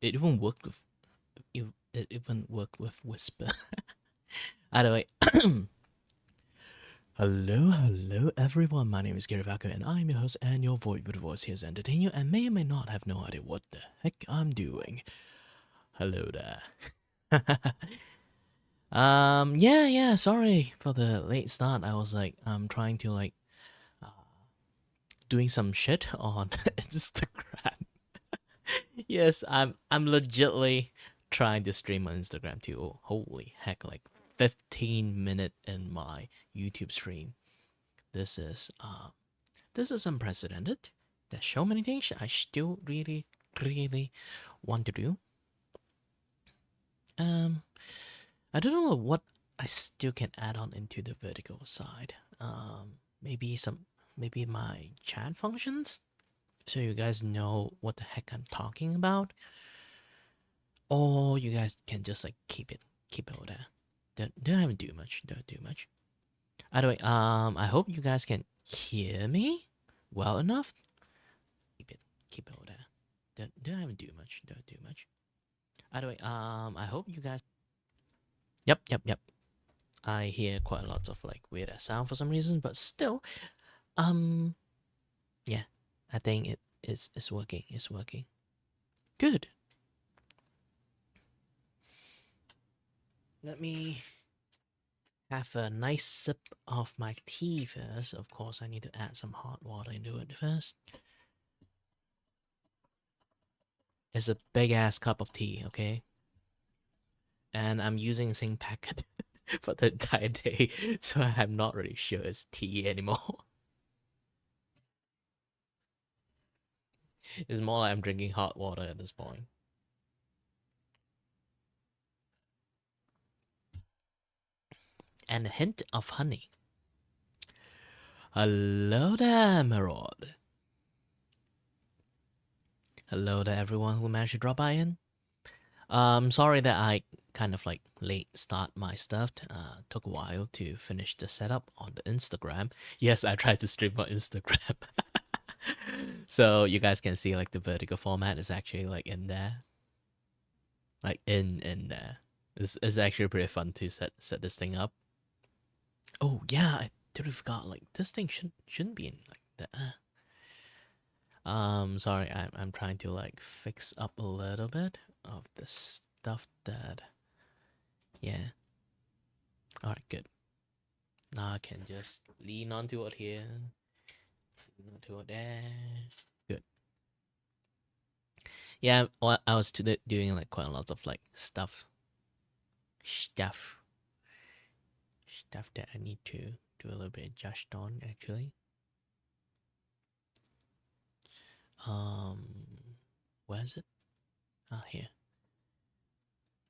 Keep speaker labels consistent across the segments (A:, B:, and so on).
A: it even worked with it even worked with Whisper. Either way, hello everyone. My name is Gary Vaco and I'm your host and your voice here to entertain you and may or may not have no idea what the heck I'm doing. Hello there. Yeah, sorry for the late start. I was like trying to uh, doing some shit on Instagram. Yes, I'm legitly trying to stream on Instagram too. Oh, holy heck, like 15 minutes in my YouTube stream. This is unprecedented. There's so many things I still really want to do. I don't know what I still can add on into the vertical side. Maybe my chat functions, so you guys know what the heck I'm talking about. Or you guys can just like keep it over there. Don't have to do much. Don't do much. Either way, I hope you guys can hear me well enough. Keep it over there. Don't have to do much. Don't do much. Either way, I hope you guys. Yep. I hear quite a lot of like weird sound for some reason, but still, yeah, I think it's working. It's working. Good. Let me have a nice sip of my tea first. Of course, I need to add some hot water into it first. It's a big ass cup of tea, okay? And I'm using the same packet for the entire day, so I'm not really sure it's tea anymore. It's more like I'm drinking hot water at this point. And a hint of honey. Hello there, Maraude. Hello there, everyone who managed to drop by in. Sorry that I kind of like late start my stuff. Took a while to finish the setup on the Instagram. Yes, I tried to stream on Instagram. So you guys can see like the vertical format is actually like in there. Like in there. It's actually pretty fun to set this thing up. Oh yeah, I totally forgot. Like this thing shouldn't be in like that. Sorry, I'm trying to like fix up a little bit of the stuff that. Yeah. All right, good. Now I can just lean onto it here, lean onto it there. Good. Yeah, well, I was doing like quite a lot of like stuff that I need to do a little bit adjust on actually. Where is it? Ah, here.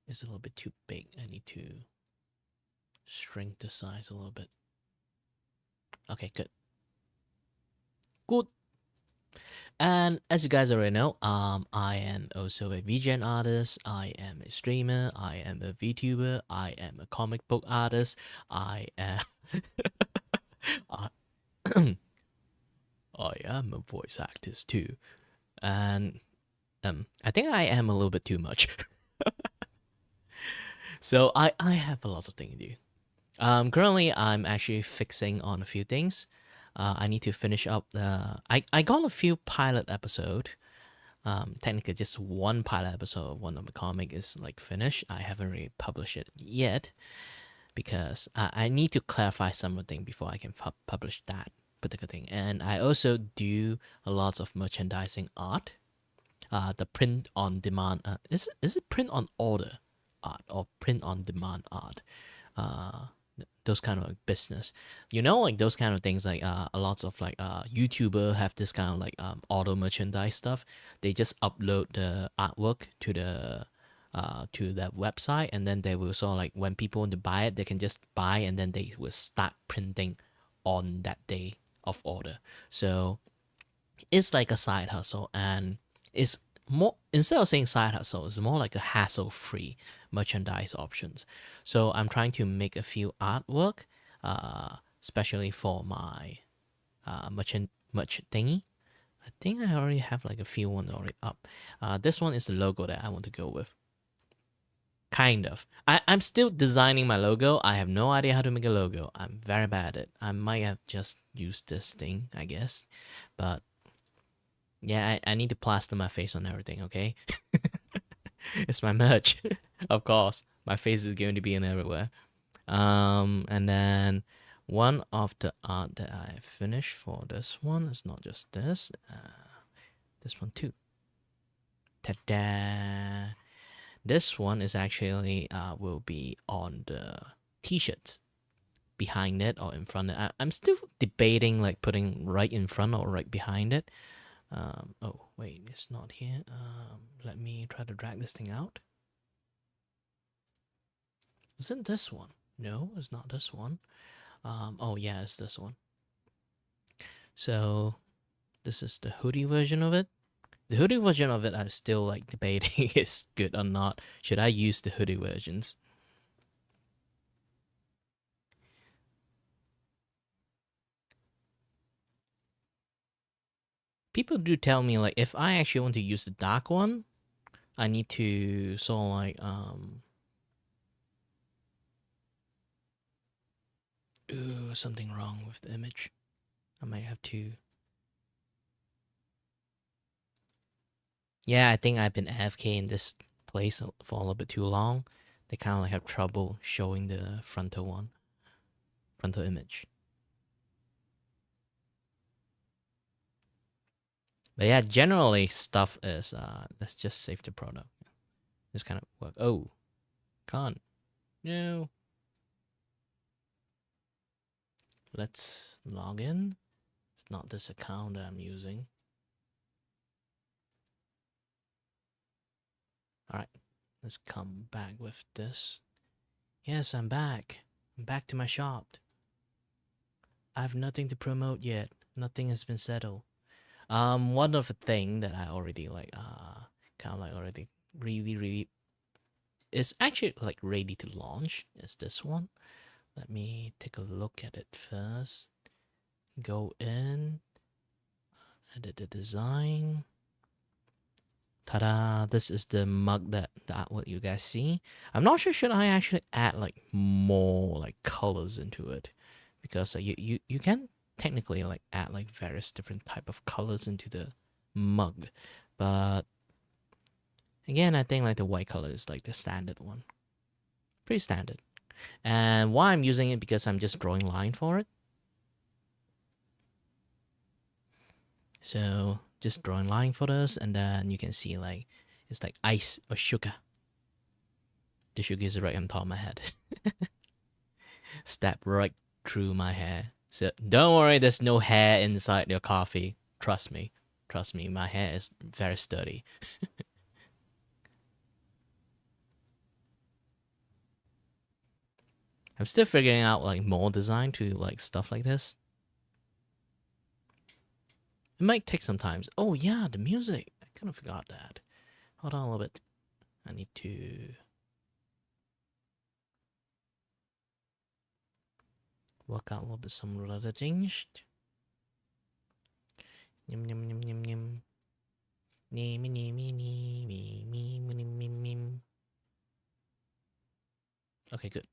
A: It's a little bit too big. I need to shrink the size a little bit. Okay, good. Good. And as you guys already know, I am also a Vgen artist, I am a streamer, I am a Vtuber, I am a comic book artist, I am I am a voice actor too. And I think I am a little bit too much. So I have a lot of things to do. Currently I'm actually fixing on a few things. I need to finish up the. I got a few pilot episode. Technically, just one pilot episode of one of the comic is like finished. I haven't really published it yet because I need to clarify something before I can publish that particular thing. And I also do a lot of merchandising art. The print on demand. Is it print on order art or print on demand art? Those kind of like business, like those kind of things, like a lot of like YouTuber have this kind of like auto merchandise stuff. They just upload the artwork to the website, and then they will sort of like when people want to buy it, they can just buy, and then they will start printing on that day of order. So it's like a side hustle, and it's more, instead of saying side hustle, it's more like a hassle-free merchandise options. So I'm trying to make a few artwork, especially for my merch thingy, I think I already have like a few ones already up. This one is the logo that I want to go with. Kind of. I'm still designing my logo. I have no idea how to make a logo. I'm very bad at it. I might have just used this thing, I guess. But yeah, I need to plaster my face on everything, okay? It's my merch. Of course. My face is going to be in everywhere. And then one of the art that I finished for this one is not just this. This one too. Ta-da! This one is actually will be on the t-shirts behind it or in front of it. I'm still debating like putting right in front or right behind it. Oh wait, it's not here. Let me try to drag this thing out. Isn't this one? No, it's not this one. Oh yeah, it's this one. So this is the hoodie version of it. The hoodie version of it, I'm still like debating is good or not. Should I use the hoodie versions? People do tell me like if I actually want to use the dark one, I need to sort of like ooh, something wrong with the image. I might have to. Yeah, I think I've been AFK in this place for a little bit too long. They kind of like have trouble showing the frontal image. But yeah, generally stuff is let's just save the product. This kind of work. Oh, can't. No. Let's log in. It's not this account that I'm using. Alright, let's come back with this. Yes, I'm back. I'm back to my shop. I have nothing to promote yet. Nothing has been settled. One of the thing that I already like, kind of like already really is actually like ready to launch is this one. Let me take a look at it first. Go in, edit the design. Ta-da! This is the mug that what you guys see. I'm not sure should I actually add like more like colors into it, because you can technically like add like various different type of colors into the mug, but again I think like the white color is like the standard one, pretty standard. And why I'm using it, because I'm just drawing line for it. So just drawing line for this, and then you can see like it's like ice or sugar. The sugar is right on top of my head. Step right through my hair. So don't worry, there's no hair inside your coffee. Trust me. Trust me, my hair is very sturdy. I'm still figuring out like more design to like stuff like this. It might take some time. Oh yeah, the music. I kind of forgot that. Hold on a little bit. I need to work out a little bit some other things. Yum yum yum yum yum. Okay, good.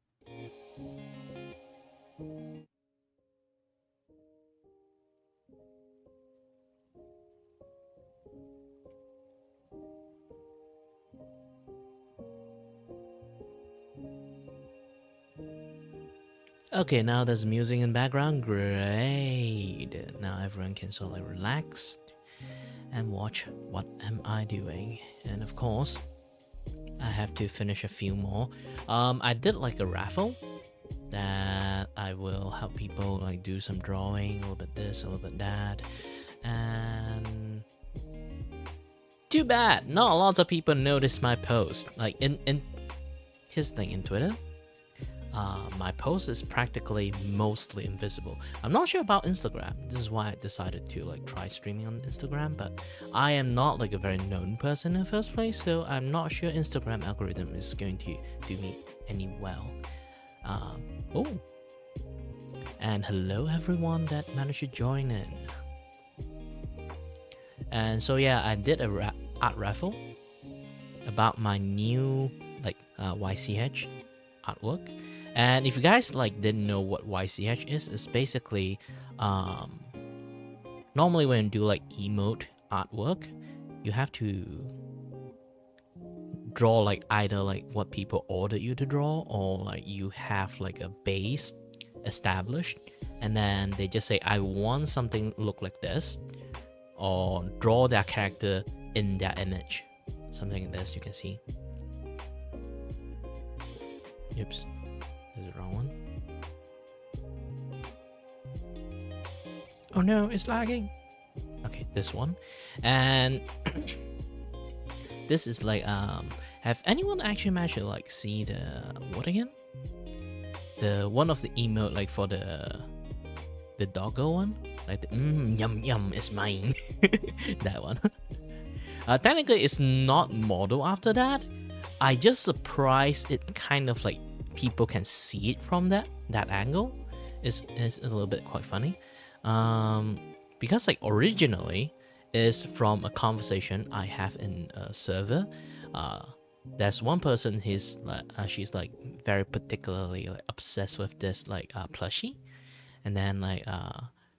A: Okay, now there's music in background. Great. Now everyone can sort of like relax and watch what am I doing. And of course, I have to finish a few more. I did like a raffle that I will help people like do some drawing, a little bit this, a little bit that. And too bad, not lots of people noticed my post. Like in here's the thing in Twitter. My post is practically mostly invisible. I'm not sure about Instagram. This is why I decided to like try streaming on Instagram, but I am not like a very known person in the first place, so I'm not sure Instagram algorithm is going to do me any well. Oh, and hello everyone that managed to join in. And so yeah, I did a art raffle about my new like YCH artwork. And if you guys like didn't know what YCH is, it's basically normally when you do like emote artwork, you have to draw like either like what people order you to draw, or like you have like a base established, and then they just say I want something look like this, or draw their character in their image, something like this. You can see. Oops, this is the wrong one. Oh no, it's lagging. Okay, this one. And this is like have anyone actually managed to like see the what again? The one of the emote like for the doggo one? Like the yum yum is mine. That one. Technically it's not modeled after that. I just surprised it kind of like people can see it from that angle. Is a little bit quite funny. Because like originally is from a conversation I have in a server. There's one person, she's like very particularly like obsessed with this like plushie, and then like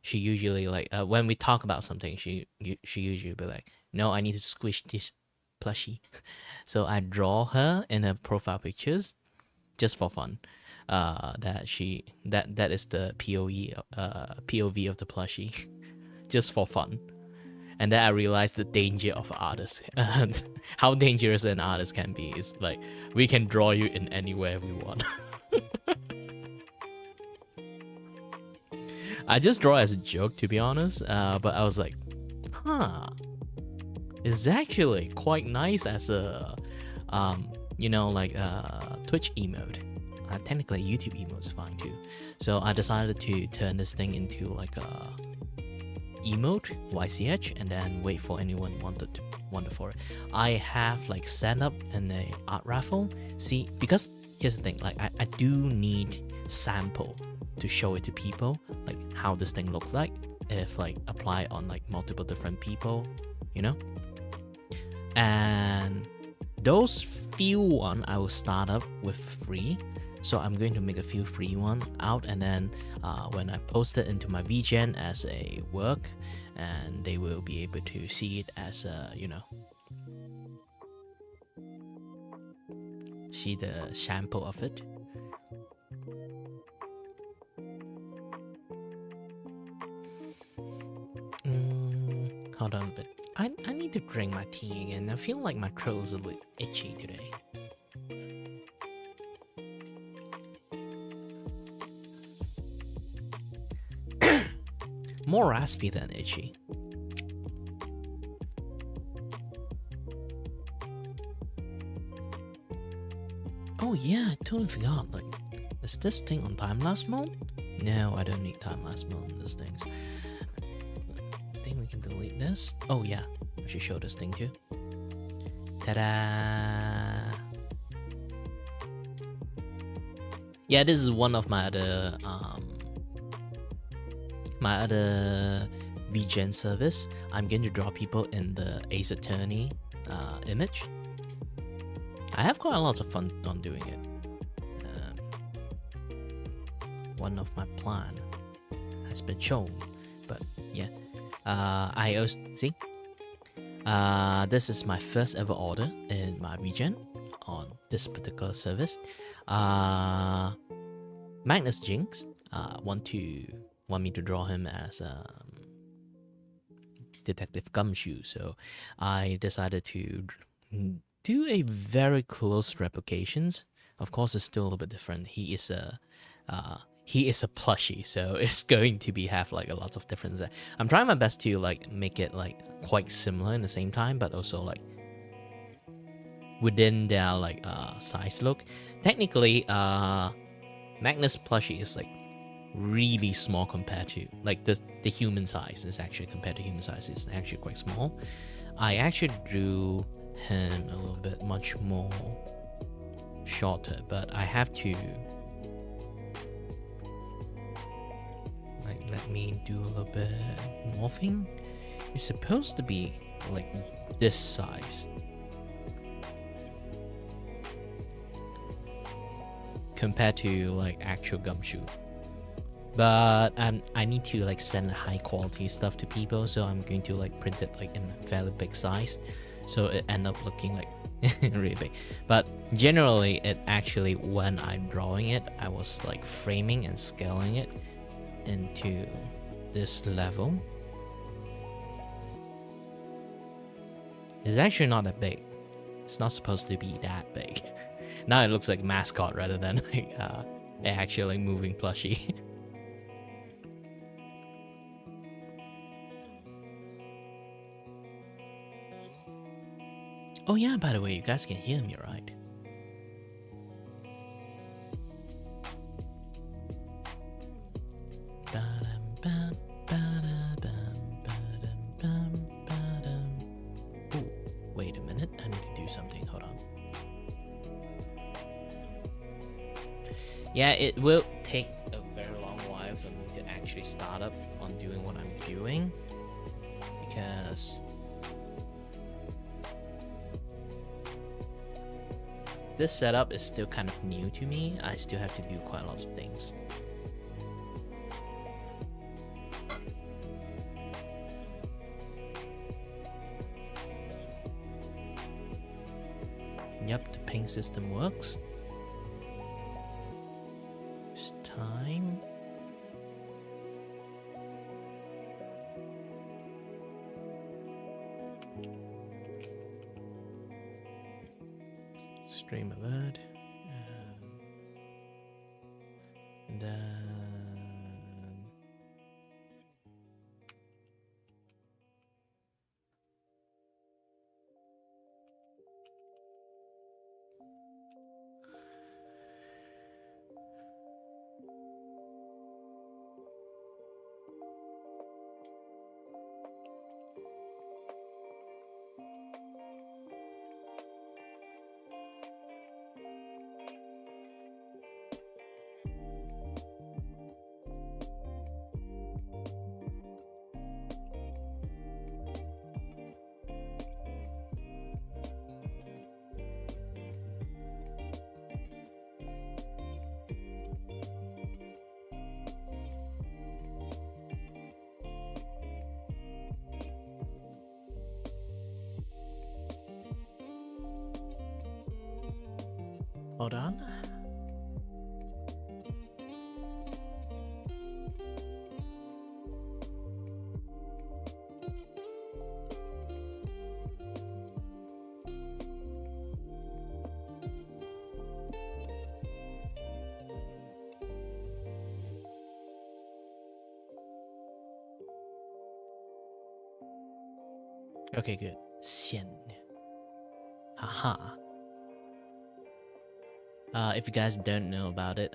A: she usually like when we talk about something, she usually be like, no, I need to squish this plushie. So I draw her in her profile pictures just for fun. That is the POV of the plushie, just for fun. And then I realized the danger of artists and how dangerous an artist can be. Is like we can draw you in anywhere we want. I just draw as a joke, to be honest. But I was like, it's actually quite nice as a like Twitch emote. Technically YouTube emote is fine too. So I decided to turn this thing into like a emote YCH, and then wait for anyone wanted for it. I have like set up in a art raffle. See, because here's the thing, like I do need sample to show it to people, like how this thing looks like if like apply on like multiple different people, you know. And those few one I will start up with free. So I'm going to make a few free one out, and then when I post it into my Vgen as a work, and they will be able to see it as a, see the sample of it. Hold on a bit. I need to drink my tea again. I feel like my throat is a little itchy today. More raspy than itchy. Oh yeah, I totally forgot. Like, is this thing on time-lapse mode? No, I don't need time-lapse mode on these things. I think we can delete this. Oh yeah, I should show this thing too. Ta-da! Yeah, this is one of my other Vgen service. I'm going to draw people in the Ace Attorney image. I have quite a lot of fun on doing it. One of my plan has been shown, but yeah. I also see. This is my first ever order in my Vgen on this particular service. Magnus Jinx want me to draw him as Detective Gumshoe, so I decided to do a very close replications. Of course, it's still a little bit different. He is a plushie, so it's going to have like a lot of difference. I'm trying my best to like make it like quite similar in the same time, but also like within their like size look. Technically, Magnus plushie is like really small compared to like the human size. Is actually compared to human size, is actually quite small. I actually drew him a little bit much more shorter, but I have to like let me do a little bit morphing. It's supposed to be like this size compared to like actual gumshoe. But I need to like send high quality stuff to people, so I'm going to like print it like in a fairly big size, so it end up looking like really big. But generally, it actually, when I'm drawing it, I was like framing and scaling it into this level. It's actually not that big. It's not supposed to be that big. Now it looks like mascot rather than like actually moving plushie. Oh yeah, by the way, you guys can hear me, right? Oh, wait a minute, I need to do something, hold on. Yeah, it will take a very long while for me to actually start up on doing what I'm doing, because this setup is still kind of new to me. I still have to do quite lots of things. Yep, the ping system works. It's time. Stream alert. And then hold on. Okay, good. 线. Haha. If you guys don't know about it,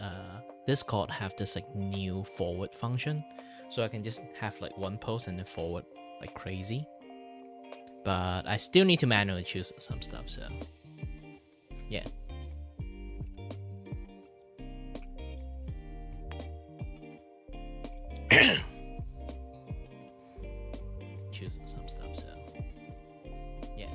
A: this card have this like new forward function, so I can just have like one post and then forward like crazy. But I still need to manually choose some stuff, so yeah. Choose some stuff, so yeah.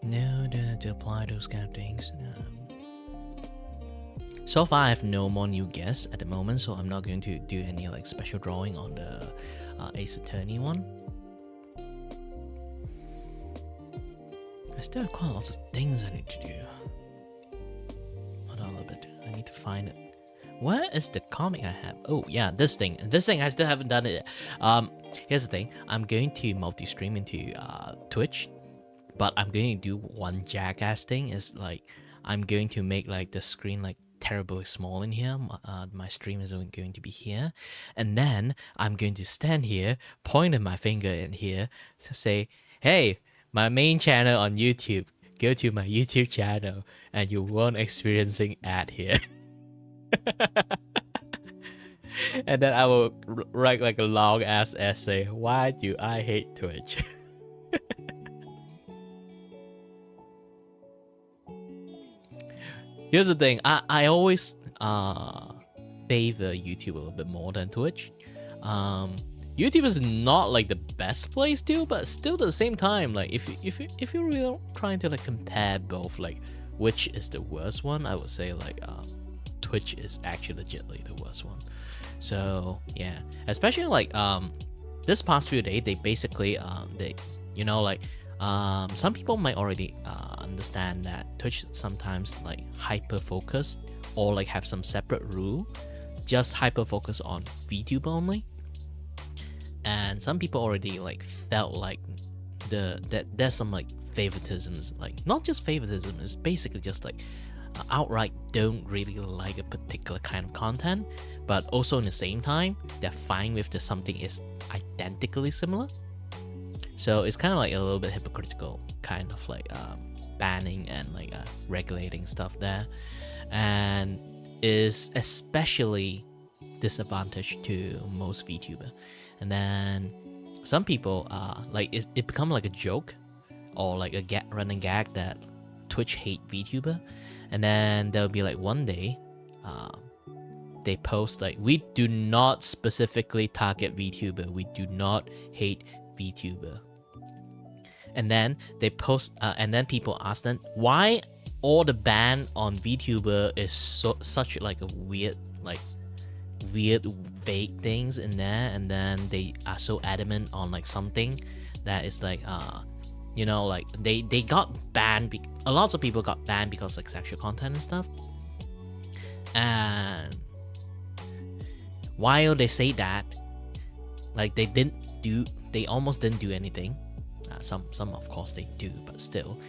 A: No, to apply those kind of things. So far, I have no more new guests at the moment, so I'm not going to do any like special drawing on the Ace Attorney one. I still have quite lots of things I need to do. Hold on a little bit. I need to find it. Where is the comic I have? Oh yeah, this thing. This thing I still haven't done it yet. Here's the thing. I'm going to multi-stream into Twitch, but I'm going to do one jackass thing. Is like I'm going to make like the screen like terribly small in here. My stream is going to be here, and then I'm going to stand here, point my finger in here to say, "Hey, my main channel on YouTube. Go to my YouTube channel, and you won't experiencing ad here." And then I will write like a long ass essay. Why do I hate Twitch? Here's the thing. I always favor YouTube a little bit more than Twitch. YouTube is not like the best place to, but still at the same time, like if you're really trying to like compare both, like which is the worst one, I would say like Twitch is actually legitly the worst one. So yeah, especially like this past few days, they basically they some people might already understand that Twitch sometimes like hyper focused or like have some separate rule, just hyper focus on VTuber only. And some people already like felt like that there's some like favoritisms, like not just favoritism, it's basically just like outright don't really like a particular kind of content, but also in the same time they're fine with the something is identically similar. So it's kind of like a little bit hypocritical, kind of like banning and like regulating stuff there, and is especially disadvantage to most VTuber. And then some people like it become like a joke or like a running gag that Twitch hate VTuber, and then there'll be like one day they post like, we do not specifically target VTuber, we do not hate VTuber. And then they post and then people ask them why all the ban on VTuber is such like a weird vague things in there, and then they are so adamant on like something that is like like they got banned. A lot of people got banned because like sexual content and stuff. And while they say that, like they almost didn't do anything. Some of course they do, but still,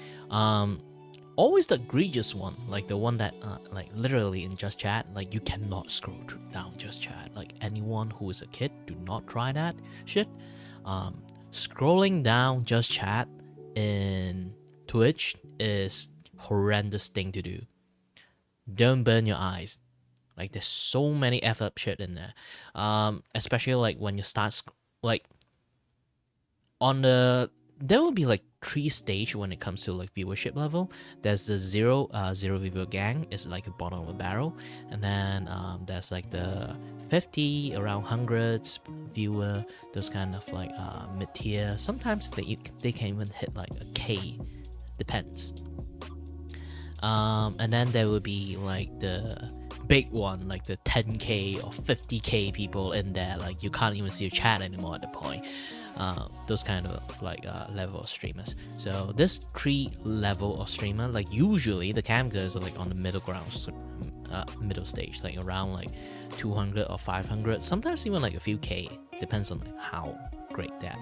A: always the egregious one, like the one that like literally in Just Chat, like you cannot scroll down Just Chat. Like anyone who is a kid, do not try that shit. Scrolling down Just Chat in Twitch is horrendous thing to do. Don't burn your eyes. Like there's so many F up shit in there, especially like when you start like on there will be like 3 stage when it comes to like viewership level. There's the zero viewer gang, is like the bottom of a barrel, and then there's like the 50 around hundreds viewer, those kind of like mid tier. Sometimes they can even hit like a K, depends. And then there will be like the big one, like the 10k or 50k people in there, like you can't even see your chat anymore at the point. Those kind of like level of streamers. So this 3 level of streamer, like usually the cam girls are like on the middle ground, middle stage, like around like 200 or 500, sometimes even like a few K, depends on like how great that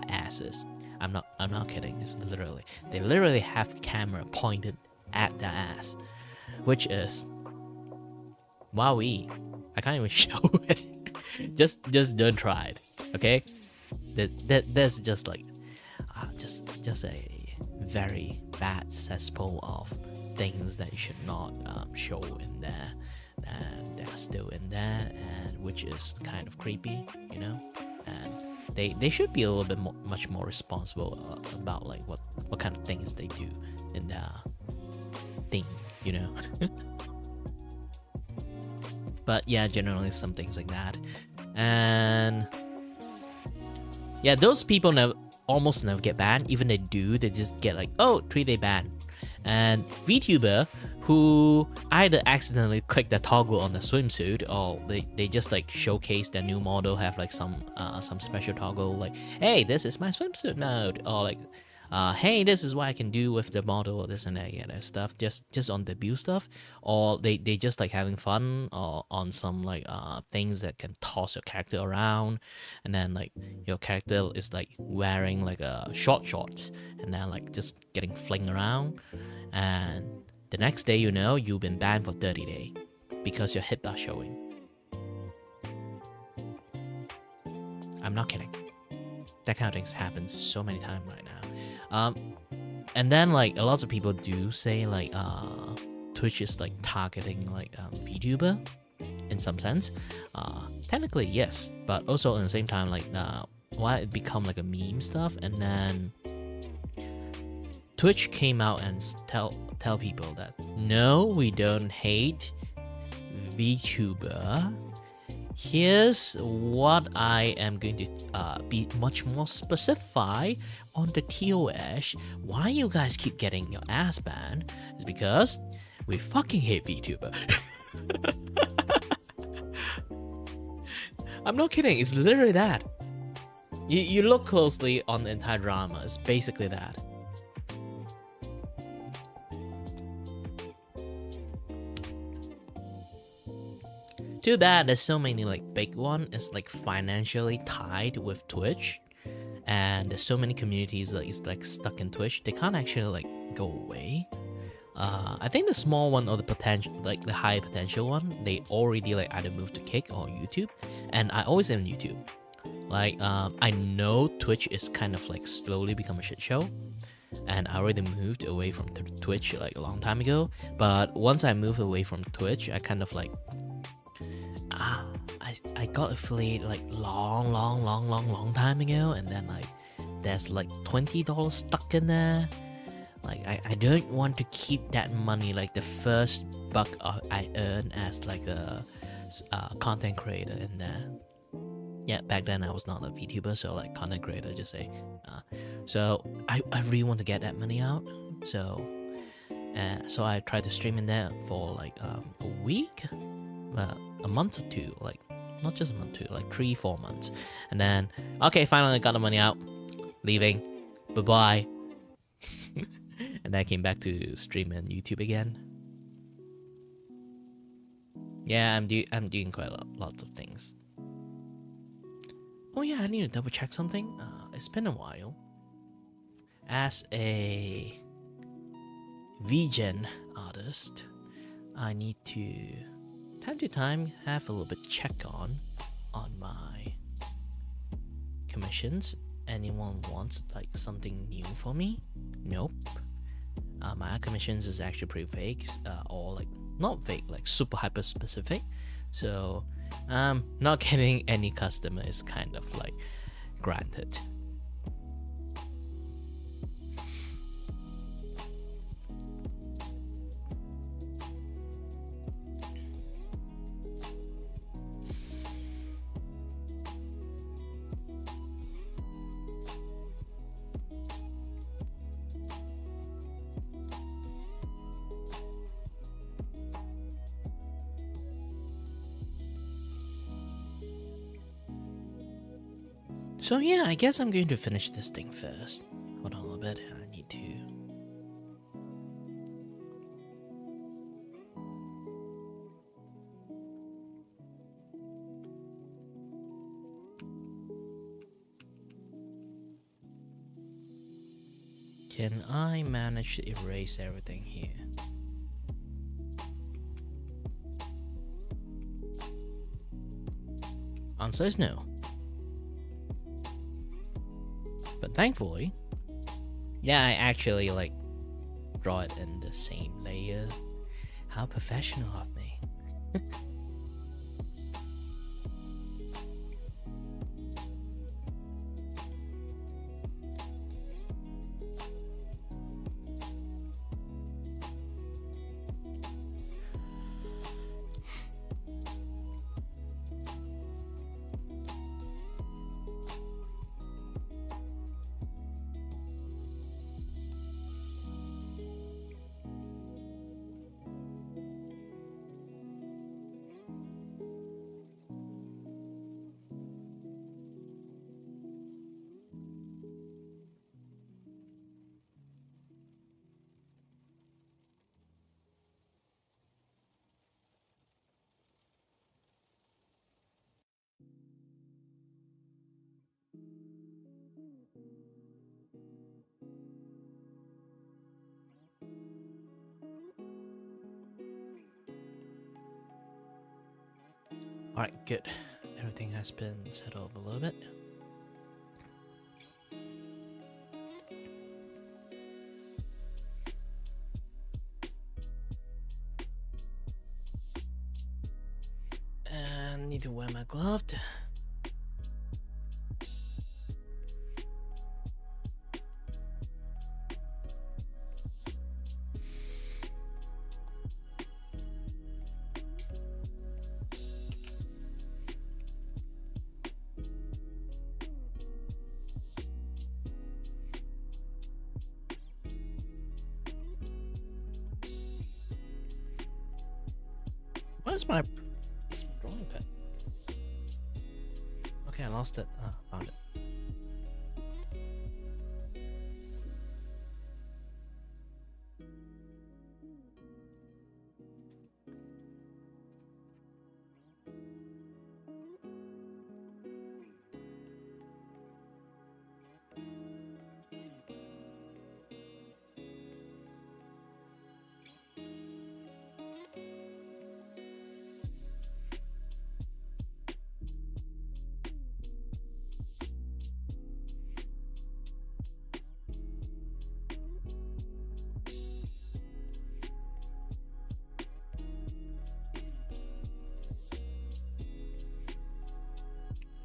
A: ass is. I'm not kidding. It's literally, they literally have camera pointed at the ass, which is wowee. I can't even show it. just don't try it, okay? That's just like just a very bad cesspool of things that you should not show in there, and they're still in there, and which is kind of creepy, you know. And they should be a little bit much more responsible about like what kind of things they do in their thing, you know. But yeah, generally some things like that. And yeah, those people almost never get banned. Even they do, they just get like, oh, 3-day ban. And VTuber who either accidentally click the toggle on the swimsuit, or they just like showcase their new model, have like some special toggle, like, hey, this is my swimsuit now, or like, hey, this is what I can do with the model, or this and that, yeah, that stuff, just on debut stuff, or they just like having fun, or on some like things that can toss your character around, and then like your character is like wearing like a shorts, and then like just getting fling around, and the next day, you know, you've been banned for 30 days because your hip are showing. I'm not kidding. That kind of things happens so many times right now. And then like a lot of people do say like Twitch is like targeting like VTuber in some sense. Technically yes, but also at the same time like why it become like a meme stuff, and then Twitch came out and tell people that no, we don't hate Vtuber. Here's what I am going to be much more specific on the TOS. Why you guys keep getting your ass banned is because we fucking hate VTuber. I'm not kidding, it's literally that. You look closely on the entire drama, it's basically that. Too bad there's so many like big one is like financially tied with Twitch, and there's so many communities that is like stuck in Twitch. They can't actually like go away. I think the small one or the potential, like the high potential one, they already like either moved to Kick or YouTube, and I always am YouTube. Like I know Twitch is kind of like slowly become a shit show, and I already moved away from Twitch like a long time ago. But once I moved away from Twitch, I kind of like I got affiliate like long time ago, and then like there's like $20 stuck in there. Like I don't want to keep that money, like the first buck I earn as like a content creator in there. Yeah, back then I was not a VTuber, so like content creator, just say. So I really want to get that money out. So I tried to stream in there for like a week, a month or two, like not just a month, two, like 3-4 months, and then okay, finally got the money out, leaving, bye bye. And I came back to stream and YouTube again. Yeah, I'm doing quite lots of things. Oh yeah, I need to double check something. It's been a while. As a Vgen artist, I need to time to time have a little bit check on my commissions. Anyone wants like something new for me? Nope. My commissions is actually pretty fake, or like not fake, like super hyper specific. So not getting any customer is kind of like granted. So yeah, I guess I'm going to finish this thing first. Hold on a little bit, I need to... Can I manage to erase everything here? Answer is no. But thankfully, yeah, I actually like draw it in the same layer. How professional of me. Alright, good. Everything has been settled a little bit. And need to wear my glove. Where's my drawing pad? Okay, I lost it. Ah, found it.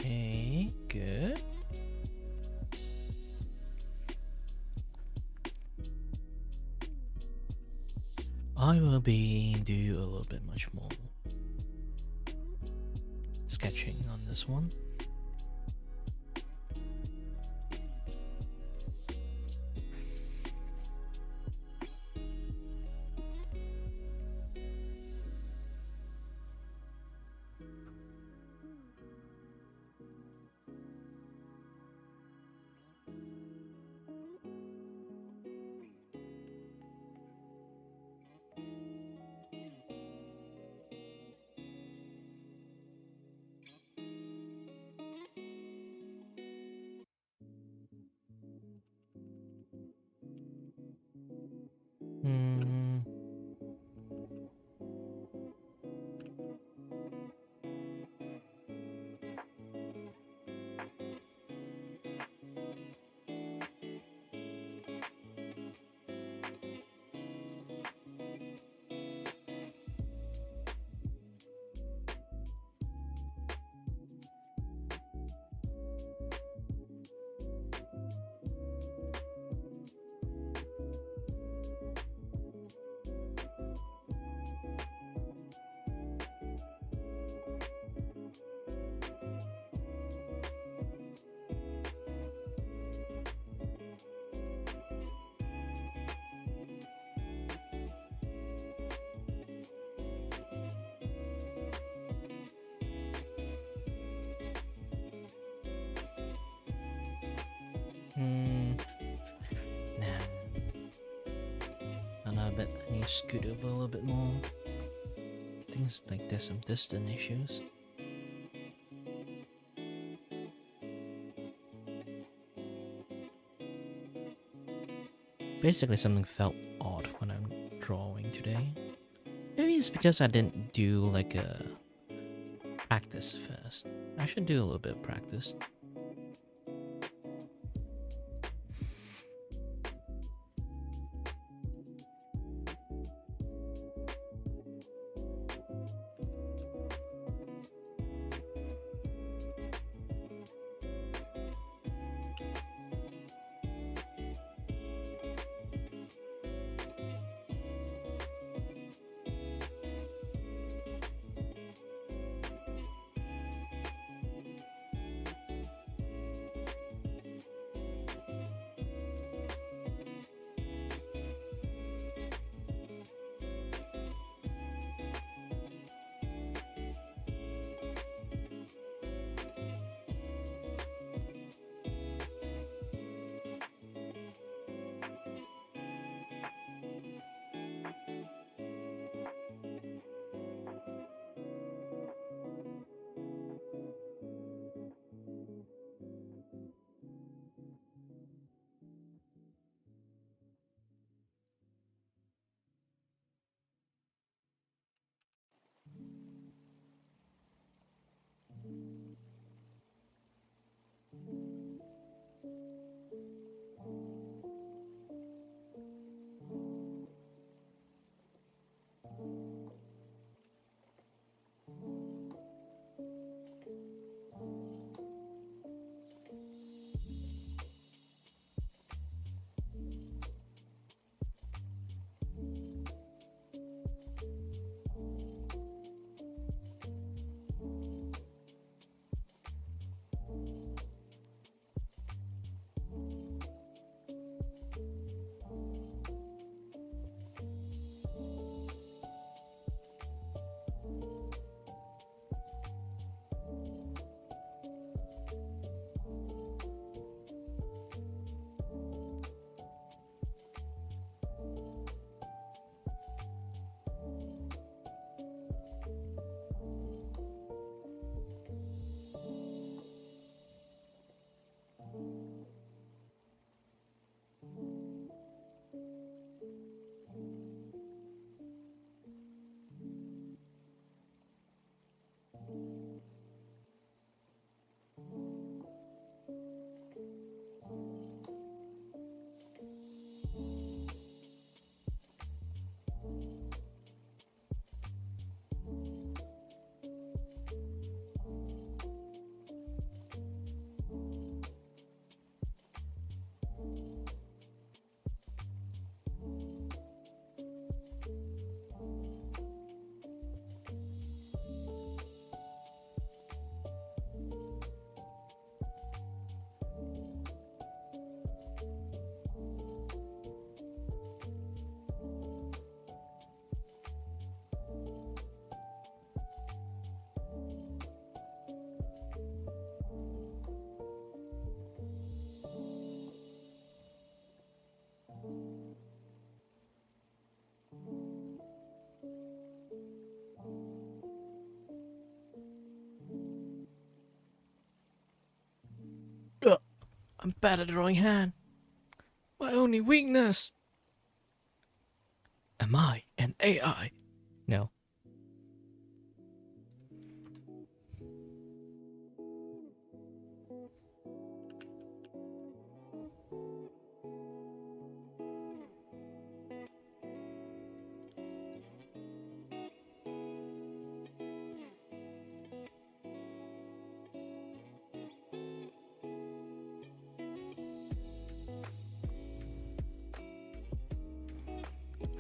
A: Okay, good. I will do a little bit much more sketching on this one. Hmm. Nah. I bet I need to scoot over a little bit more. Things like there's some distance issues. Basically, something felt odd when I'm drawing today. Maybe it's because I didn't do like a practice first. I should do a little bit of practice. I'm bad at drawing hand. My only weakness. Am I an AI? No.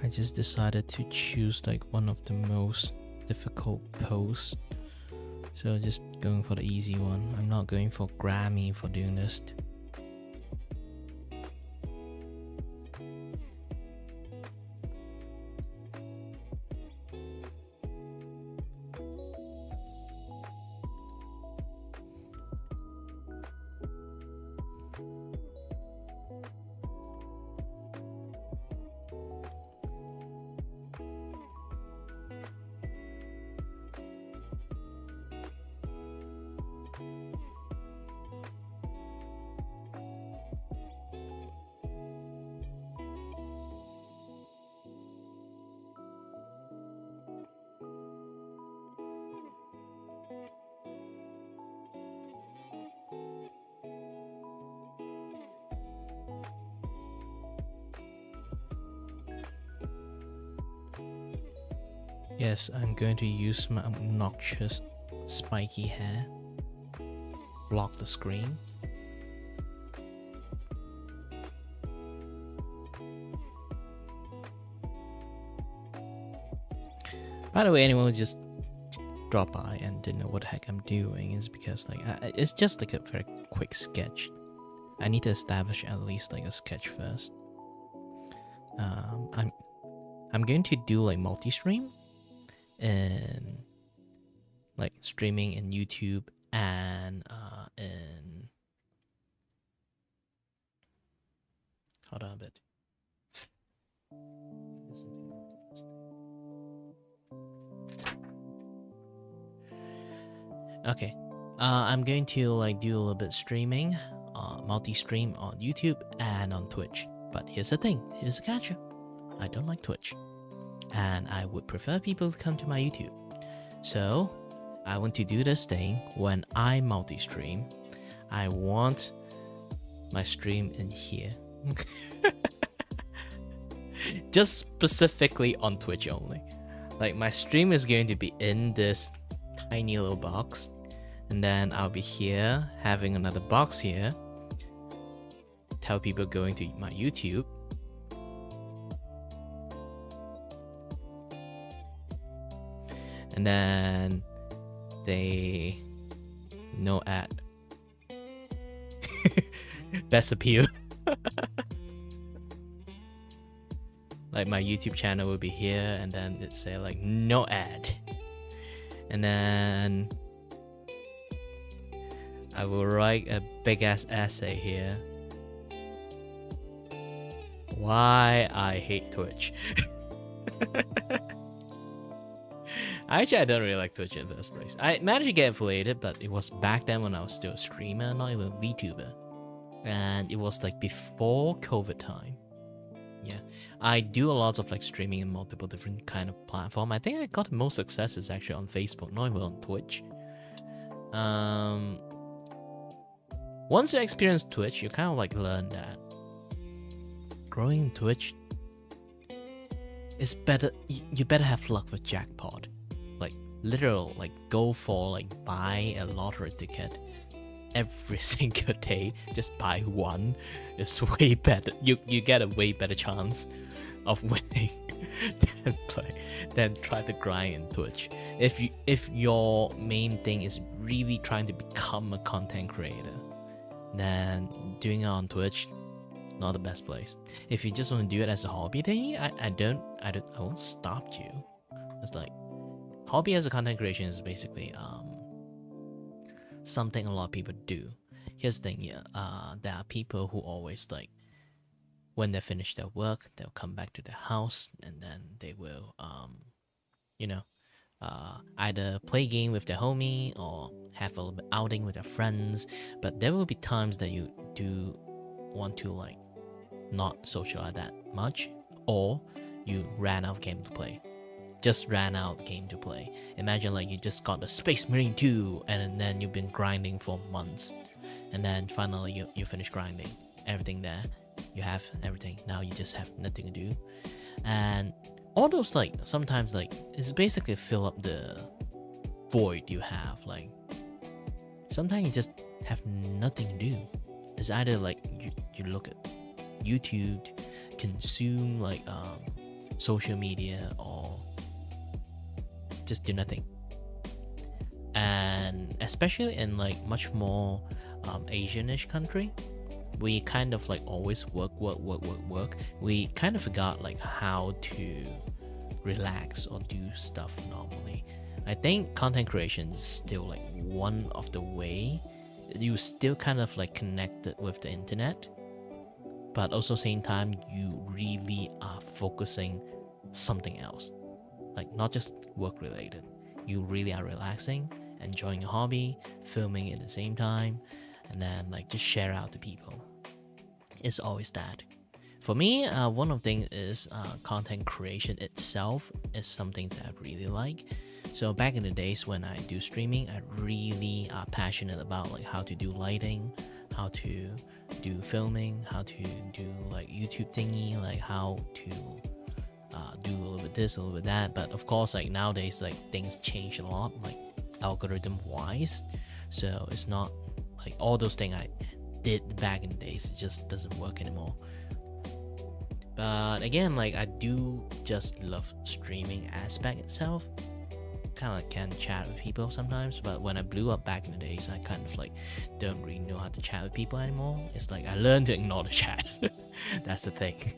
A: I just decided to choose like one of the most difficult posts. So just going for the easy one. I'm not going for Grammy for doing this. Yes, I'm going to use my obnoxious spiky hair. Block the screen. By the way, anyone who just dropped by and didn't know what the heck I'm doing is because like it's just like a very quick sketch. I need to establish at least like a sketch first. I'm going to do like multi-stream and like streaming in YouTube and in hold on a bit. Okay, I'm going to like do a little bit streaming, multi-stream on YouTube and on Twitch. But here's the thing, here's the catch. I don't like Twitch, and I would prefer people to come to my YouTube. So I want to do this thing when I multi-stream. I want my stream in here. Just specifically on Twitch only. Like my stream is going to be in this tiny little box, and then I'll be here having another box here. Tell people going to my YouTube. And then they no ad. Best appeal. Like my YouTube channel will be here, and then it say like no ad. And then I will write a big ass essay here. Why I hate Twitch. Actually, I don't really like Twitch in the first place. I managed to get affiliated, but it was back then when I was still a streamer, not even a Vtuber. And it was like before COVID time. Yeah, I do a lot of like streaming in multiple different kind of platform. I think I got the most success is actually on Facebook, not even on Twitch. Once you experience Twitch, you kind of like learn that growing in Twitch is better. You better have luck with jackpot. Like literal, like go for like buy a lottery ticket every single day. Just buy one. It's way better. You get a way better chance of winning than try to grind in Twitch. If your main thing is really trying to become a content creator, then doing it on Twitch, not the best place. If you just want to do it as a hobby thing, I won't stop you. It's like hobby as a content creation is basically something a lot of people do. Here's the thing, yeah, there are people who always like when they finish their work, they'll come back to their house and then they will either play game with their homie or have a little bit outing with their friends. But there will be times that you do want to like not socialize that much, or you ran out of game to play. Just ran out of game to play. Imagine like you just got a Space Marine 2 and then you've been grinding for months, and then finally you finish grinding everything there. You have everything. Now you just have nothing to do. And all those like sometimes like it's basically fill up the void you have. Like sometimes you just have nothing to do. It's either like you look at YouTube, consume like social media, or just do nothing. And especially in like much more Asianish country, we kind of like always work. We kind of forgot like how to relax or do stuff normally. I think content creation is still like one of the way you still kind of like connected with the internet, but also same time you really are focusing something else, like not just work related. You really are relaxing, enjoying your hobby, filming at the same time, and then like just share out to people. It's always that. For me, one of the things is content creation itself is something that I really like. So back in the days when I do streaming, I really are passionate about like how to do lighting, how to do filming, how to do like YouTube thingy, like how to do a little bit this, a little bit that. But of course, like nowadays, like things change a lot, like algorithm wise. So it's not like all those things I did back in the days, it just doesn't work anymore. But again, like I do just love streaming aspect itself. Kind of like can chat with people sometimes, but when I blew up back in the days, I kind of like don't really know how to chat with people anymore. It's like I learned to ignore the chat. That's the thing.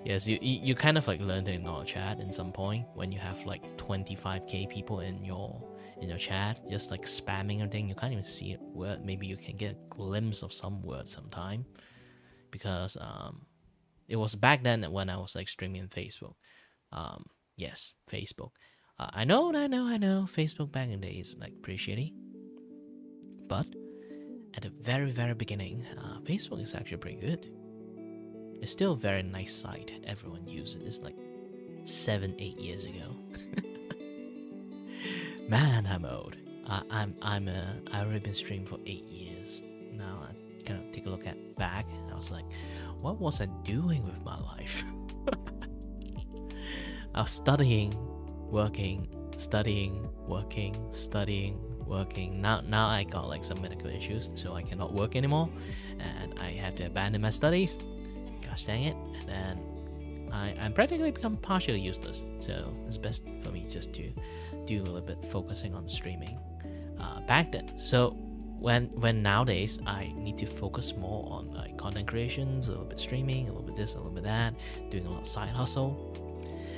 A: Yes, you kind of like learn to ignore chat in some point when you have like 25k people in your chat, just like spamming everything. You can't even see a word. Maybe you can get a glimpse of some word sometime, because it was back then when I was like streaming on Facebook. Yes, Facebook. I know. Facebook back in the day is like pretty shitty, but at the very, very beginning, Facebook is actually pretty good. It's still a very nice site. Everyone uses it. It's like 7-8 years ago. Man, I'm old. I already been streaming for 8 years now. I kind of take a look back. I was like, what was I doing with my life? I was studying, working, studying, working, studying, working. Now I got like some medical issues, so I cannot work anymore, and I have to abandon my studies. Gosh dang it! And then I'm practically become partially useless. So it's best for me just to do a little bit focusing on streaming back then. So when nowadays I need to focus more on like content creations, a little bit streaming, a little bit this, a little bit that, doing a lot of side hustle,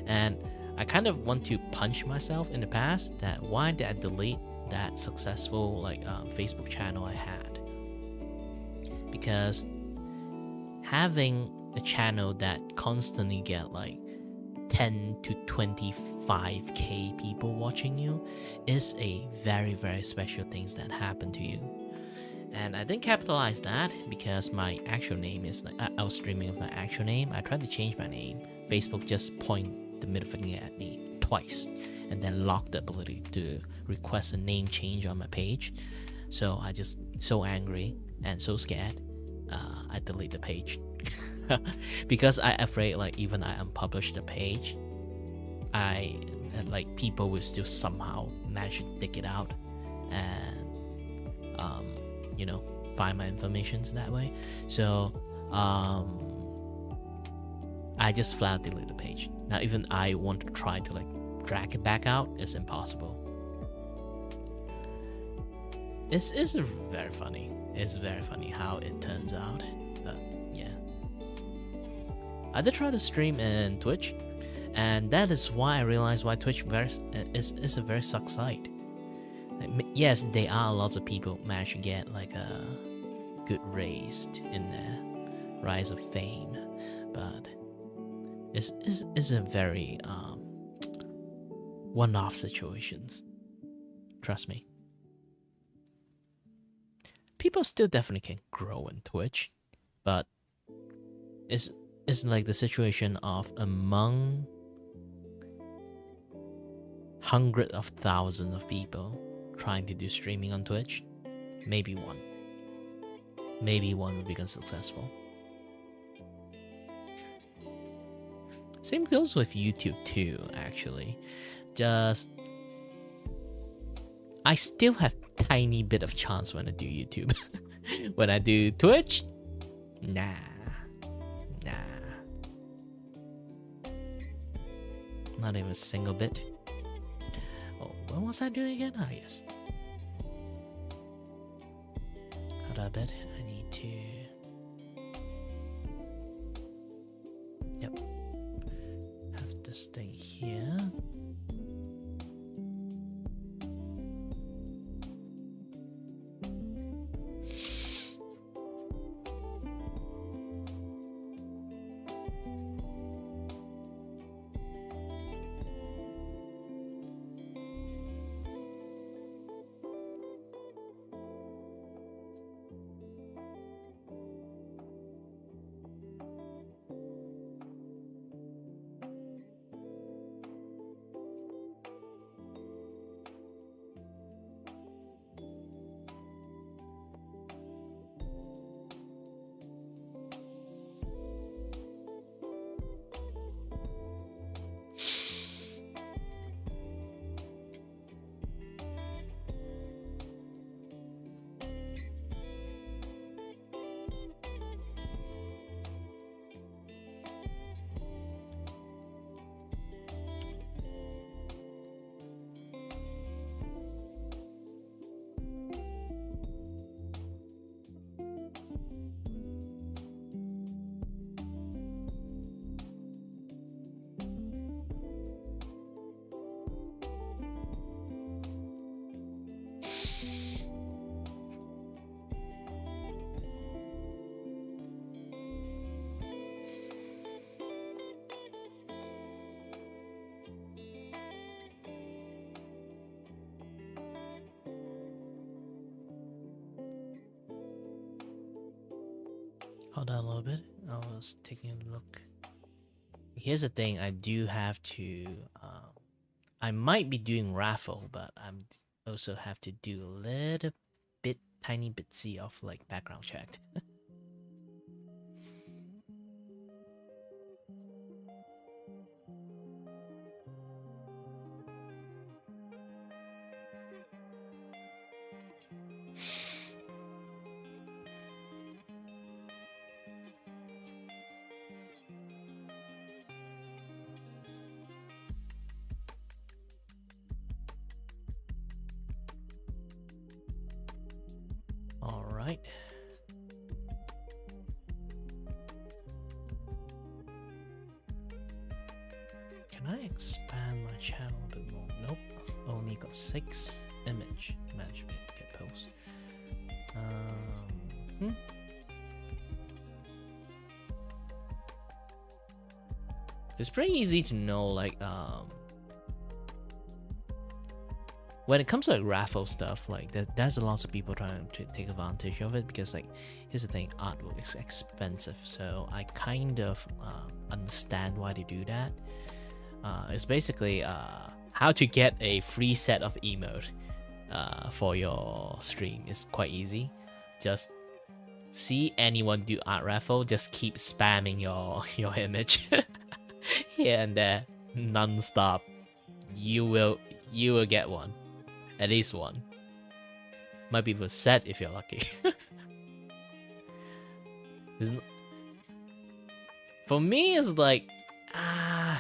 A: and I kind of want to punch myself in the past that why did I delete that successful like Facebook channel I had? Because having a channel that constantly get like 10 to 25k people watching you is a very, very special things that happen to you. And I didn't capitalize that because my actual name is like I was streaming with my actual name. I tried to change my name. Facebook just point the middle finger at me twice and then locked the ability to request a name change on my page. So I just so angry and so scared, I delete the page. Because I afraid like even I unpublish the page, I like people will still somehow manage to dig it out and find my informations that way. So I just flat delete the page. Now even I want to try to like drag it back out, it's impossible. It's very funny. It's very funny how it turns out. But yeah, I did try to stream in Twitch, and that is why I realized why Twitch is a very suck site. Like, yes, there are lots of people manage to get like a good raised in their rise of fame, but it's a very one-off situations. Trust me. people still definitely can grow in Twitch, but it's like the situation of among hundreds of thousands of people trying to do streaming on Twitch, maybe one will become successful. Same goes with YouTube too, actually. Just I still have tiny bit of chance when I do YouTube. When I do Twitch, nah. Not even a single bit. Oh, what was I doing again? Ah, yes. How do I bet? I need to... Yep. Have this thing here. Hold on a little bit. I was taking a look. Here's the thing. I do have to. I might be doing raffle, but I'm also have to do a little bit, tiny bitsy of like background check. All right. Can I expand my channel a bit more? Nope. Only got 6 image management. Get post. It's pretty easy to know, like, when it comes to like raffle stuff, like there's lots of people trying to take advantage of it because, like, here's the thing, artwork is expensive, so I kind of understand why they do that. It's basically how to get a free set of emote for your stream is quite easy. Just see anyone do art raffle, just keep spamming your image here and there non-stop. You will get one. At least one. Might be a set if you're lucky. For me, it's like, I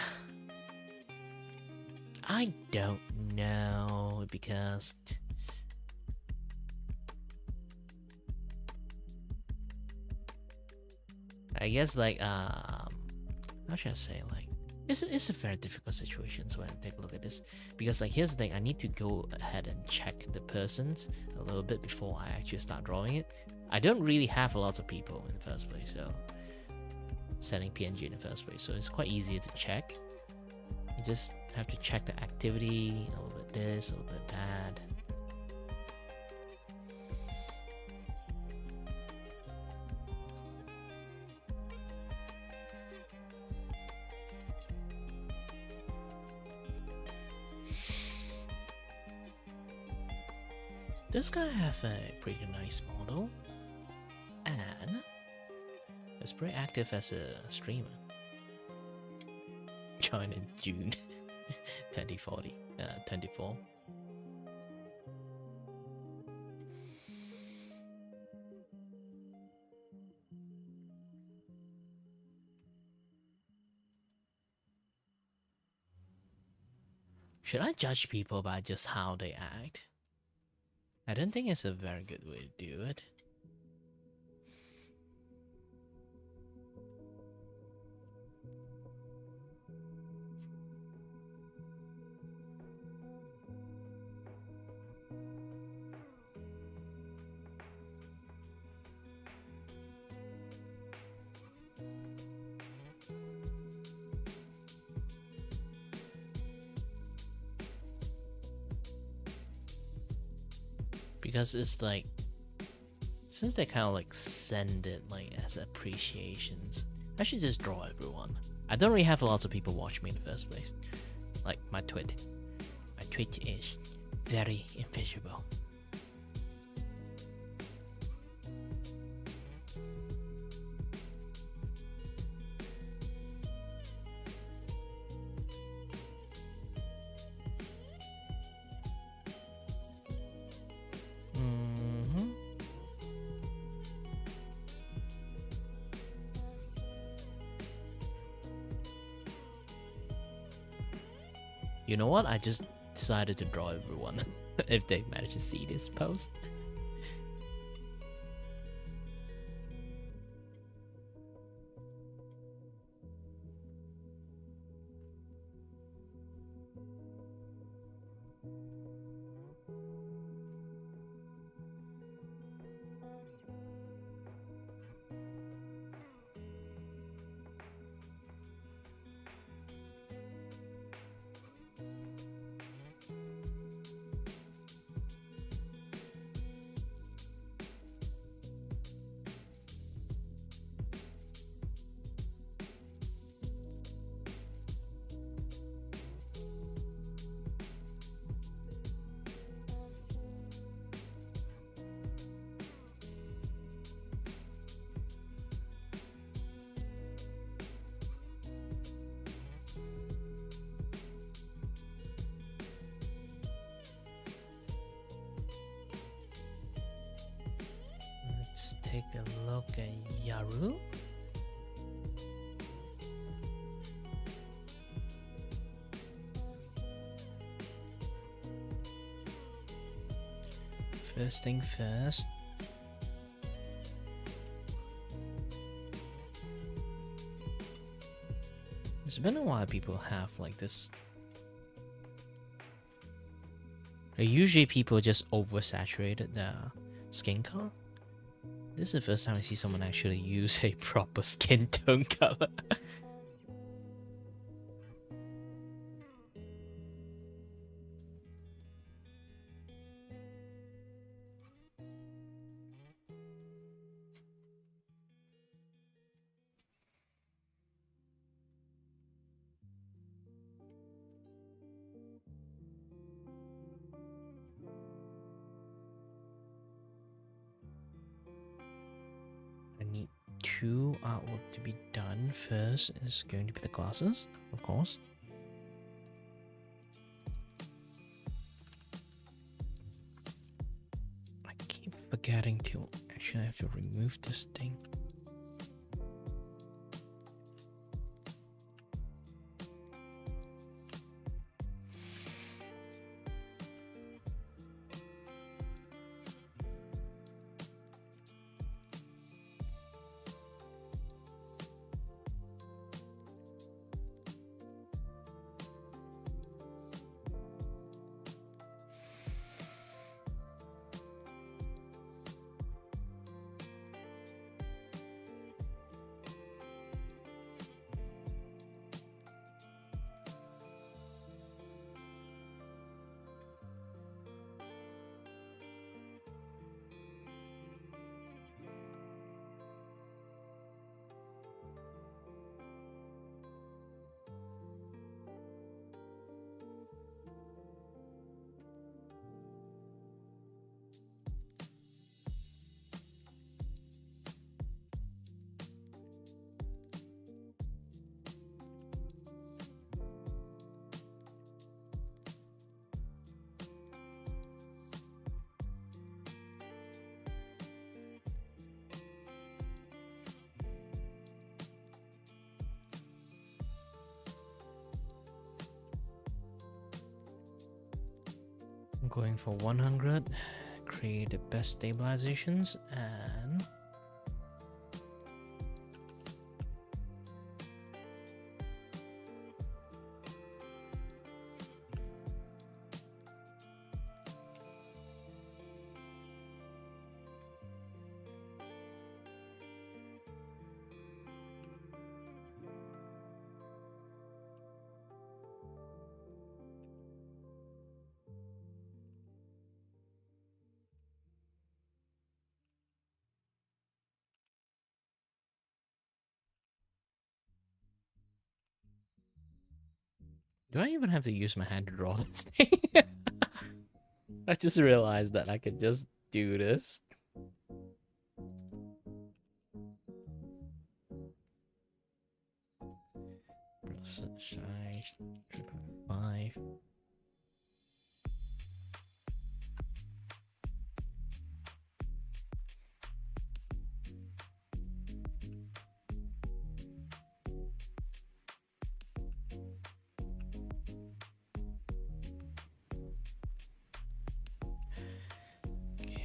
A: don't know, because I guess, like, how should I say, like, it's a very difficult situation when I take a look at this, because, like, here's the thing, I need to go ahead and check the persons a little bit before I actually start drawing it. I don't really have a lot of people in the first place, so sending PNG in the first place, so it's quite easier to check. You just have to check the activity, a little bit this, a little bit that. This guy have a pretty nice model, and is pretty active as a streamer. Joined in June 24. Should I judge people by just how they act? I don't think it's a very good way to do it. Because it's like, since they kind of like send it like as appreciations, I should just draw everyone. I don't really have lots of people watch me in the first place. Like my Twitch is very invisible. You know what? I just decided to draw everyone if they manage to see this post. Let's take a look at Yaru. First thing first. It's been a while people have like this. Usually people just oversaturated their skin color. This is the first time I see someone actually use a proper skin tone color. I need 2 artwork to be done. First is going to be the glasses, of course. I keep forgetting to actually have to remove this thing. going for 100. Create the best stabilizations and do I even have to use my hand to draw this thing? I just realized that I could just do this. Size 3.5.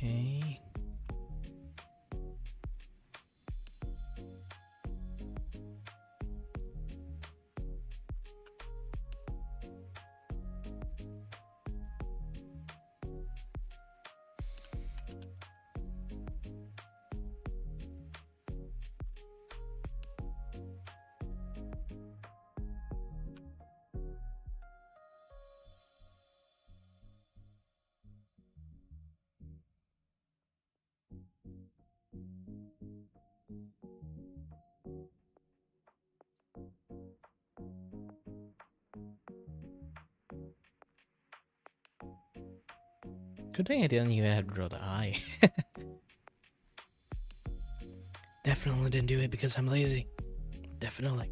A: Okay. Good thing I didn't even have to draw the eye. Definitely didn't do it because I'm lazy. Definitely.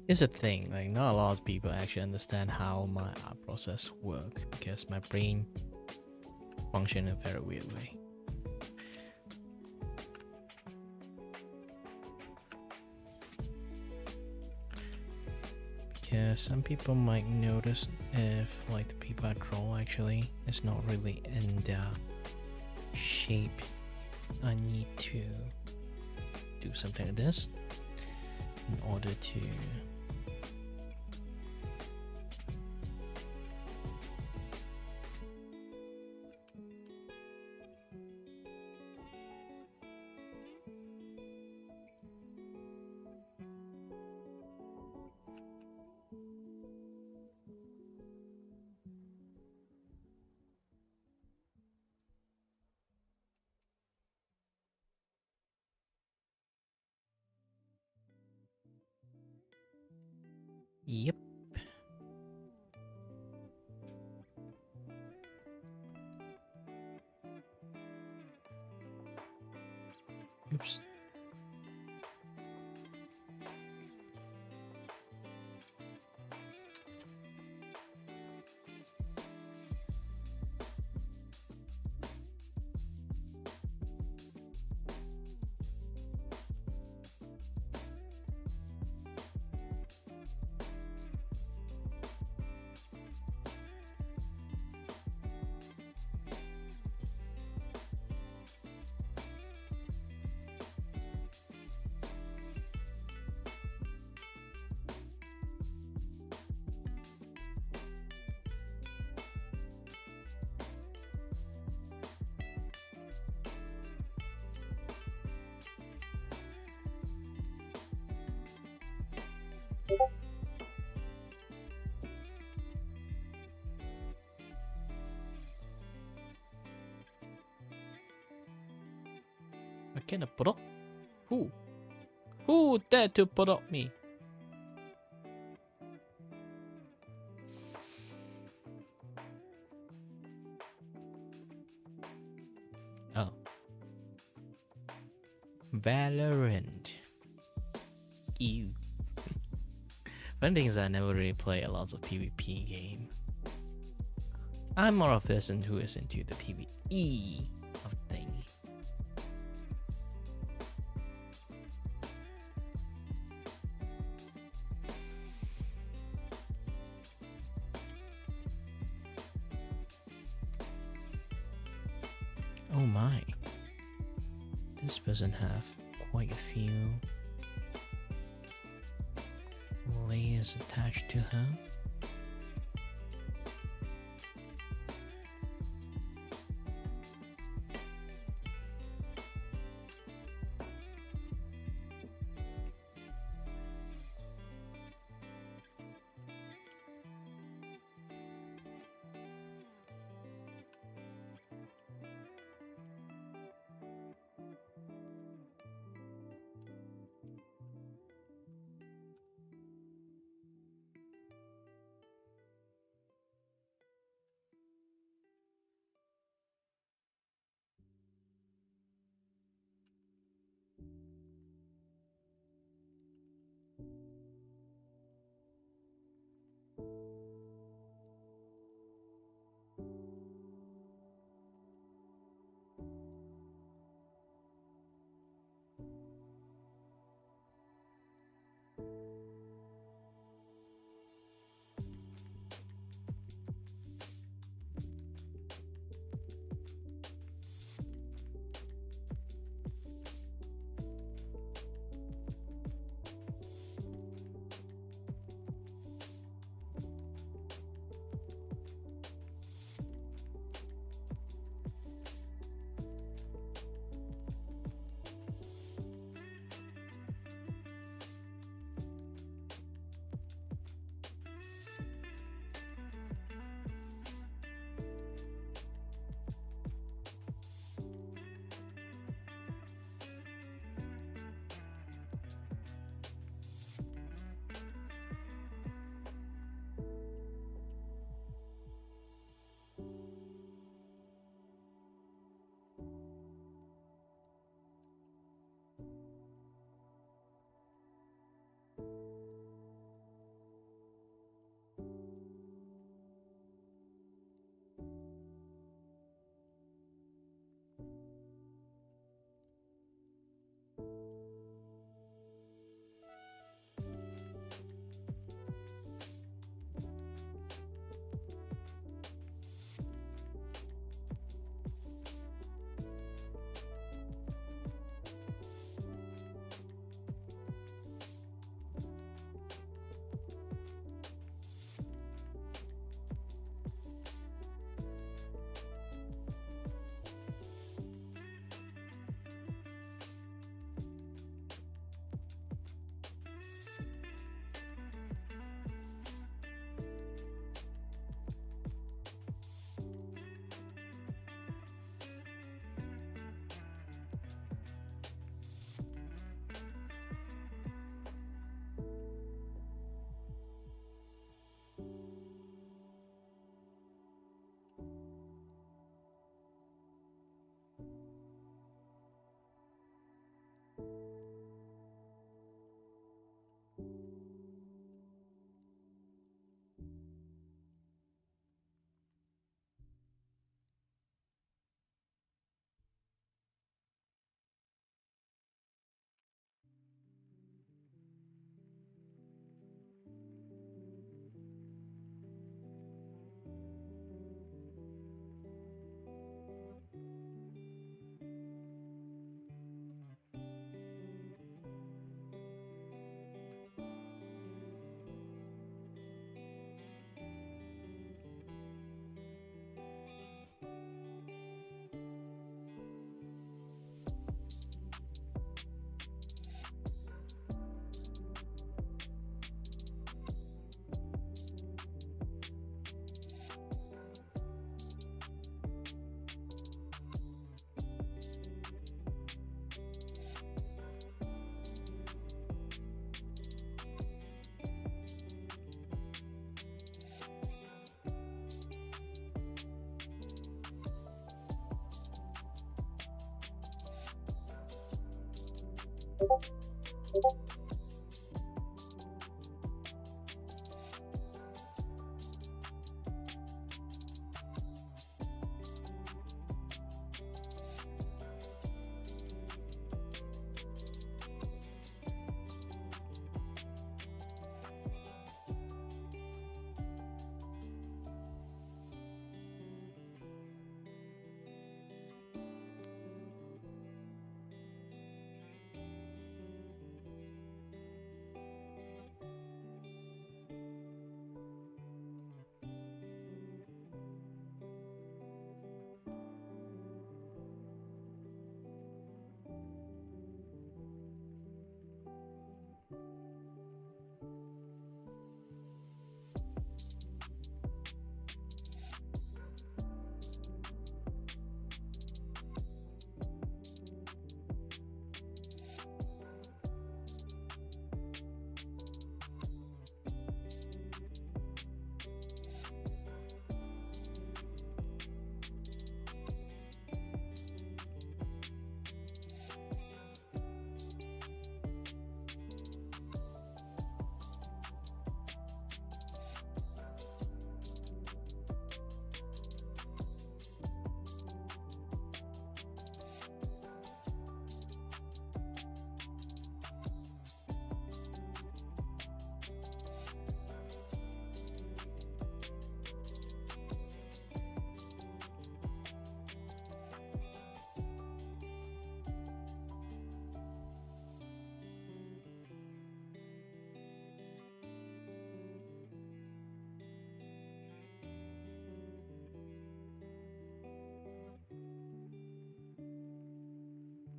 A: It's a thing, like not a lot of people actually understand how my art process work because my brain function in a very weird way. Because some people might notice if like the people I draw actually is not really in the shape I need to do something like this in order to yep. Oops. I can't put up. Who? Who dared to put up me? Oh. Valorant. Ew. One thing is I never really play a lot of PvP game. I'm more of a person who is into the PvE of thing. Oh my. This person have quite a few layers attached to her.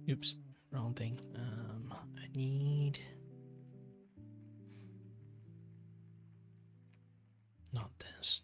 A: Oops, wrong thing. I need not this.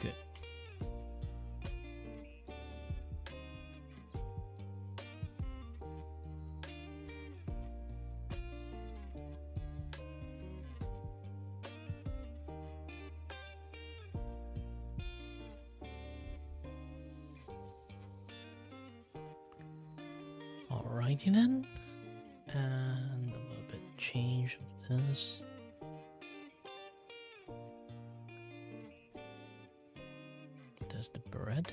A: Good. Alrighty then. And a little bit change of this. There's the bread.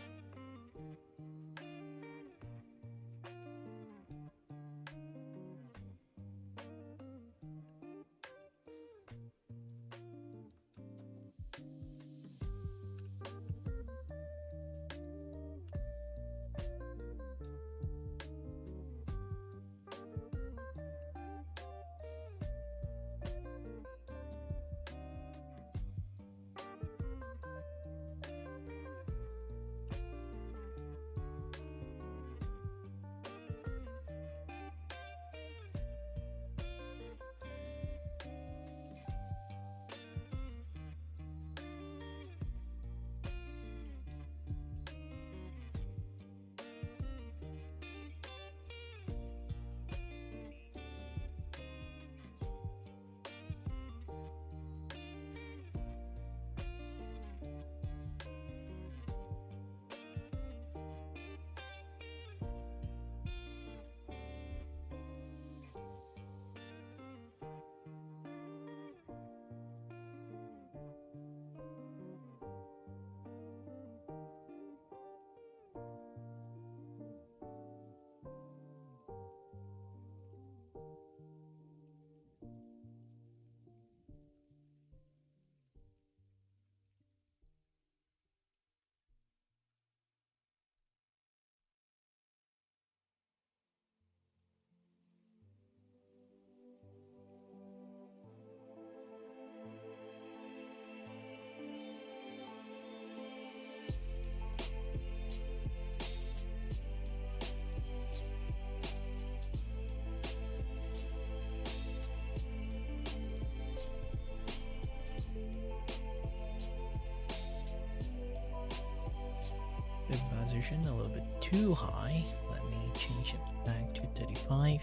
A: Bit position a little bit too high. Let me change it back to 35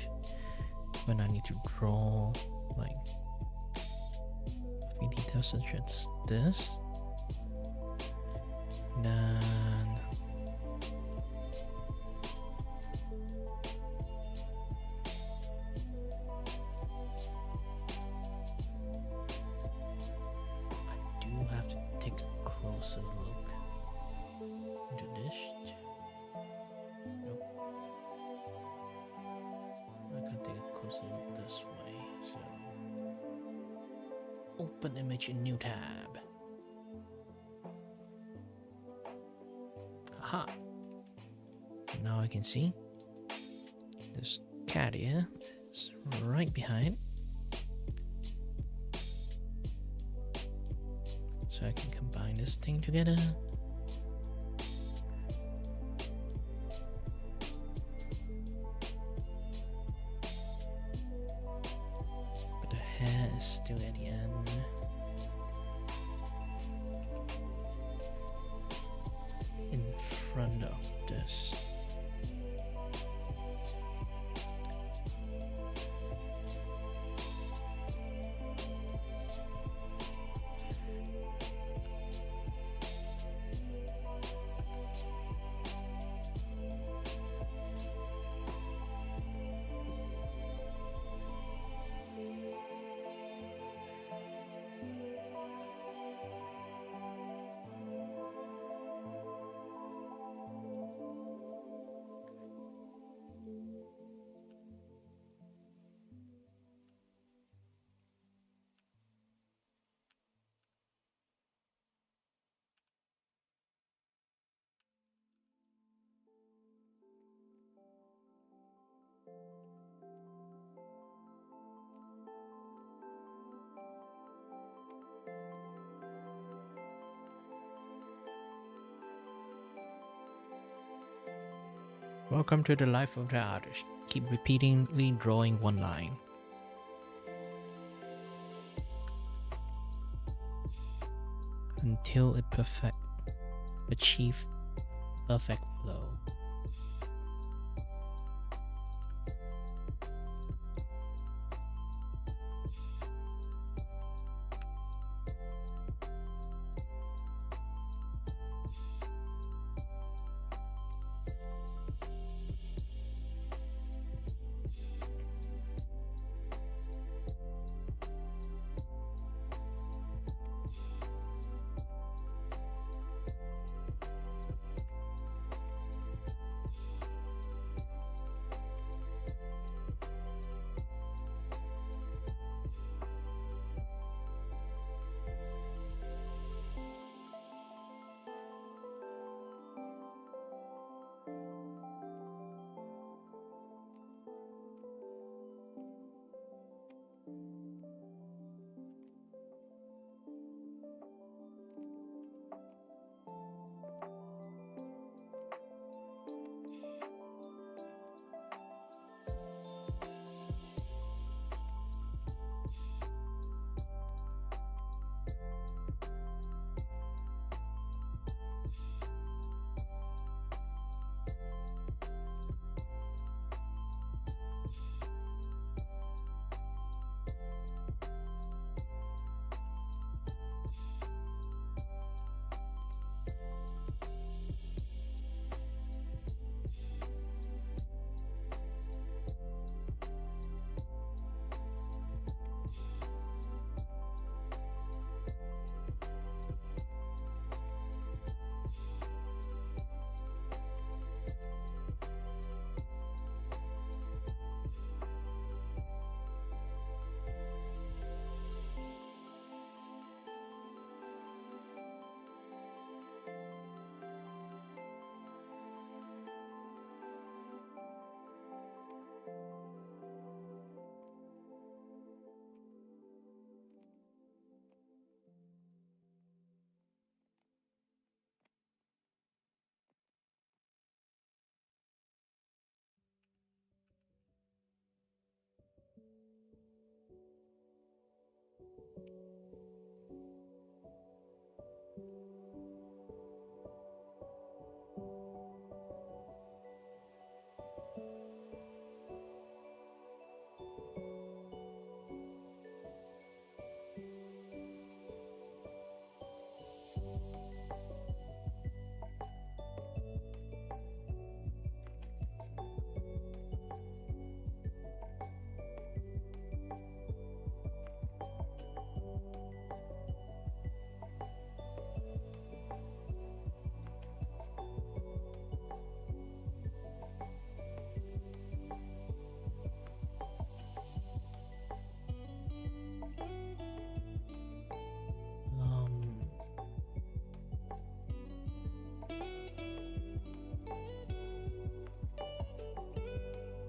A: when I need to draw like a few details such as this. Then I do have to take a closer look into this. Nope. I can take a closer look this way. So open image in new tab. Aha. Now I can see this cat here is right behind. So I can combine this thing together. But the hair is still at the end. In front of this. Welcome to the life of the artist. Keep repeatedly drawing one line. Until it achieve perfect flow.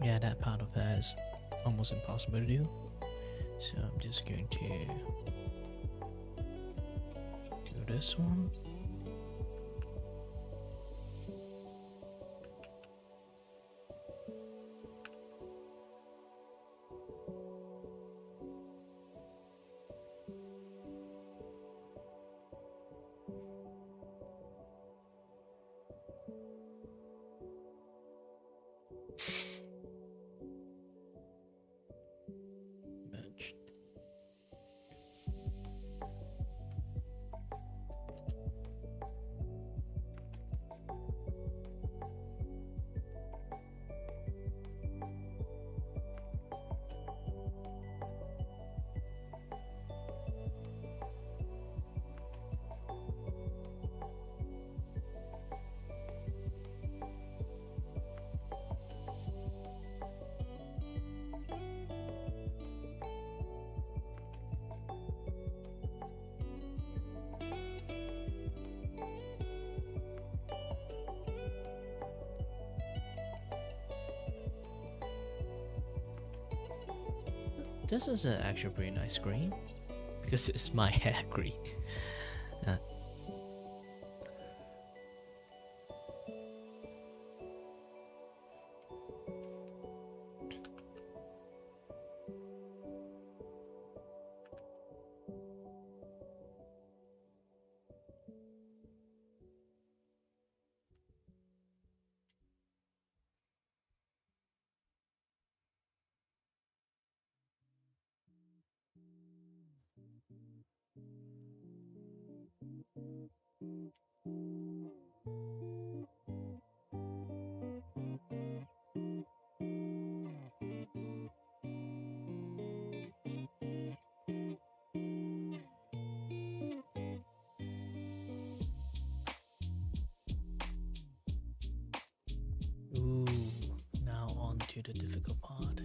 A: Yeah, that part of that is almost impossible to do. So I'm just going to do this one. Match. This is actually a pretty nice green because it's my hair green. Uh, Ooh, now on to the difficult part.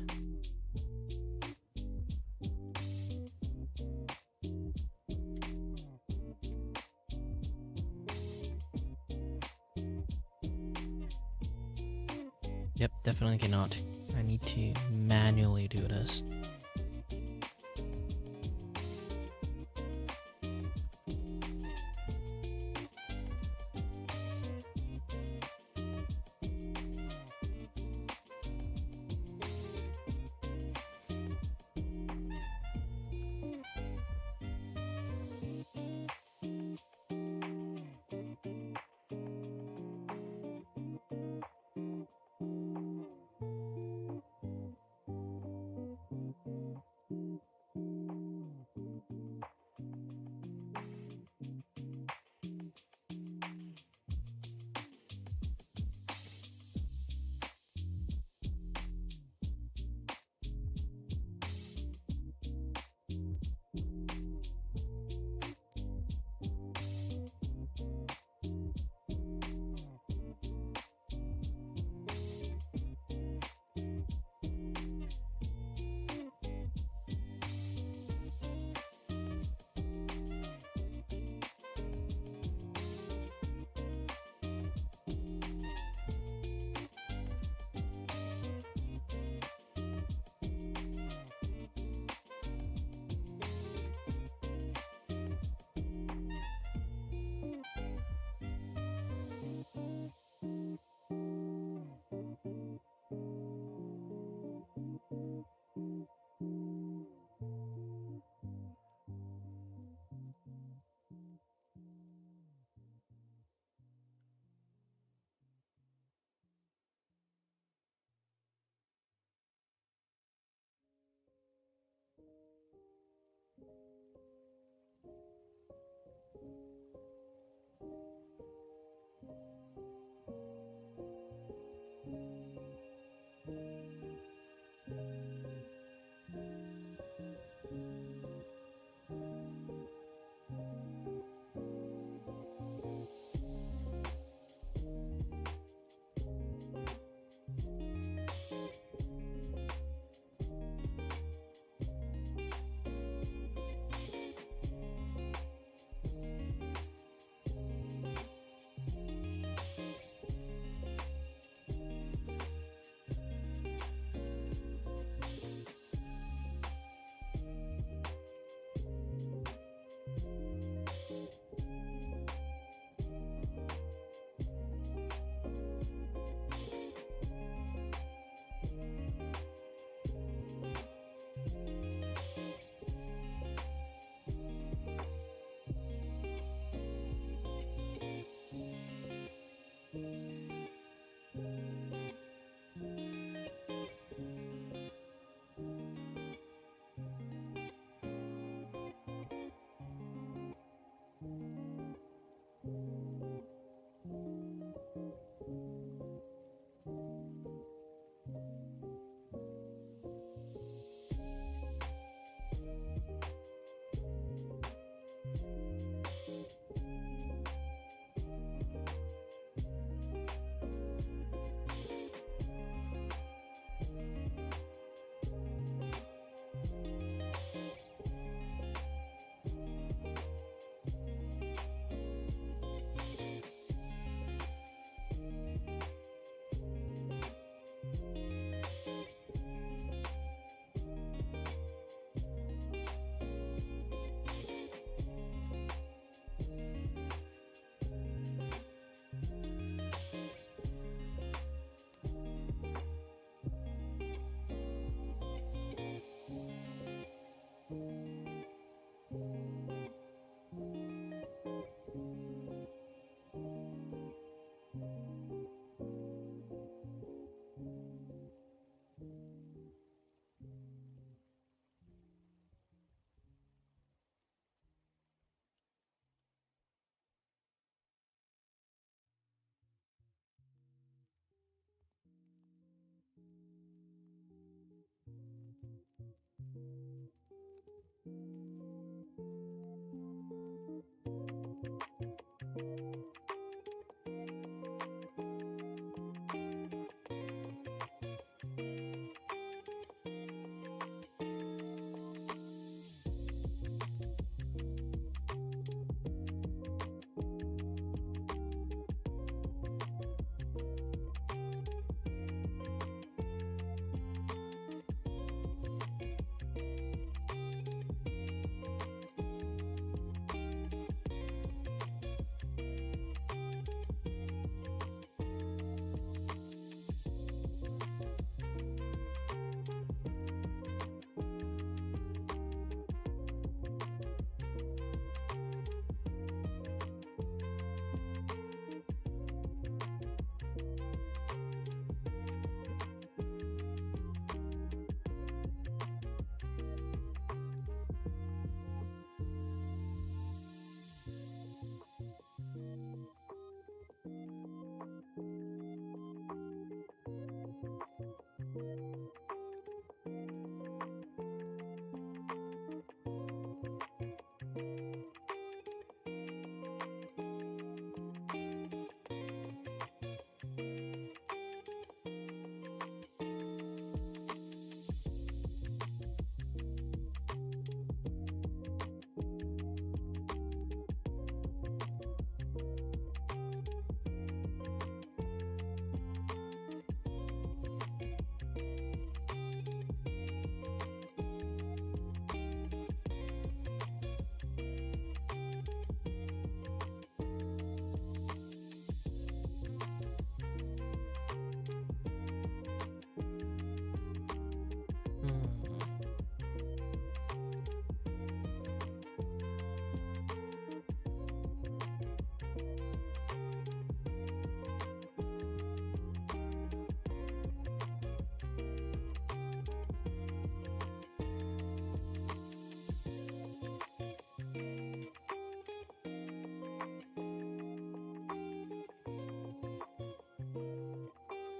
A: Yep, definitely cannot. I need to manually do this.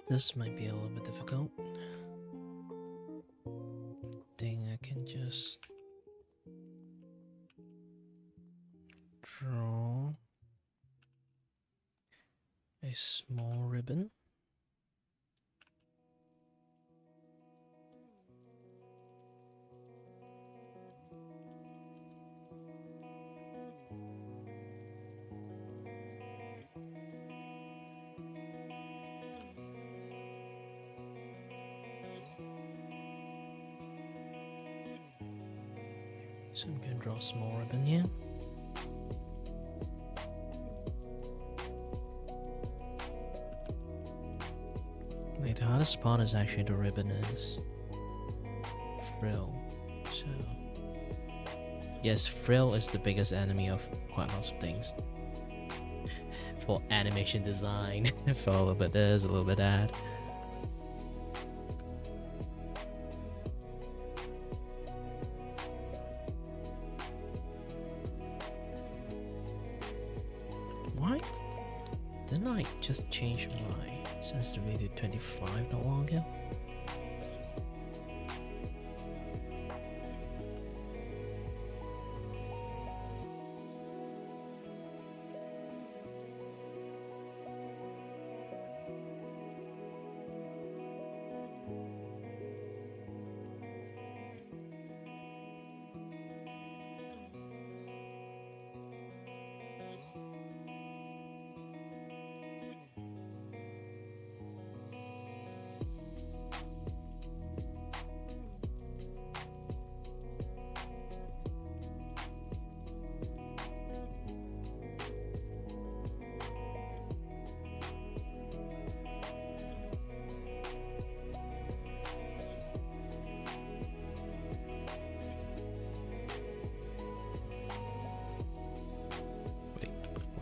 A: This might be a little bit difficult. Think I can just draw a small ribbon. So I'm going to draw a small ribbon here. Wait, the hardest part is actually the ribbon is frill. So yes, frill is the biggest enemy of quite lots of things. For animation design, for a little bit this, a little bit that. Why didn't I just change my sensitivity to 25 not long ago?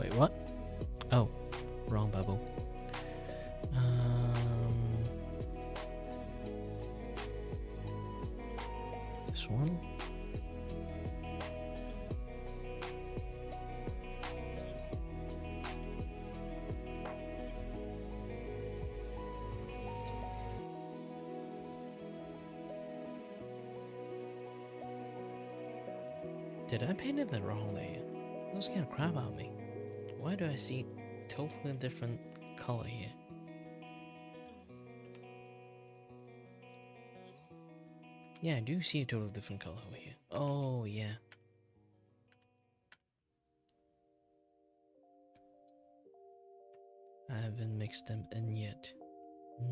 A: Wait, what? Oh, wrong bubble. This one. Did I paint it the wrong way? That scared the crap out of me. Why do I see totally different color here? Yeah, I do see a totally different color over here. Oh, yeah. I haven't mixed them in yet.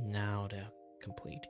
A: Now they're complete.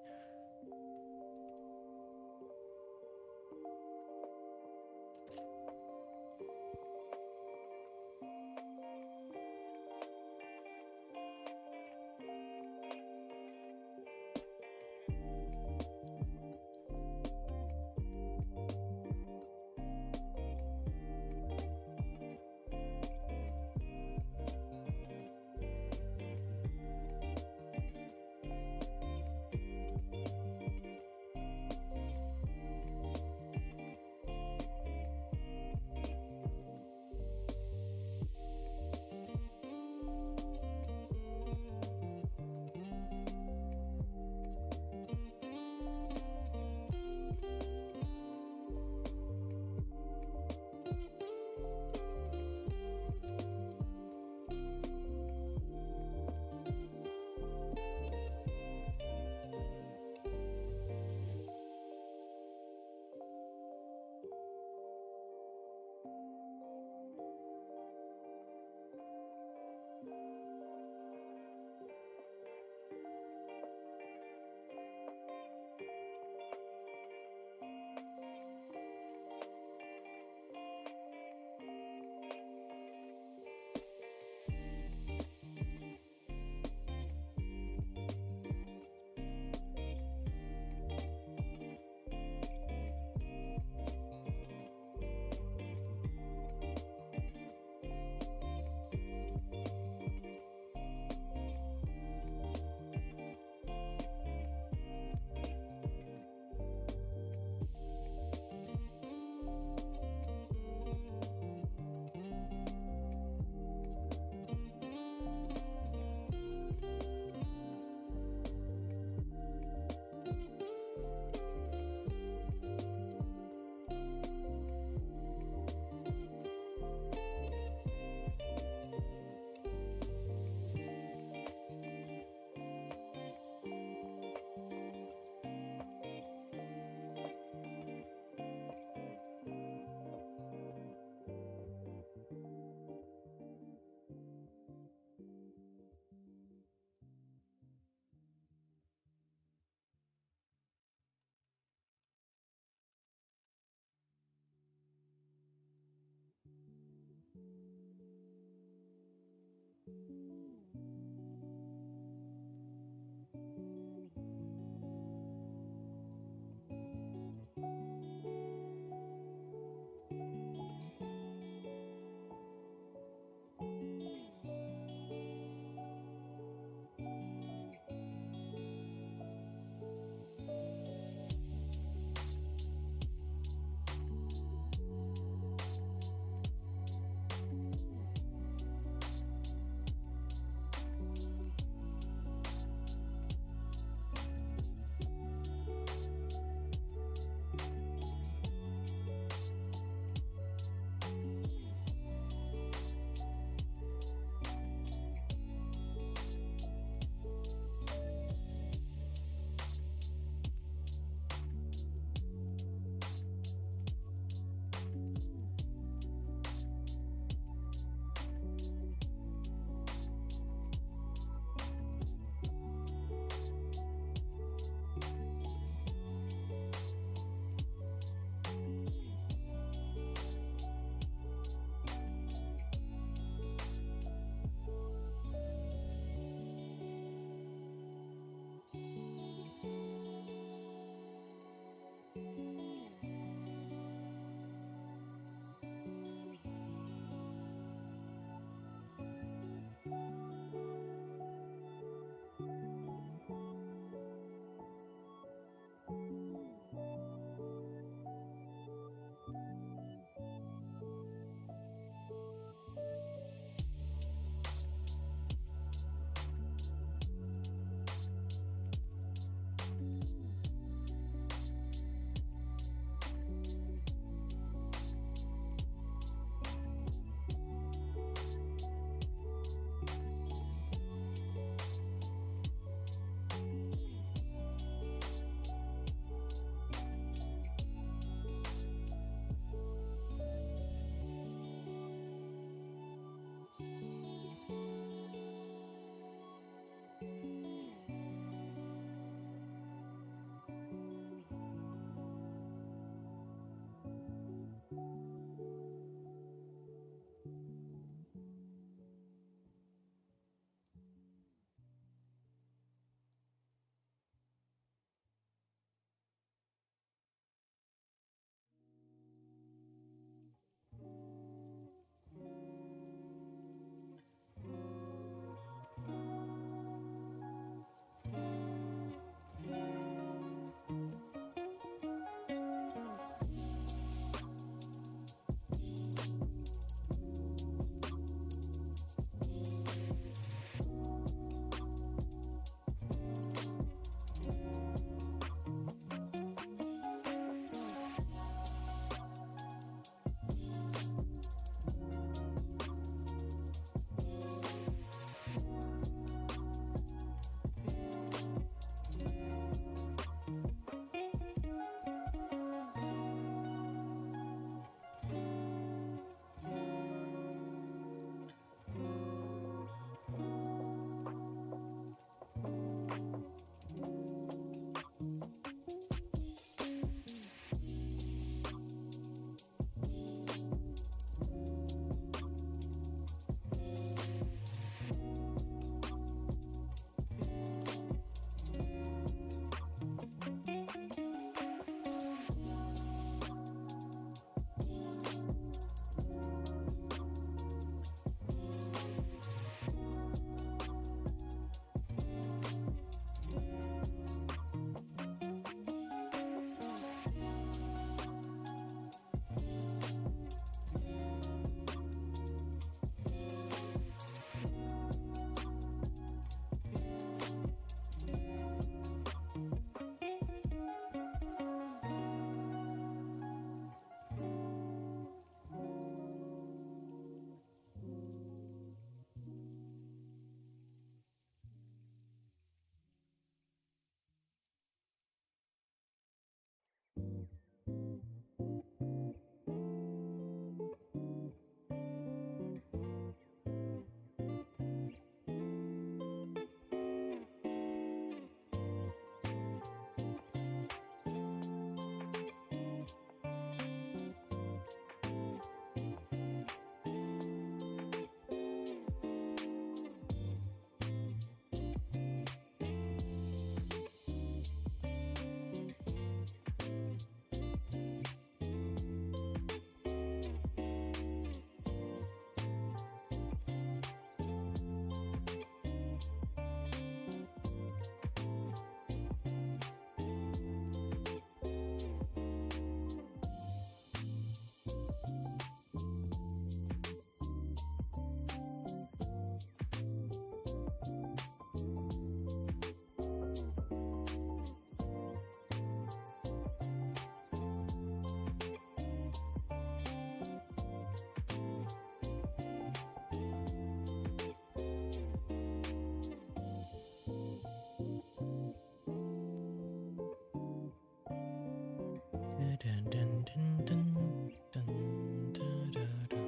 A: Dun, dun, dun, dun, dun, dun, dun, dun.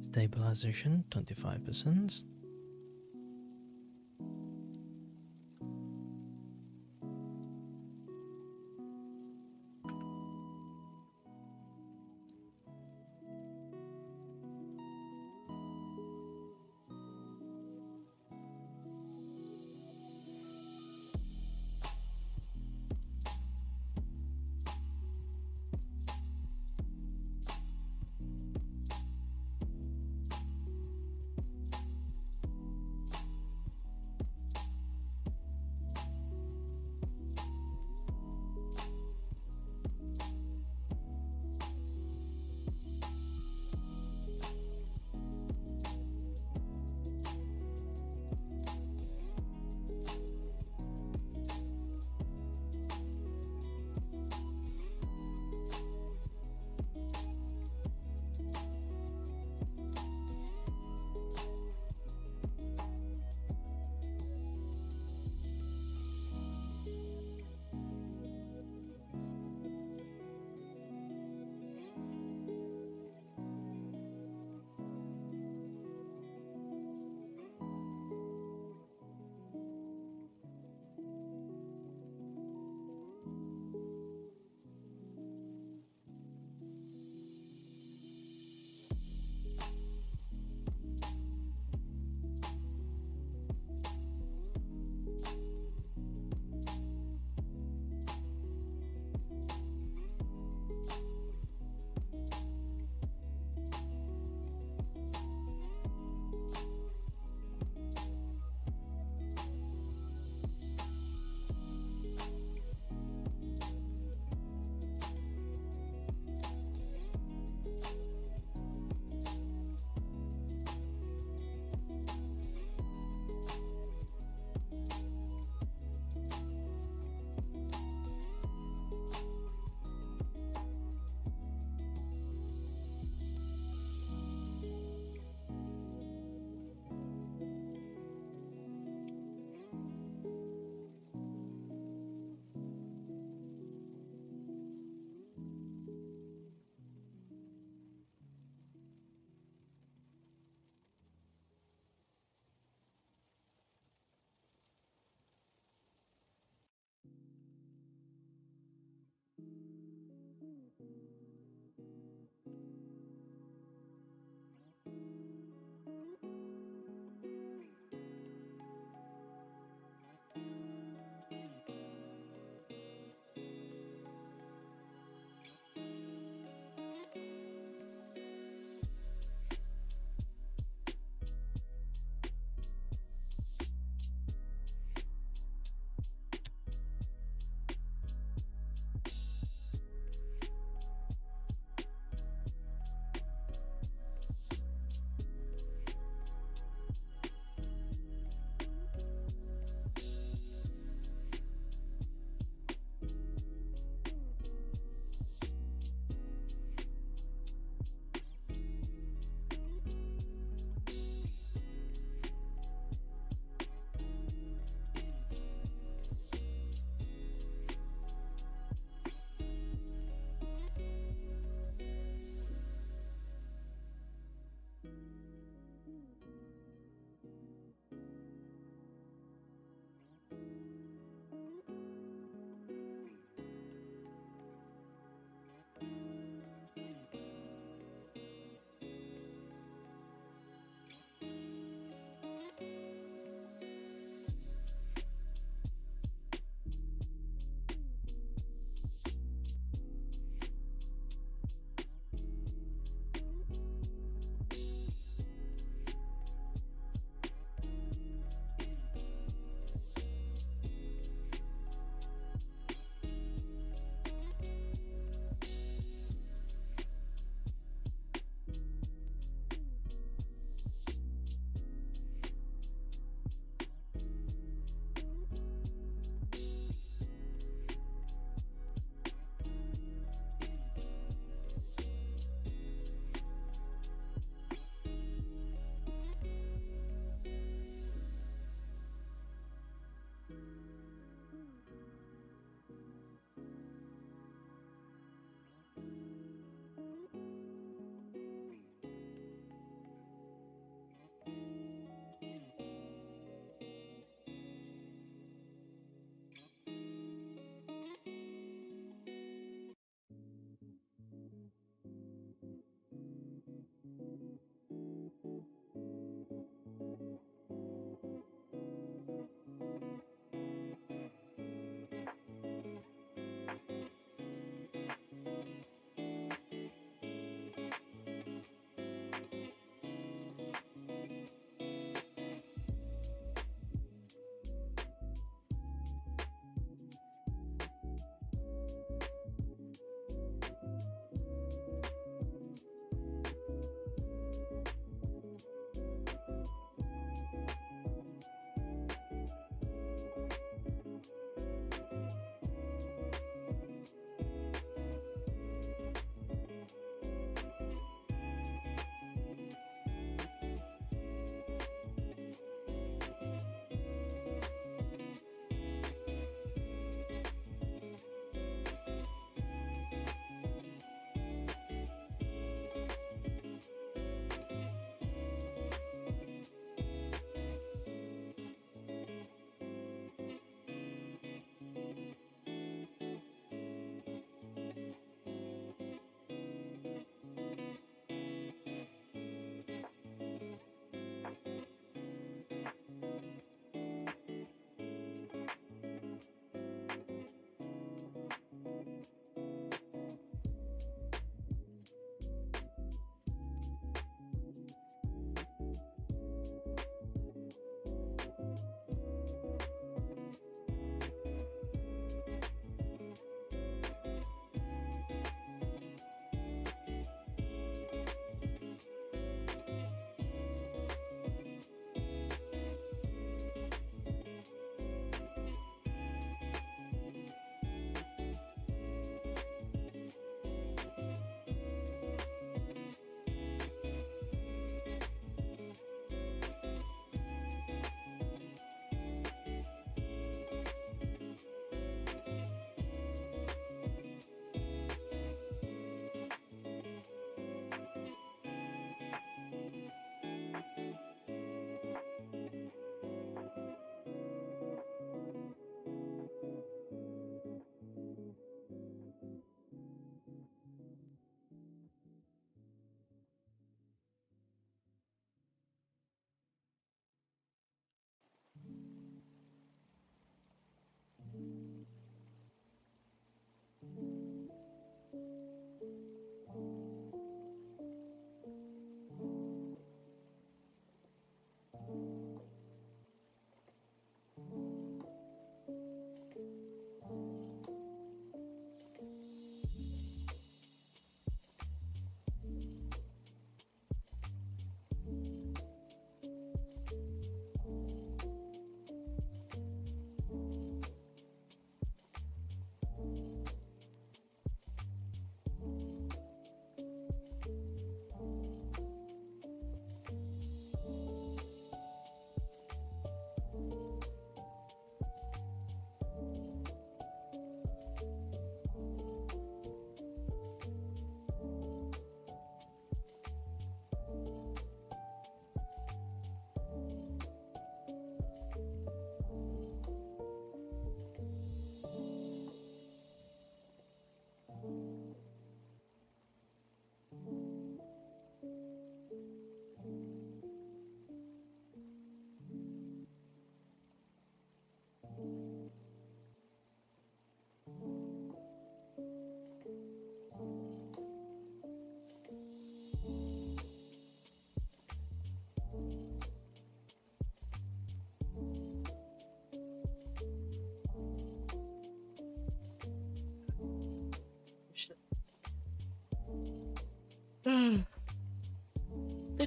A: Stabilization 25%.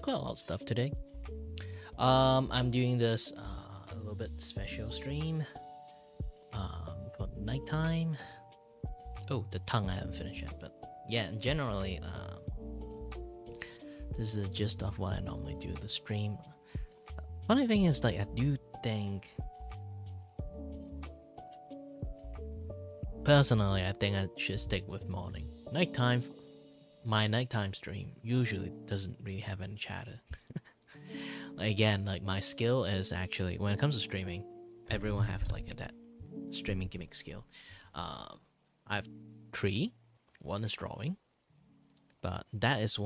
A: quite a lot of stuff today. I'm doing this a little bit special stream for nighttime. Oh, the tongue I haven't finished yet, but yeah, generally, this is the gist of what I normally do the stream. Funny thing is, like, I do think, personally, I think I should stick with morning. Nighttime, my nighttime stream usually doesn't really have any chatter. Again, like, my skill is actually, when it comes to streaming, everyone have like that streaming gimmick skill. I have 3. One is drawing, but that is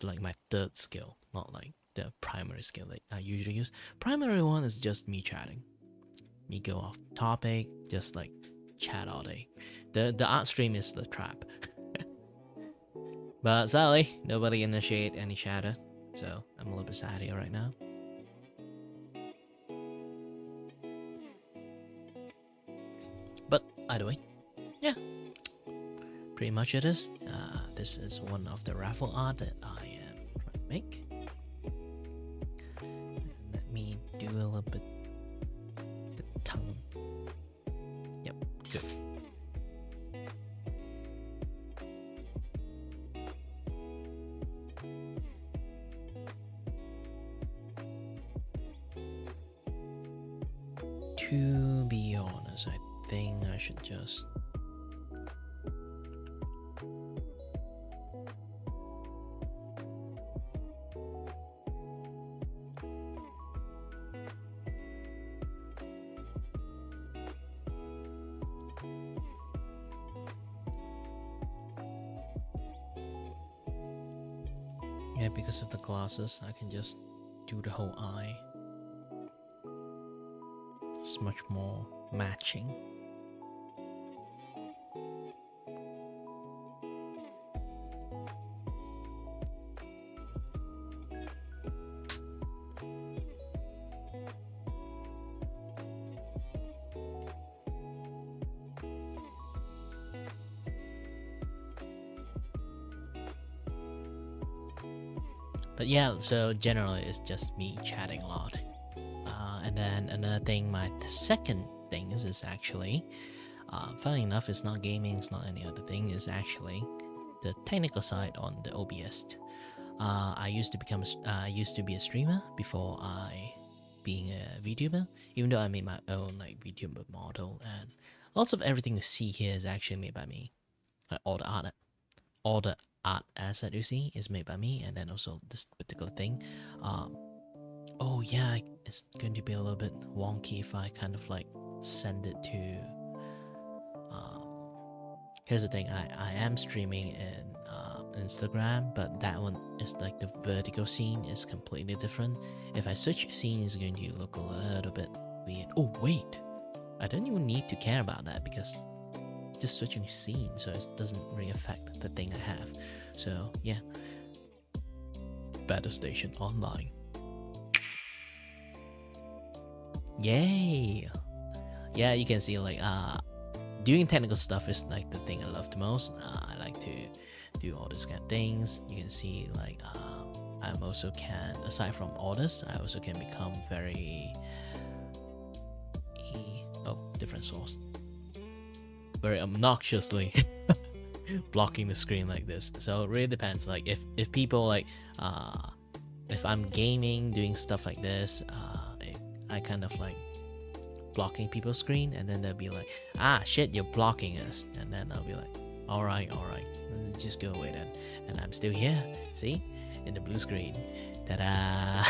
A: like my third skill, not like the primary skill that I usually use. Primary one is just me chatting. Me go off topic, just like chat all day. The art stream is the trap. But sadly, nobody initiate any chatter, so I'm a little bit sad here right now. But either way, yeah, pretty much it is. This is one of the raffle art that I am trying to make. And let me do a little bit the tongue. Yep, good. To be honest, I think I should just because of the glasses, I can just do the whole eye. It's much more matching. But yeah, so generally it's just me chatting a lot. And then another thing, my second thing is actually, funny enough, it's not gaming, it's not any other thing, it's actually the technical side on the OBS. I used to be a streamer before I being a Vtuber, even though I made my own like Vtuber model, and lots of everything you see here is actually made by me. Like all the art asset you see is made by me, and then also this particular thing. Oh yeah, it's going to be a little bit wonky if I kind of like send it to. Here's the thing, I am streaming in Instagram, but that one is like the vertical scene is completely different. If I switch scene, it's going to look a little bit weird. Oh wait, I don't even need to care about that because just switching scene, so it doesn't really affect the thing I have. So yeah, Battle Station Online. Yay! Yeah, you can see like doing technical stuff is like the thing I love the most. I like to do all these kind of things. You can see like I'm also can, aside from all this, I also can become very different source, very obnoxiously blocking the screen like this. So it really depends. Like if people like if I'm gaming, doing stuff like this, I kind of like blocking people's screen, and then they'll be like, ah shit, you're blocking us, and then I'll be like, all right, just go away then, and I'm still here, see, in the blue screen. Ta-da!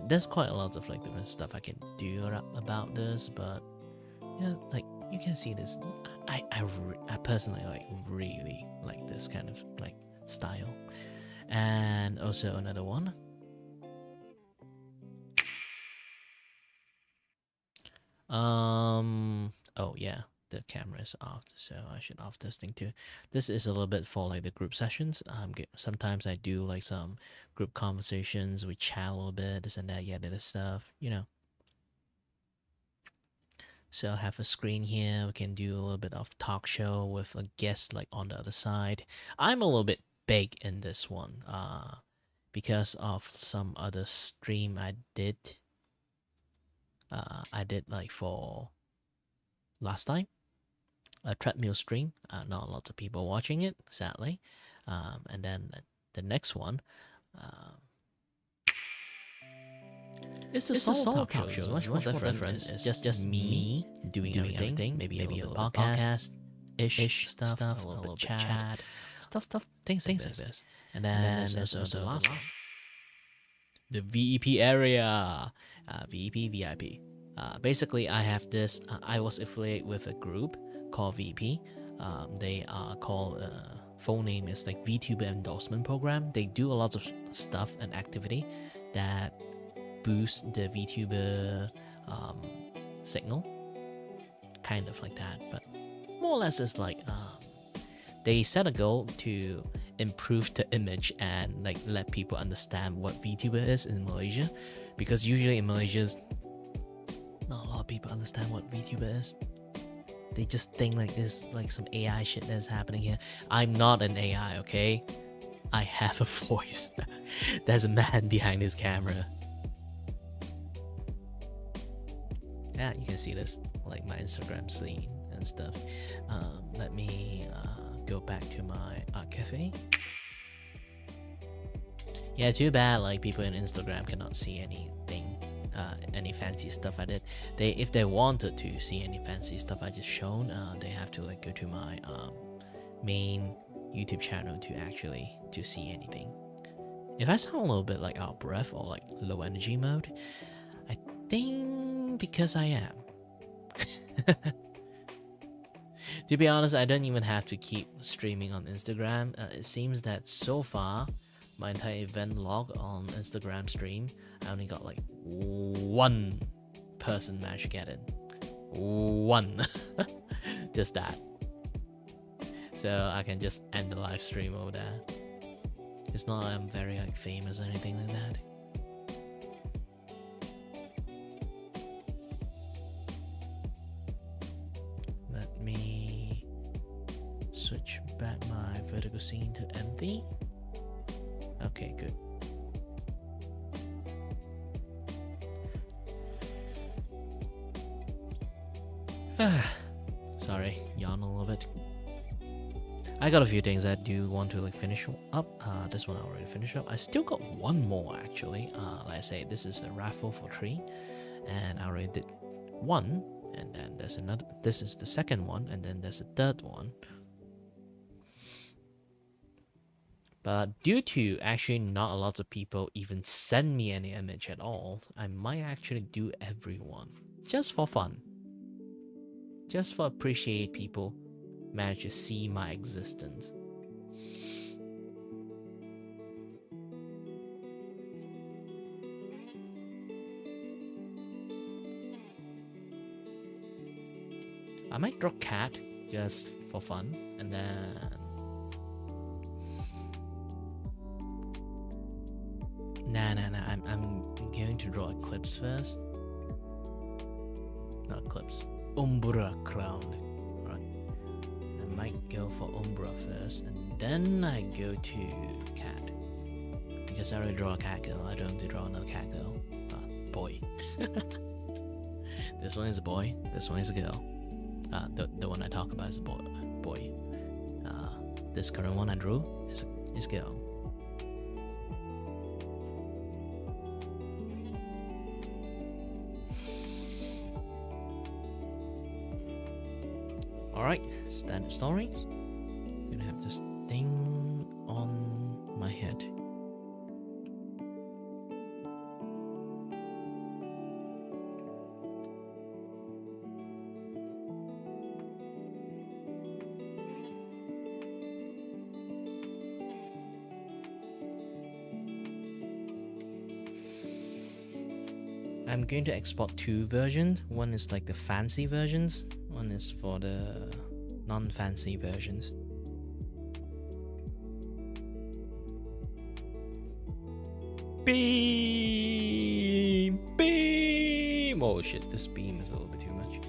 A: There's quite a lot of like different stuff I can do about this, but yeah, like you can see this. I personally like really like this kind of like style. And also another one. Oh yeah, the camera is off, so I should off this thing too. This is a little bit for like the group sessions. Sometimes I do like some group conversations, we chat a little bit, this and that, yeah, that stuff, you know. So I have a screen here, we can do a little bit of talk show with a guest like on the other side. I'm a little bit big in this one. because of some other stream I did. I did like for last time, a treadmill stream. Not lots of people watching it, sadly. And then the next one, it's a solo talk show. It's much more different. It's just me doing everything. Maybe a little podcast ish stuff, a little bit chat, stuff, things like this. And then there's also the last one, the VEP area, VEP VIP. Basically, I have this. I was affiliated with a group called VP. They are called. Full name is like Vtuber endorsement program. They do a lot of stuff and activity that boost the Vtuber signal, kind of like that. But more or less, it's like they set a goal to improve the image and like let people understand what Vtuber is in Malaysia, because usually in Malaysia, not a lot of people understand what Vtuber is. They just think like this, like some AI shit that's happening here. I'm not an AI, okay? I have a voice. There's a man behind his camera. Yeah, you can see this, like my Instagram scene and stuff. Let me go back to my art cafe. Yeah, too bad like people in Instagram cannot see anything. Any fancy stuff I did. If they wanted to see any fancy stuff I just shown, they have to like go to my main YouTube channel to see anything. If I sound a little bit like out of breath or like low energy mode, I think because I am. To be honest, I don't even have to keep streaming on Instagram. It seems that so far, my entire event log on Instagram stream, I only got like one person managed to get in. One. Just that. So I can just end the live stream over there. It's not like I'm very like famous or anything like that. Let me switch back my vertical scene to empty. Okay, good. Sorry, yawn a little bit. I got a few things I do want to like finish up. This one I already finished up. I still got one more actually. Like I say, this is a raffle for 3, and I already did one, and then there's another. This is the second one, and then there's a third one. But due to actually not a lot of people even send me any image at all, I might actually do everyone just for fun. Just for appreciate people manage to see my existence. I might draw cat just for fun, and then nah. I'm going to draw eclipse first. Not eclipse. Umbra crown. Right. I might go for Umbra first, and then I go to cat. Because I already draw a cat girl, I don't have to draw another cat girl. Boy. This one is a boy, this one is a girl. The one I talk about is a boy. This current one I drew is a girl. Alright, standard story. I'm gonna have this thing on my head. I'm going to export 2 versions. One is like the fancy versions. One is for the non-fancy versions. Beam! Beam! Oh shit, this beam is a little bit too much.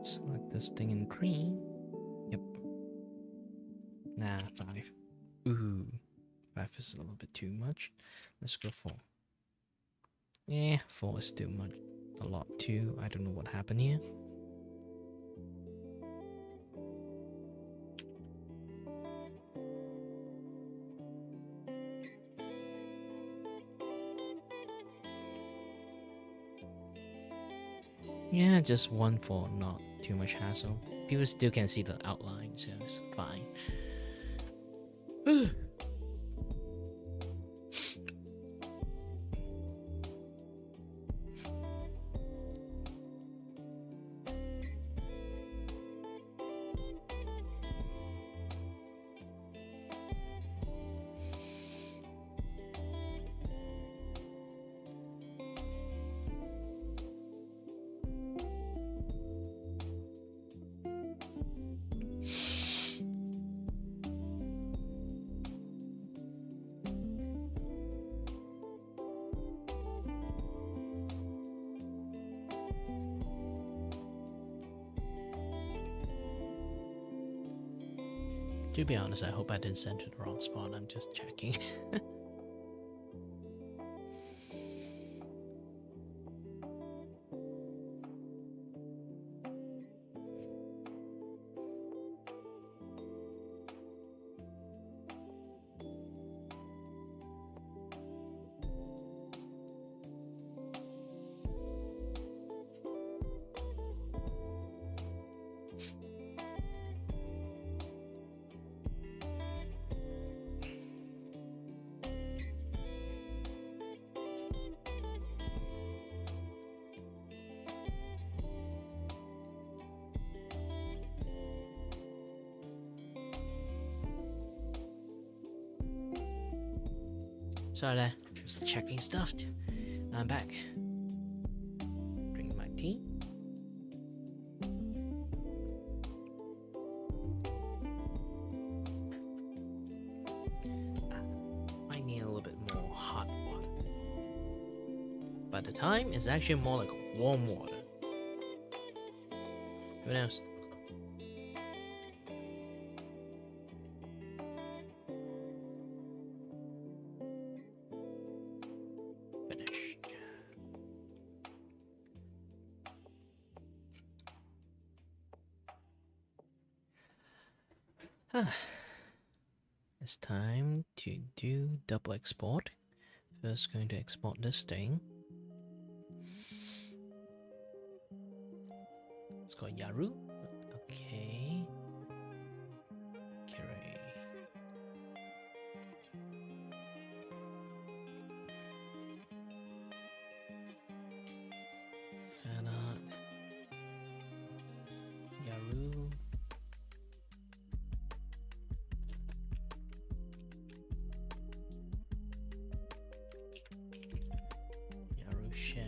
A: Select this thing in green. Yep. Nah, 5. Ooh. 5 is a little bit too much. Let's go 4. Yeah, 4 is too much. A lot too. I don't know what happened here. Yeah, just 1 for not too much hassle. People still can see the outline, so it's fine. To be honest, I hope I didn't send to the wrong spot. I'm just checking. Sorry there, just checking stuff. I'm back. Drinking my tea. I need a little bit more hot water. By the time, it's actually more like warm water. Who knows? It's time to do double export. First, going to export this thing. It's called Yaru. Okay. Carry. Fan art. Yaru. Share.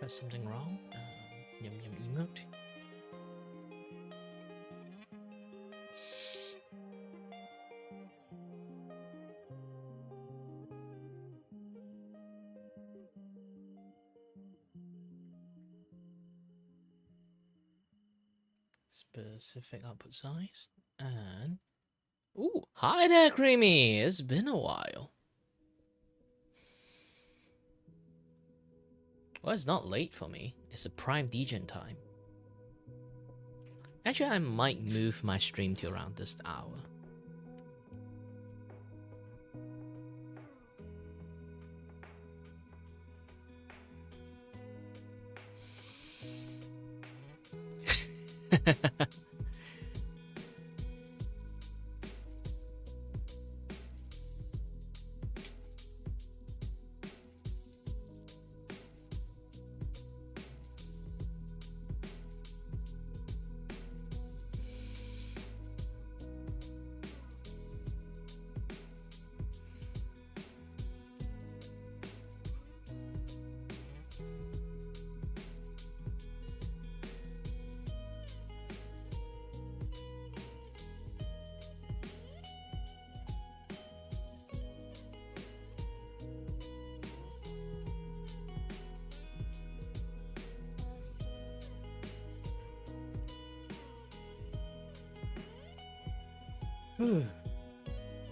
A: press something wrong. Yum yum emote. Specific output size. And ooh, hi there, Creamy. It's been a while. Well, it's not late for me. It's a prime Vgen time. Actually, I might move my stream to around this hour.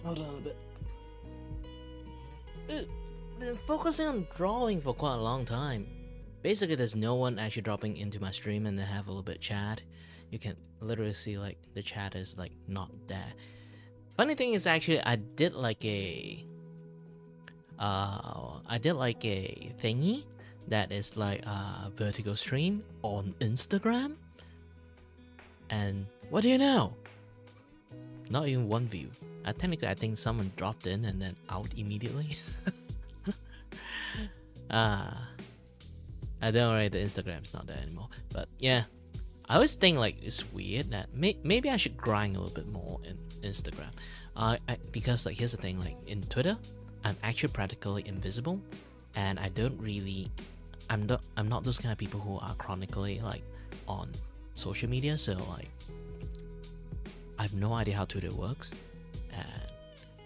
A: Hold on a bit. Been focusing on drawing for quite a long time. Basically, there's no one actually dropping into my stream and they have a little bit chat. You can literally see like the chat is like not there. Funny thing is actually I did like a thingy that is like a vertical stream on Instagram. And what do you know? Not even one view. Technically, I think someone dropped in and then out immediately. I don't know, right? The Instagram's not there anymore. But yeah, I always think like it's weird that maybe I should grind a little bit more in Instagram. Because like here's the thing, like in Twitter, I'm actually practically invisible, and I don't really, I'm not those kind of people who are chronically like on social media. So like, I have no idea how Twitter works, and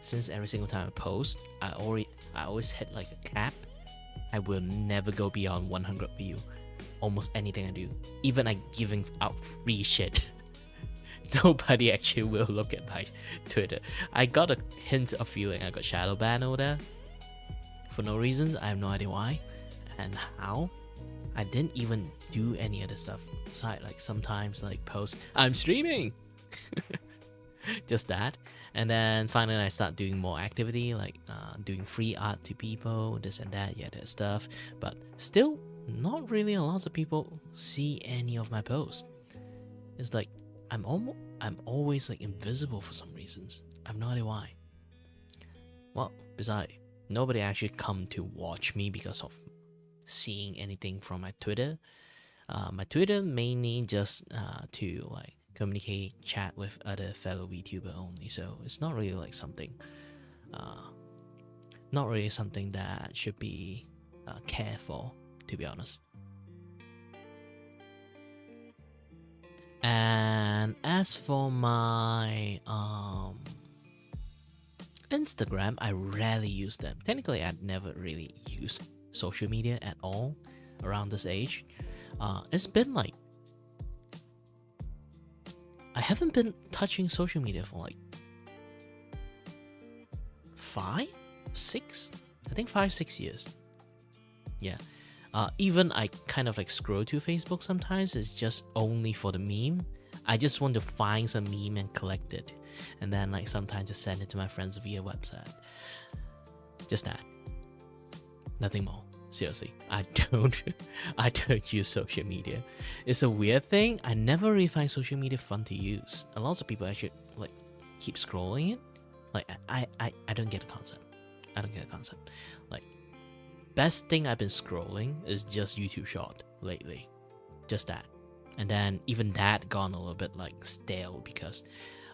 A: since every single time I post, I always hit like a cap. I will never go beyond 100 view. Almost anything I do, even like giving out free shit, nobody actually will look at my Twitter. I got a hint of feeling I got shadow banned over there for no reasons. I have no idea why and how. I didn't even do any other stuff aside, like sometimes like post I'm streaming. Just that. And then finally I start doing more activity, like doing free art to people, this and that, yeah, that stuff. But still, not really a lot of people see any of my posts. It's like I'm always like invisible for some reasons. I have no idea why. Well, besides, nobody actually come to watch me because of seeing anything from my Twitter. My Twitter mainly just to like communicate, chat with other fellow Vtuber only. So it's not really like something, not really something that should be cared for, to be honest. And as for my Instagram, I rarely use them. Technically, I'd never really used social media at all around this age. It's been like, I haven't been touching social media for like 5, 6, I think 5, 6 years. Yeah. Even I kind of like scroll to Facebook sometimes. It's just only for the meme. I just want to find some meme and collect it, and then like sometimes just send it to my friends via website. Just that. Nothing more. Seriously, I don't use social media. It's a weird thing. I never really find social media fun to use. A lot of people actually like keep scrolling it. Like I don't get the concept. I don't get the concept. Like, best thing I've been scrolling is just YouTube Short lately. Just that. And then even that gone a little bit like stale because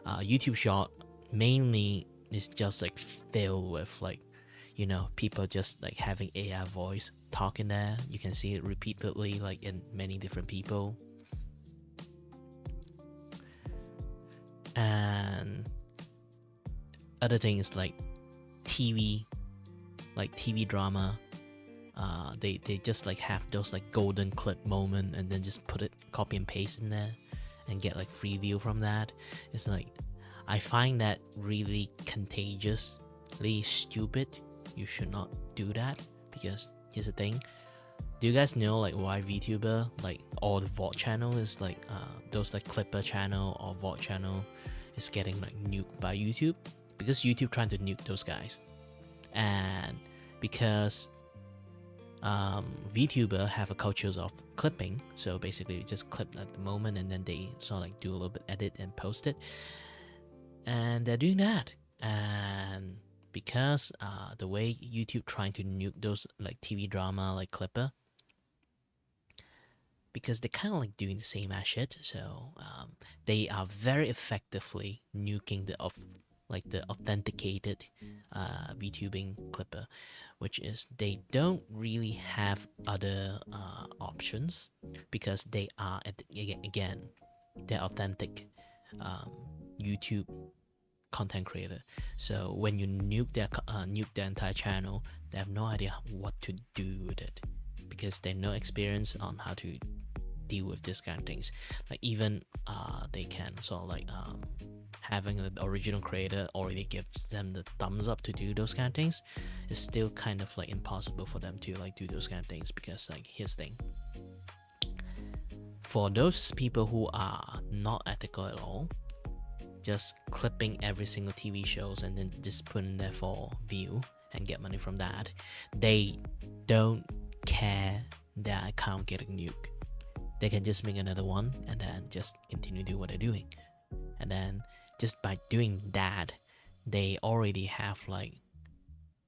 A: YouTube Short mainly is just like filled with like, you know, people just like having AI voice talk in there. You can see it repeatedly, like in many different people. And other things like TV drama. They just like have those like golden clip moment and then just put it, copy and paste in there and get like free view from that. It's like, I find that really contagiously stupid. You should not do that, because here's the thing. Do you guys know like why Vtuber, like, or the VOD channel is like those like Clipper channel or VOD channel is getting like nuked by YouTube? Because YouTube trying to nuke those guys. And because Vtuber have a culture of clipping, so basically you just clip at the moment and then they sort of like do a little bit edit and post it, and they're doing that. And because the way YouTube trying to nuke those like TV drama like Clipper, because they're kind of like doing the same as shit, so they are very effectively nuking the authenticated VTubing Clipper, which is they don't really have other options, because they are again they're authentic YouTube content creator. So when you nuke their entire channel, they have no idea what to do with it, because they have no experience on how to deal with this kind of things. Like even they can sort of like having the original creator already gives them the thumbs up to do those kind of things, it's still kind of like impossible for them to like do those kind of things. Because like, here's the thing, for those people who are not ethical at all, just clipping every single TV shows and then just putting there for view and get money from that, they don't care their account getting nuked. They can just make another one and then just continue to do what they're doing. And then just by doing that, they already have like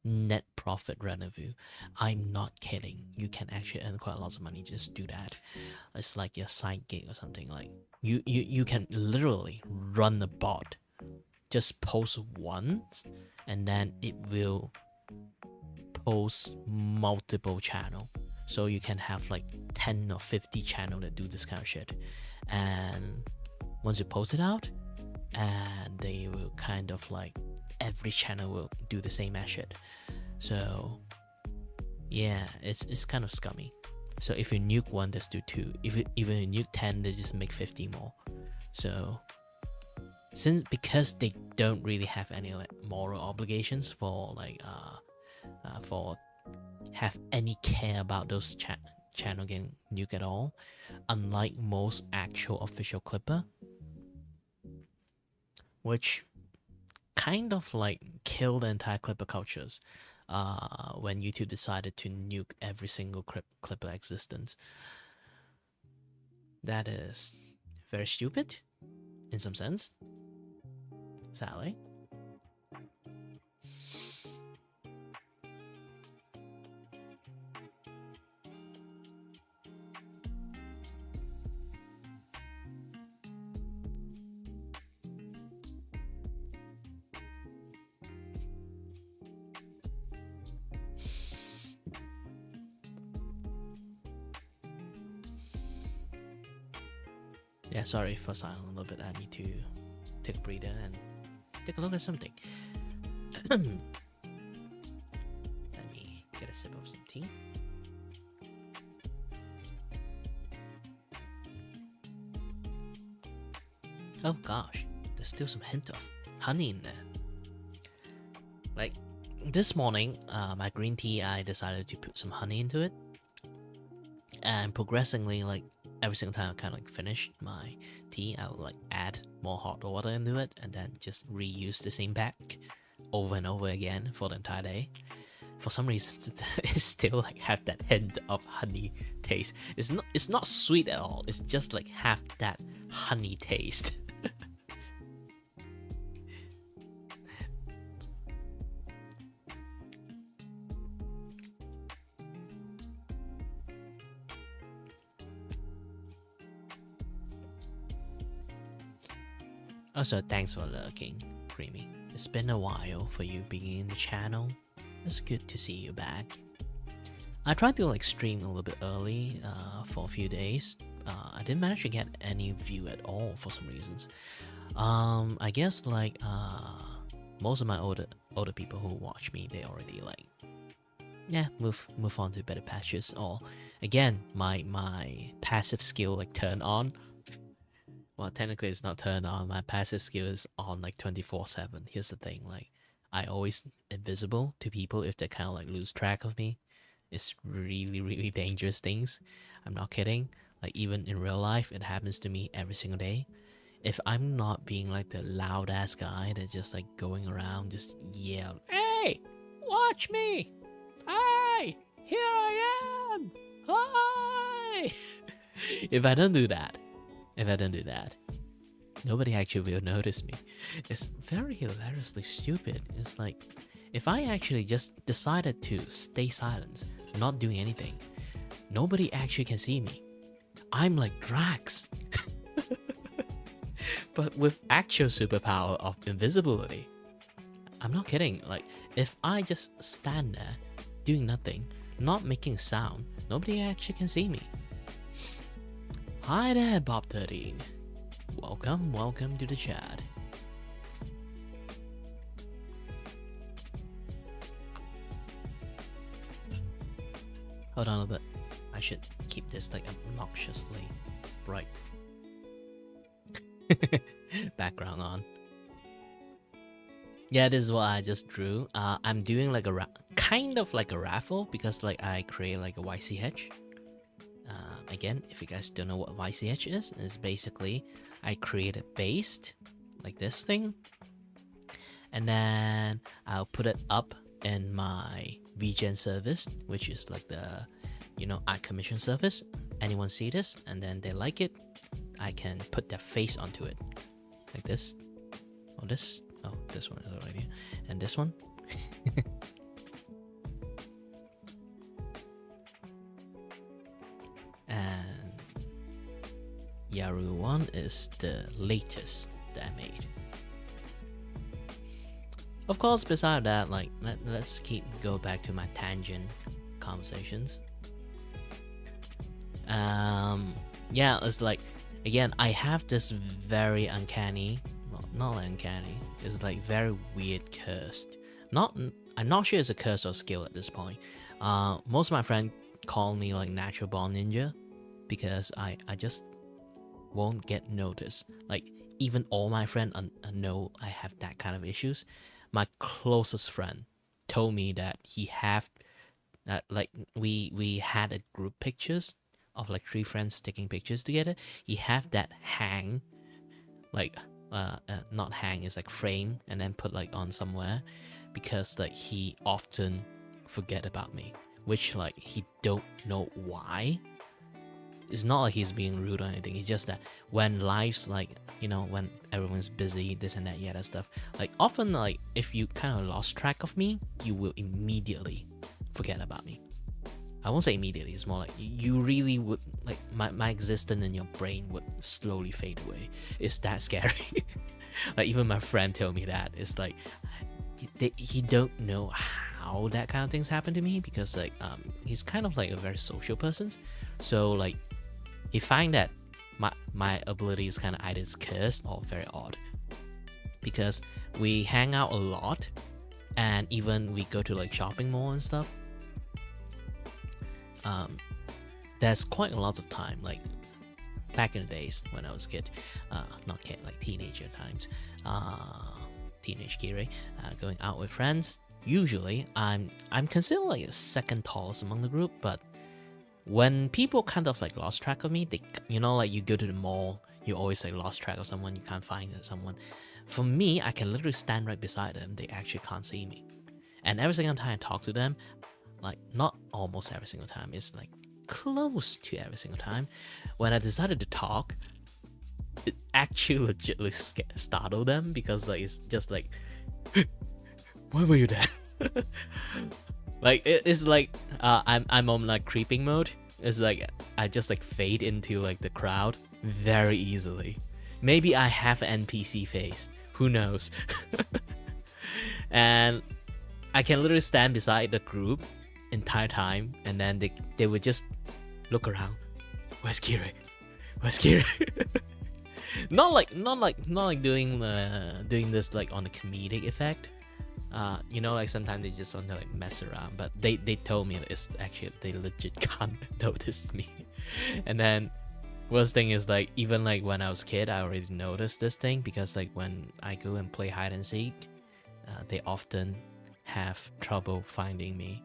A: net profit revenue. I'm not kidding. You can actually earn quite a lot of money. Just do that. It's like your side gig or something. Like you can literally run the bot. Just post once, and then it will post multiple channel. So you can have like 10 or 50 channel that do this kind of shit. And once you post it out, and they will kind of like, every channel will do the same as shit. So yeah, it's kind of scummy. So if you nuke one, just do two. If you nuke 10, they just make 50 more. So because they don't really have any like moral obligations for like for have any care about those channel getting nuked at all, unlike most actual official Clipper, which kind of like kill the entire Clipper cultures when YouTube decided to nuke every single Clipper existence. That is very stupid in some sense, sadly. Yeah, sorry for silent a little bit. I need to take a breather and take a look at something. Let me get a sip of some tea. Oh gosh, there's still some hint of honey in there. Like this morning, my green tea, I decided to put some honey into it, and progressively, like every single time I kind of like finish my tea, I would like add more hot water into it and then just reuse the same pack over and over again for the entire day. For some reason, it still like have that hint of honey taste. It's not sweet at all. It's just like have that honey taste. Also, thanks for lurking, Creamy. It's been a while for you being in the channel. It's good to see you back. I tried to like stream a little bit early for a few days. I didn't manage to get any view at all for some reasons. I guess like most of my older people who watch me, they already like move on to better patches, or again my passive skill like turn on. Well, technically it's not turned on. My passive skill is on like 24/7. Here's the thing, like I always invisible to people if they kind of like lose track of me. It's really dangerous things. I'm not kidding. Like even in real life, it happens to me every single day. If I'm not being like the loud ass guy that's just like going around just yell, "Hey, watch me! Hi, here I am! Hi!" If I don't do that, nobody actually will notice me. It's very hilariously stupid. It's like, if I actually just decided to stay silent, not doing anything, nobody actually can see me. I'm like Drax. But with actual superpower of invisibility. I'm not kidding. Like, if I just stand there, doing nothing, not making a sound, nobody actually can see me. Hi there, Bob13. Welcome to the chat. Hold on a bit. I should keep this like obnoxiously bright. Background on. Yeah, this is what I just drew. I'm doing like a kind of like a raffle because like I create like a YCH. Again, if you guys don't know what YCH is basically I create a base like this thing, and then I'll put it up in my Vgen service, which is like the ad commission service. Anyone see this and then they like it, I can put their face onto it like this. Or this. Oh, this one is already, and this one. And Yaru one is the latest that I made. Of course, beside that, like let's go back to my tangent conversations. Yeah, it's like, again, I have this very uncanny, well, not uncanny, it's like very weird curse. I'm not sure it's a curse or skill at this point. Most of my friends call me like natural born ninja because I just won't get noticed. Like even all my friends know I have that kind of issues. My closest friend told me that he have like we had a group pictures of like 3 friends taking pictures together. He have that hang, like not hang, is like frame and then put like on somewhere, because like he often forget about me, which like he don't know why. It's not like he's being rude or anything. It's just that when life's like, when everyone's busy, this and that, yeah, that stuff. Like often, like if you kind of lost track of me, you will immediately forget about me. I won't say immediately. It's more like you really would, like my existence in your brain would slowly fade away. It's that scary. Like even my friend told me that. It's like he don't know how that kind of things happen to me, because like he's kind of like a very social person. So like he find that my ability is kind of either cursed or very odd, because we hang out a lot and even we go to like shopping mall and stuff. There's quite a lot of time, like back in the days when I was a kid, not kid, like teenager times, teenage Kiri, going out with friends. Usually I'm considered like a second tallest among the group, but when people kind of like lost track of me, they, like you go to the mall, you always like lost track of someone, you can't find someone. For me, I can literally stand right beside them, they actually can't see me. And every single time I talk to them, like not almost every single time, it's like close to every single time, when I decided to talk, it actually legitly startled them, because like it's just like, why were you there? Like it's like I'm on like creeping mode. It's like I just like fade into like the crowd very easily. Maybe I have an NPC face, who knows? And I can literally stand beside the group entire time, and then they would just look around. Where's Kira? Where's Kira? not like doing this like on a comedic effect. Like sometimes they just want to like mess around, but they told me that it's actually they legit can't notice me. And then worst thing is like even like when I was a kid, I already noticed this thing, because like when I go and play hide and seek, they often have trouble finding me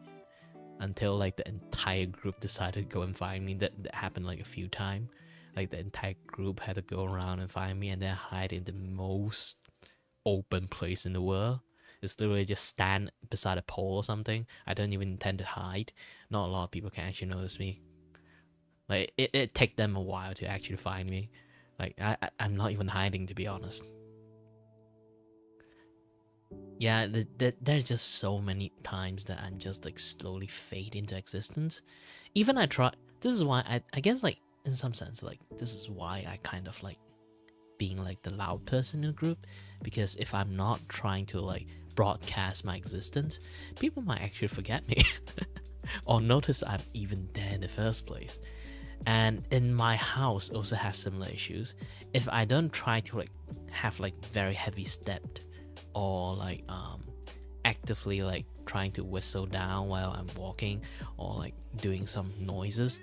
A: until like the entire group decided to go and find me. That happened like a few times. Like the entire group had to go around and find me, and then hide in the most open place in the world. It's literally just stand beside a pole or something. I don't even intend to hide. Not a lot of people can actually notice me. Like it take them a while to actually find me. Like I'm not even hiding, to be honest. Yeah, there's just so many times that I'm just like slowly fade into existence. Even I try. This is why I guess like in some sense like this is why I kind of like being like the loud person in the group, because if I'm not trying to like broadcast my existence, people might actually forget me or notice I'm even there in the first place. And in my house also have similar issues. If I don't try to like have like very heavy stepped or like actively like trying to whistle down while I'm walking or like doing some noises,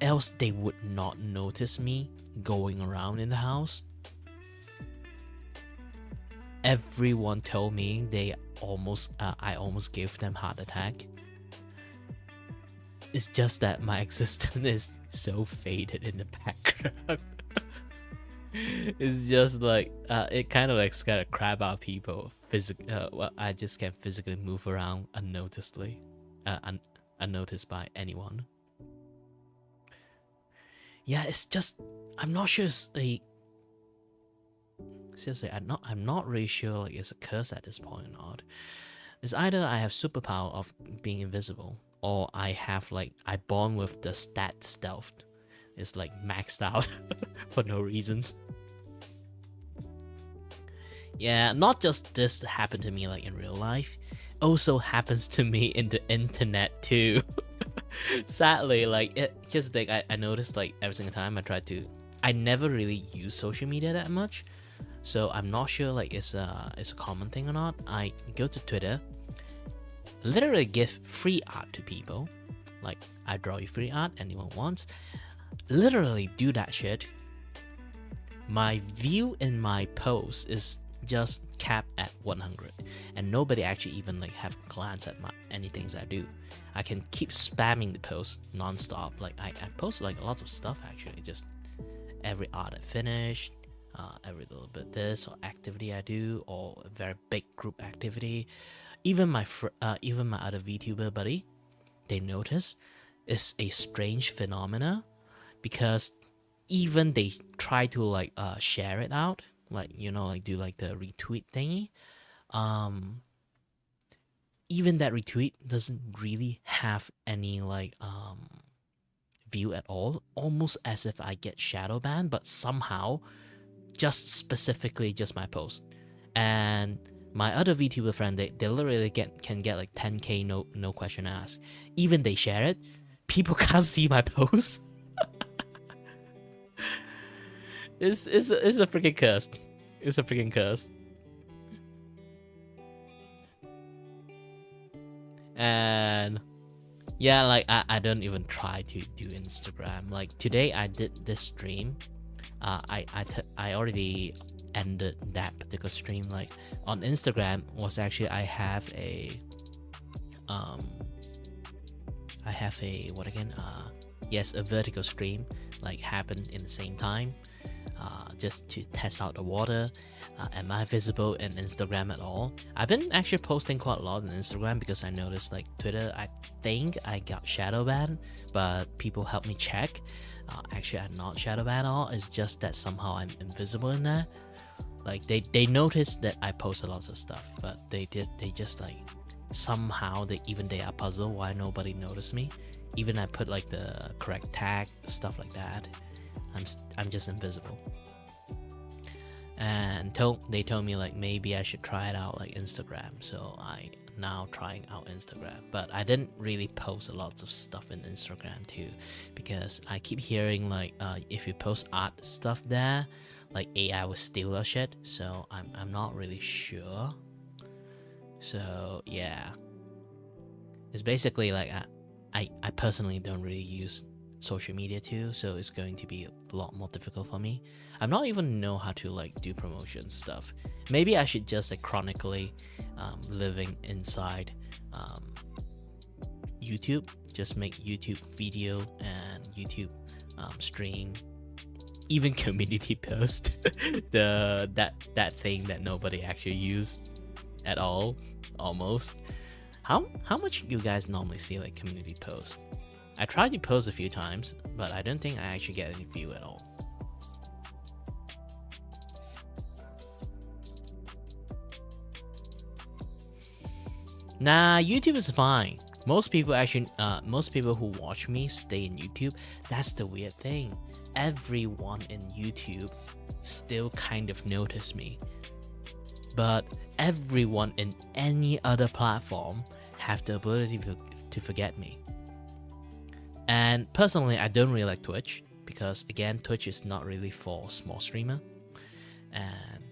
A: else they would not notice me going around in the house. Everyone told me I almost gave them heart attack. It's just that my existence is so faded in the background. It's just like it kind of like scared the crap out of people. I just can physically move around unnoticeably, unnoticed by anyone. Yeah, it's just I'm not sure. Seriously, I'm not really sure like it's a curse at this point or not. It's either I have superpower of being invisible, or I have like I born with the stat stealth. It's like maxed out for no reasons. Yeah, not just this happened to me like in real life, also happens to me in the internet too. Sadly, like here's the thing, I noticed like every single time I never really use social media that much. So I'm not sure like it's a common thing or not. I go to Twitter, literally give free art to people. Like I draw you free art, anyone wants. Literally do that shit. My view in my post is just capped at 100, and nobody actually even like have a glance at any things I do. I can keep spamming the post non-stop. Like I post like lots of stuff actually, just every art I finish. Every little bit this or activity I do, or a very big group activity. Even my other Vtuber buddy, they notice it's a strange phenomena, because even they try to like share it out, like like do like the retweet thingy. Even that retweet doesn't really have any like view at all, almost as if I get shadow banned, but somehow just specifically just my post. And my other VTuber friend, they literally can get like 10k no question asked. Even they share it, people can't see my post. It's a freaking curse. It's a freaking curse. And yeah, like I don't even try to do Instagram. Like today I did this stream. I already ended that particular stream. Like on Instagram was actually I have a what again? Yes, a vertical stream like happened in the same time. Just to test out the water. Am I visible in Instagram at all? I've been actually posting quite a lot on Instagram, because I noticed like Twitter, I think I got shadow banned, but people helped me check. Actually, I'm not shadow banned at all. It's just that somehow I'm invisible in there. Like they noticed that I post a lot of stuff, but they just like somehow they are puzzled why nobody noticed me. Even I put like the correct tag, stuff like that. I'm just invisible. And they told me like maybe I should try it out like Instagram. So I now trying out Instagram, but I didn't really post a lot of stuff in Instagram too, because I keep hearing like if you post art stuff there, like AI will steal that shit. So I'm not really sure. So yeah, it's basically like I personally don't really use social media too, so it's going to be a lot more difficult for me. I'm not even know how to like do promotion stuff. Maybe I should just like chronically living inside YouTube, just make YouTube video and YouTube stream, even community post, that thing that nobody actually used at all, almost. How much you guys normally see like community posts? I tried to post a few times, but I don't think I actually get any view at all. Nah, YouTube is fine. Most people who watch me stay in YouTube. That's the weird thing. Everyone in YouTube still kind of notice me, but everyone in any other platform have the ability to forget me. And personally, I don't really like Twitch because again, Twitch is not really for small streamer, and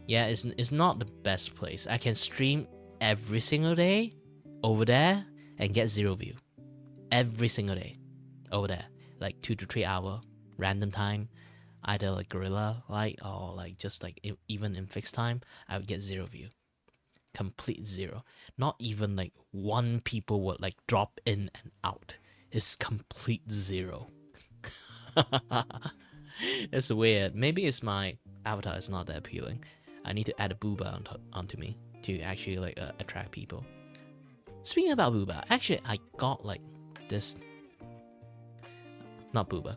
A: yeah, it's not the best place. I can stream every single day over there and get 0 view every single day over there, like 2 to 3 hour random time, either like gorilla light or like just like even in fixed time, I would get 0 view, complete 0. Not even like 1 people would like drop in and out. It's complete 0. It's weird. Maybe it's my avatar is not that appealing. I need to add a booba onto me to actually like attract people. Speaking about booba, actually I got like this, not booba,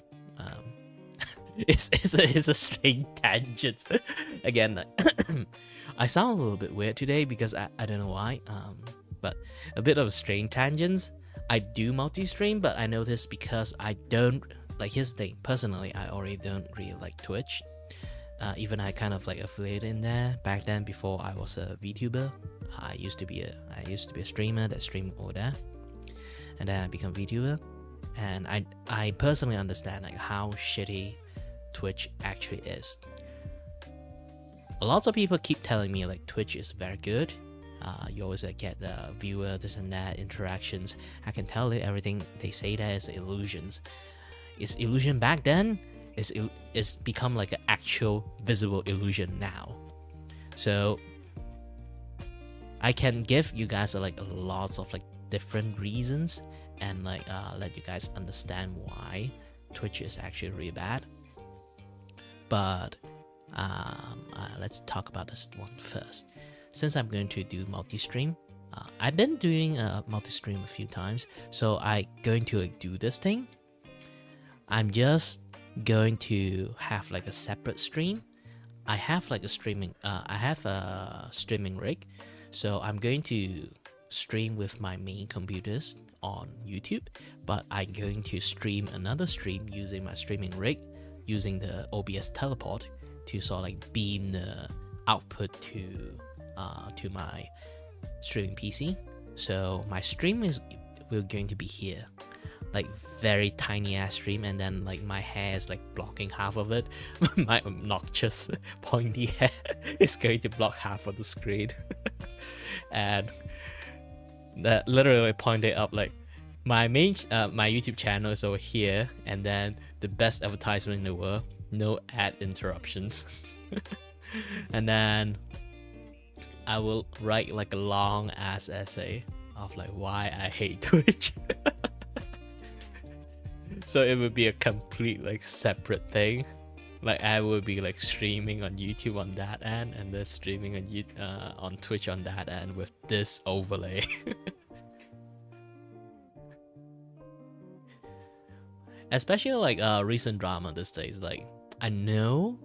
A: it's a strange tangent. Again, I sound a little bit weird today because I don't know why, but a bit of strange tangents. I do multi-stream, but I noticed because I don't like, here's the thing, personally I already don't really like Twitch. Even I kind of like affiliated in there back then before I was a Vtuber. I used to be a streamer that streamed over there, and then I become Vtuber. And I personally understand like how shitty Twitch actually is. A lot of people keep telling me like Twitch is very good. You always get the viewer, this and that, interactions. I can tell that everything they say there is illusions. It's illusion back then. It's become like an actual visible illusion now. So I can give you guys like lots of like different reasons and like let you guys understand why Twitch is actually really bad. But let's talk about this one first. Since I'm going to do multi-stream, I've been doing multi-stream a few times, so I'm going to like do this thing. I'm just going to have like a separate stream. I have like a streaming rig, so I'm going to stream with my main computers on YouTube, but I'm going to stream another stream using my streaming rig, using the OBS teleport to sort of like beam the output to my streaming PC. So my stream will going to be here, like very tiny ass stream, and then like my hair is like blocking half of it. My obnoxious pointy hair is going to block half of the screen. And that literally pointed up like my main my YouTube channel is over here, and then the best advertisement in the world, no ad interruptions. And then I will write like a long ass essay of like why I hate Twitch. So it would be a complete like separate thing. Like I would be like streaming on YouTube on that end, and then streaming on Twitch on that end with this overlay. Especially like recent drama these days. Like I know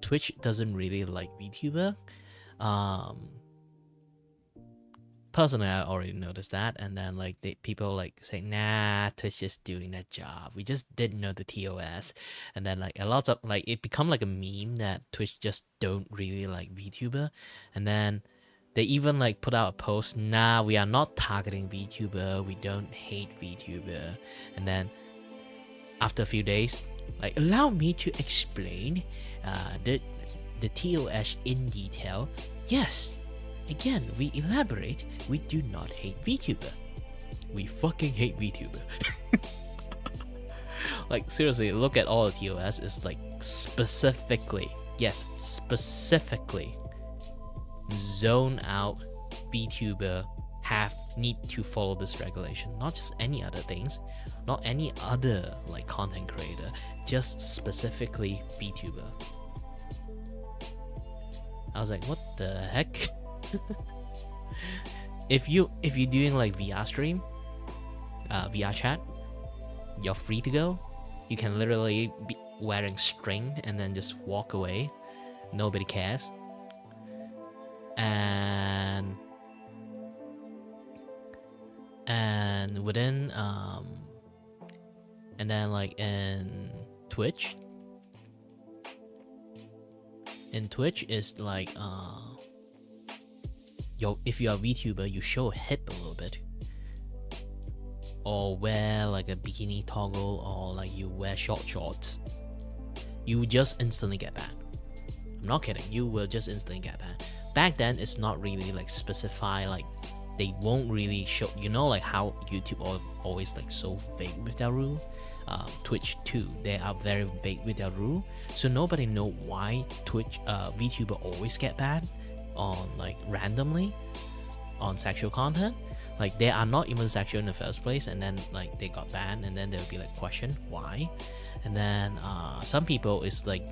A: Twitch doesn't really like VTuber. Personally, I already noticed that, and then like people like say, nah, Twitch is doing that job. We just didn't know the TOS, and then like a lot of like it become like a meme that Twitch just don't really like VTuber, and then They even like put out a post, nah, we are not targeting VTuber, we don't hate VTuber. And then after a few days, like, allow me to explain the TOS in detail. Yes, again, we elaborate, we do not hate VTuber. We fucking hate VTuber. Like, seriously, look at all the TOS. It's like specifically, yes, specifically zone out VTuber need to follow this regulation, not just any other things, not any other like content creator, just specifically VTuber. I was like, what the heck? if you're doing like VR stream, VR chat, you're free to go. You can literally be wearing string and then just walk away. Nobody cares. And within and then like in Twitch is like if you're a VTuber, you show a hip a little bit, or wear like a bikini toggle, or like you wear shorts, you just instantly get banned. I'm not kidding, you will just instantly get banned. Back then, it's not really like specify, like they won't really show, you know, like how YouTube always like so vague with their rule. Twitch too, they are very vague with their rule, so nobody know why Twitch VTuber always get banned on like randomly on sexual content. Like they are not even sexual in the first place, and then like they got banned, and then they'll be like question why. And then some people is like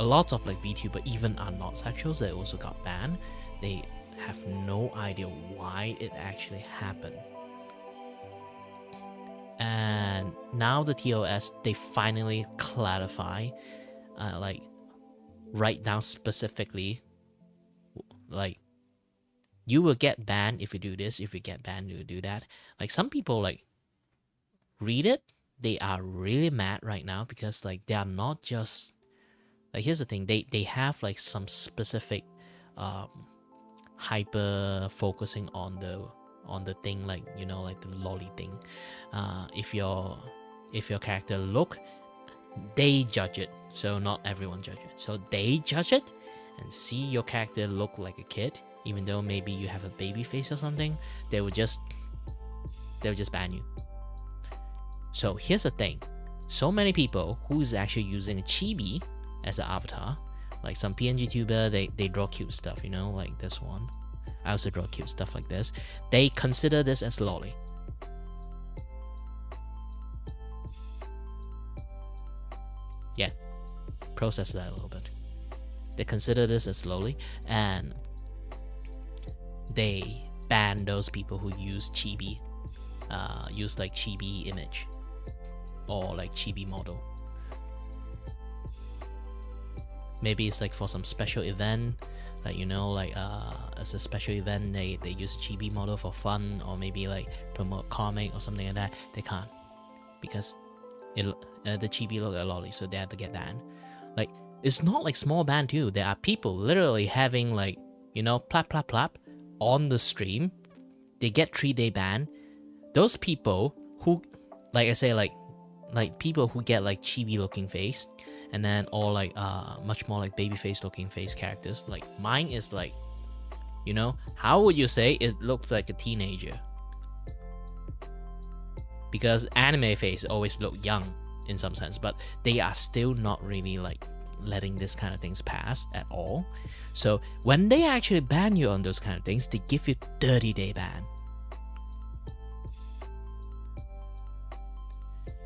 A: a lot of like VTuber even are not sexuals, they also got banned. They have no idea why it actually happened. And now the TOS, they finally clarify, like write down specifically, like you will get banned if you do this, if you get banned you do that. Like some people like read it, they are really mad right now because like they are not just like, here's the thing, they have like some specific hyper focusing on the thing, like, you know, like the lolly thing. If your character look, they judge it, so not everyone judge it, so they judge it and see your character look like a kid, even though maybe you have a baby face or something, they will just ban you. So here's the thing, so many people who's actually using a chibi as an avatar, like some PNG tuber, they draw cute stuff, you know, like this one. I also draw cute stuff like this. They consider this as lolly. Yeah, process that a little bit. They consider this as lolly, and they ban those people who use chibi, use like chibi image or like chibi model. Maybe it's like for some special event, like, you know, like as a special event, they use a chibi model for fun, or maybe like promote comic or something like that. They can't because the chibi look like lolly, so they have to get banned. Like, it's not like small ban too. There are people literally having like, you know, plap plap plap on the stream. They get 3-day ban. Those people who, like I say, like people who get like chibi looking face, and then or like much more like baby face looking face characters. Like mine is like, you know, how would you say it looks like a teenager? Because anime face always look young in some sense, but they are still not really like letting this kind of things pass at all. So when they actually ban you on those kind of things, they give you 30-day ban.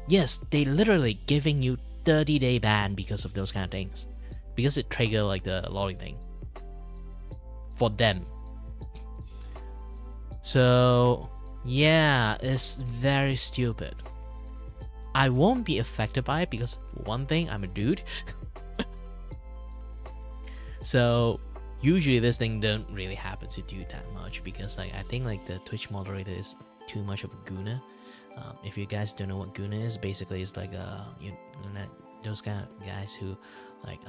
A: Yes, they literally giving you 30-day ban because of those kind of things, because it trigger like the lolly thing for them. So yeah, it's very stupid. I won't be affected by it because, one thing, I'm a dude. So usually this thing don't really happen to dude that much, because like I think like the Twitch moderator is too much of a gooner. If you guys don't know what gooner is, basically it's like those kind of guys who like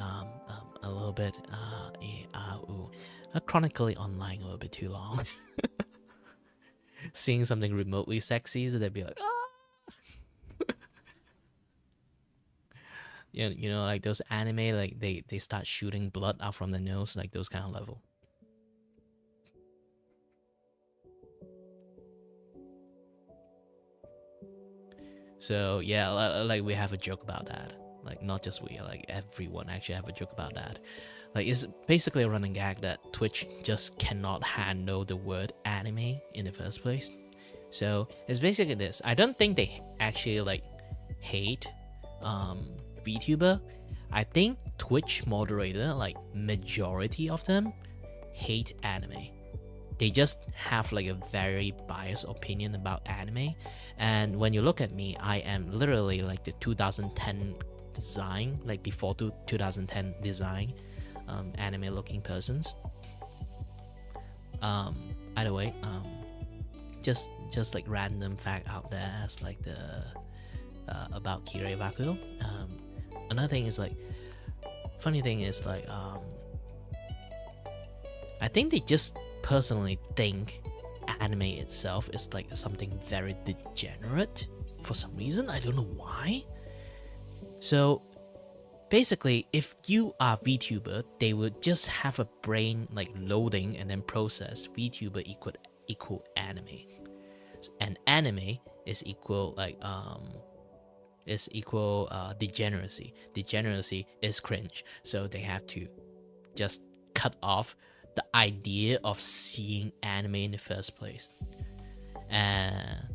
A: a little bit chronically online a little bit too long. Seeing something remotely sexy, so they'd be like, ah! Yeah, you know, like those anime, like they start shooting blood out from the nose, like those kind of level. So yeah, like we have a joke about that. Like not just we, like everyone actually have a joke about that. Like it's basically a running gag that Twitch just cannot handle the word anime in the first place. So it's basically this. I don't think they actually like hate VTuber. I think Twitch moderator, like majority of them, hate anime. They just have like a very biased opinion about anime. And when you look at me, I am literally like the 2010 design, like before 2010 design, anime looking persons. Either way, just like random fact out there as like the about Kirei Bakugo. Another thing is like, funny thing is like, I think they just personally think anime itself is like something very degenerate for some reason. I don't know why. So basically, if you are VTuber, they would just have a brain like loading and then process VTuber equal anime, and anime is equal like degeneracy. Degeneracy is cringe, so they have to just cut off the idea of seeing anime in the first place. And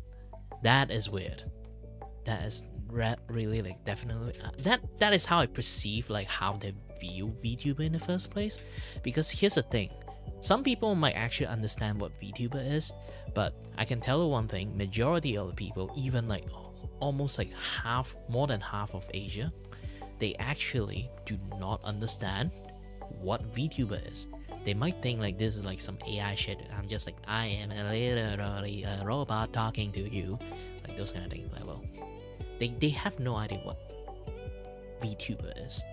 A: that is weird. That is really like definitely that is how I perceive like how they view VTuber in the first place. Because here's the thing, some people might actually understand what VTuber is, but I can tell you one thing, majority of the people, even like almost like more than half of Asia, they actually do not understand what VTuber is. They might think like this is like some AI shit. I'm just like, I am literally a robot talking to you, like those kind of things. Like, well, they have no idea what VTuber is.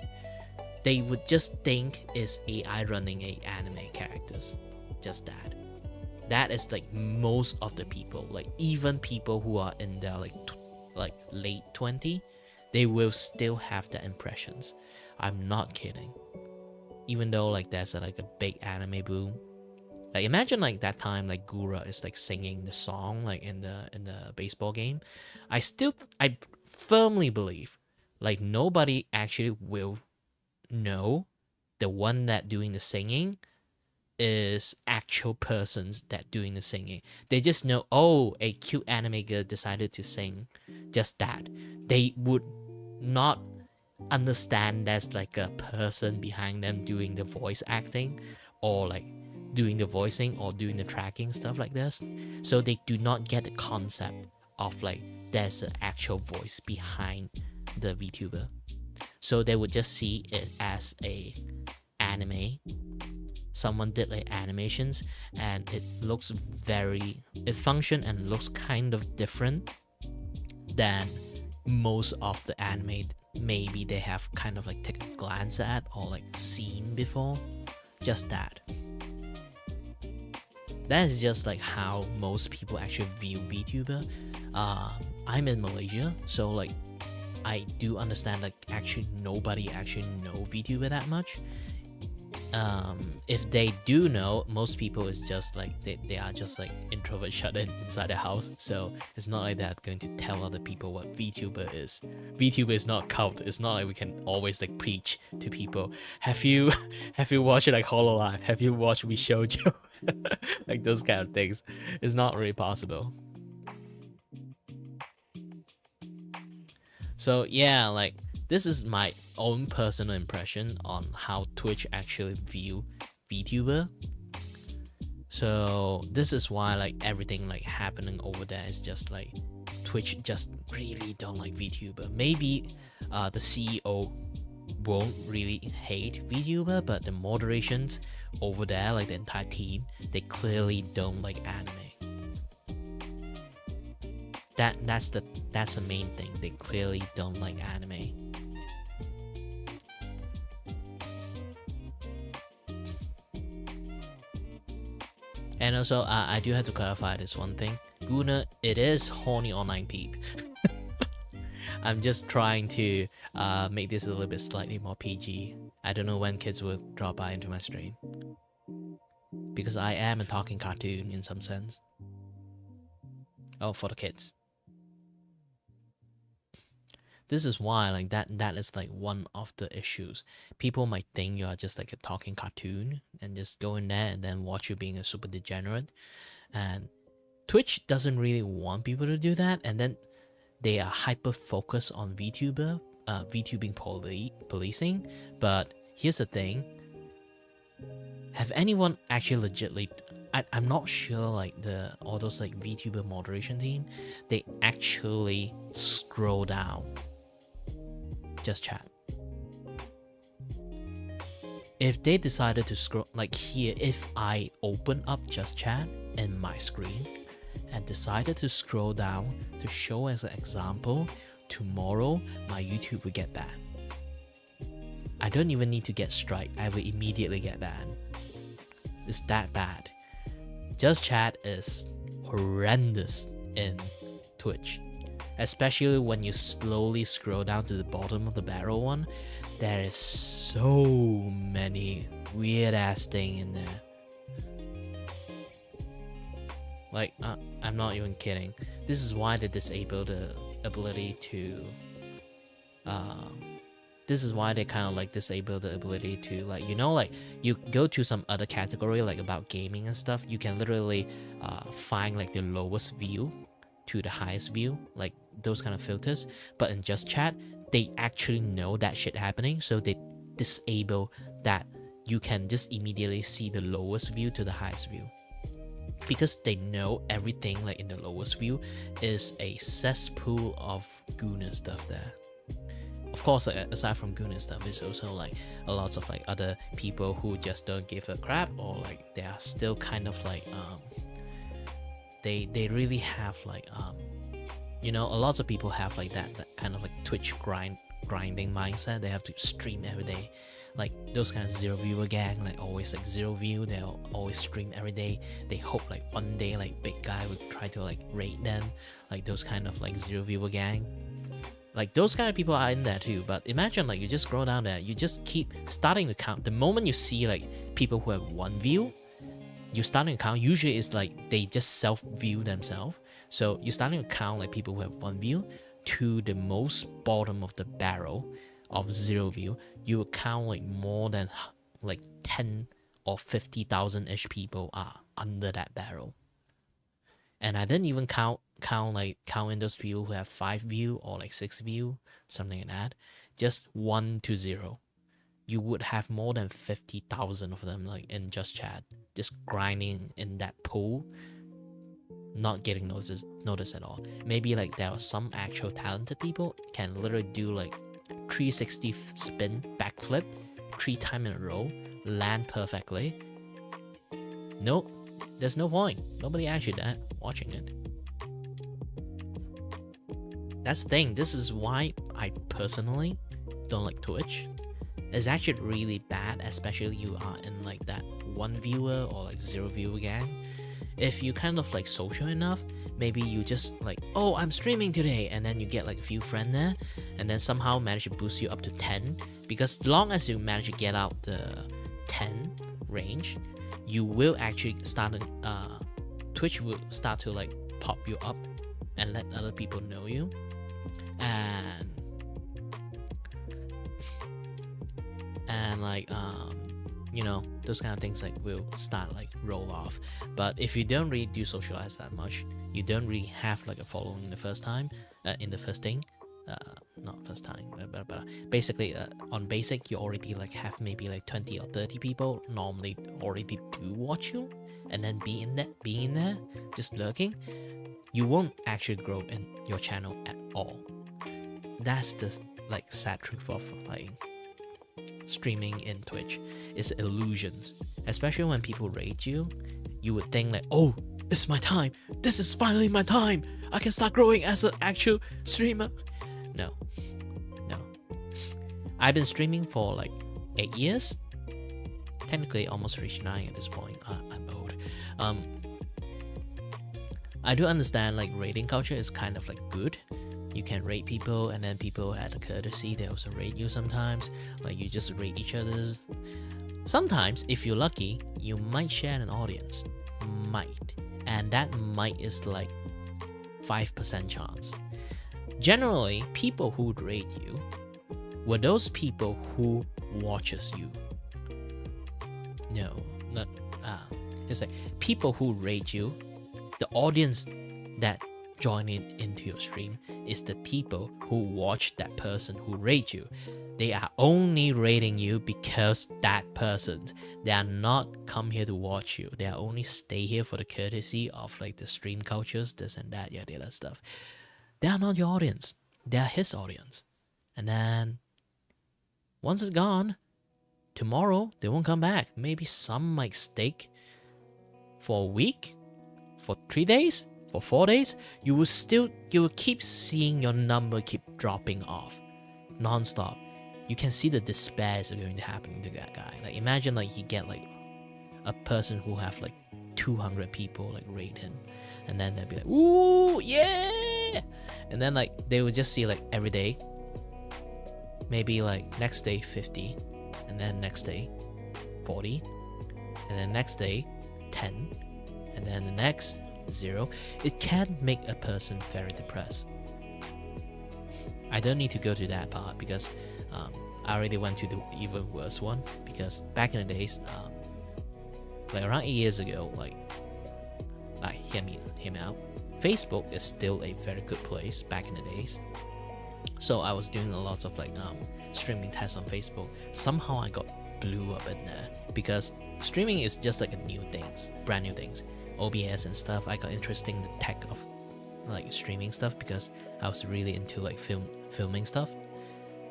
A: They would just think it's AI running a anime characters. Just that. That is like most of the people. Like even people who are in their like late 20, they will still have the impressions. I'm not kidding. Even though like there's like a big anime boom, like imagine like that time like Gura is like singing the song like in the baseball game. I firmly believe like nobody actually will know the one that doing the singing is actual persons that doing the singing. They just know, oh, a cute anime girl decided to sing. Just that. They would not understand there's like a person behind them doing the voice acting or like doing the voicing or doing the tracking, stuff like this. So they do not get the concept of like there's an actual voice behind the VTuber. So they would just see it as a anime. Someone did like animations and it functions and looks kind of different than most of the anime maybe they have kind of like take a glance at or like seen before. Just that. That is just like how most people actually view VTuber. I'm in Malaysia, so like I do understand like actually nobody actually know VTuber that much. If they do know, most people is just like they are just like introvert shut in inside their house, so it's not like they're going to tell other people what VTuber is. VTuber is not cult. It's not like we can always like preach to people, have you watched like Hololive, have you watched We Shoujo? Like those kind of things. It's not really possible. So yeah, like this is my own personal impression on how Twitch actually view VTuber. So this is why like everything like happening over there is just like Twitch just really don't like VTuber. Maybe the CEO won't really hate VTuber, but the moderations over there, like the entire team, they clearly don't like anime. That's the main thing. They clearly don't like anime. And also, I do have to clarify this one thing. Guna, it is horny online peep. I'm just trying to make this a little bit slightly more PG. I don't know when kids will drop by into my stream. Because I am a talking cartoon in some sense. Oh, for the kids. This is why like that is like one of the issues. People might think you are just like a talking cartoon and just go in there and then watch you being a super degenerate. And Twitch doesn't really want people to do that, and then they are hyper focused on VTuber, VTubing policing. But here's the thing. Have anyone actually legitly... I'm not sure like all those like VTuber moderation team, they actually scroll down just chat. If they decided to scroll, like here, if I open up just chat in my screen and decided to scroll down to show as an example, tomorrow my YouTube will get banned. I don't even need to get strike, I will immediately get banned. It's that bad. Just chat is horrendous in Twitch. Especially when you slowly scroll down to the bottom of the barrel one, there is so many weird ass things in there. Like, I'm not even kidding. This is why they disable the ability to... this is why they kind of like disable the ability to like, you know, like you go to some other category like about gaming and stuff, you can literally find like the lowest view to the highest view, like those kind of filters. But in just chat, they actually know that shit happening, so they disable that you can just immediately see the lowest view to the highest view, because they know everything like in the lowest view is a cesspool of Guna stuff there. Of course, like, aside from Guna stuff, it's also like a lot of like other people who just don't give a crap, or like they are still kind of like they really have like you know, a lot of people have like that kind of like Twitch grinding mindset. They have to stream every day, like those kind of zero viewer gang, like always like zero view. They'll always stream every day. They hope like one day like big guy would try to like raid them, like those kind of like zero viewer gang. Like those kind of people are in there too. But imagine like you just scroll down there, you just keep starting to count. The moment you see like people who have one view, you starting to count. Usually it's like they just self-view themselves. So you're starting to count like people who have one view to the most bottom of the barrel of zero view. You will count like more than like 10 or 50,000-ish people are under that barrel. And I didn't even count in those people who have 5 view or like 6 view, something like that. Just 1 to 0. You would have more than 50,000 of them like in just chat, just grinding in that pool, not getting noticed at all. Maybe like there are some actual talented people can literally do like 360 spin backflip 3 times in a row, land perfectly. Nope, there's no point. Nobody actually watching it. That's the thing. This is why I personally don't like Twitch. It's actually really bad, especially you are in like that 1 viewer or like 0 viewer gang. If you kind of like social enough, maybe you just like, oh, I'm streaming today, and then you get like a few friends there, and then somehow manage to boost you up to 10. Because long as you manage to get out the 10 range, you will actually start Twitch will start to like pop you up and let other people know you. And like you know, those kind of things like will start like roll off. But if you don't really do socialize that much, you don't really have like a following in the first time, not first time, but basically on basic you already like have maybe like 20 or 30 people normally already do watch you, and then being in there just lurking, you won't actually grow in your channel at all. That's the like sad truth of like streaming in Twitch. Is illusions. Especially when people rate you, you would think like, oh, it's my time, this is finally my time, I can start growing as an actual streamer. No. I've been streaming for like 8 years, technically almost reached 9 at this point. I'm old. I do understand like rating culture is kind of like good. You can rate people, and then people had a courtesy, they also rate you sometimes. Like you just rate each other's. Sometimes, if you're lucky, you might share an audience. Might. And that might is like 5% chance. Generally, people who would rate you were those people who watches you. No, not it's like people who rate you, the audience that join into your stream is the people who watch that person who rate you. They are only rating you because that person. They are not come here to watch you. They are only stay here for the courtesy of like the stream cultures, this and that, yeah, the other stuff. They are not your audience. They are his audience. And then once it's gone, tomorrow they won't come back. Maybe some might stake for a week, for 3 days, for 4 days. You will keep seeing your number keep dropping off non-stop. You can see the despair is going to happen to that guy. Like imagine like he get like a person who have like 200 people like rate him, and then they'll be like, ooh yeah, and then like they will just see like every day, maybe like next day 50, and then next day 40, and then next day 10, and then the next 0. It can make a person very depressed. I don't need to go to that part because I already went to the even worse one. Because back in the days, like around 8 years ago, like hear me out. Facebook is still a very good place back in the days. So I was doing a lot of like streaming tests on Facebook. Somehow I got blew up in there because streaming is just like a new things, brand new things. OBS and stuff. I got interested in the tech of like streaming stuff because I was really into like filming stuff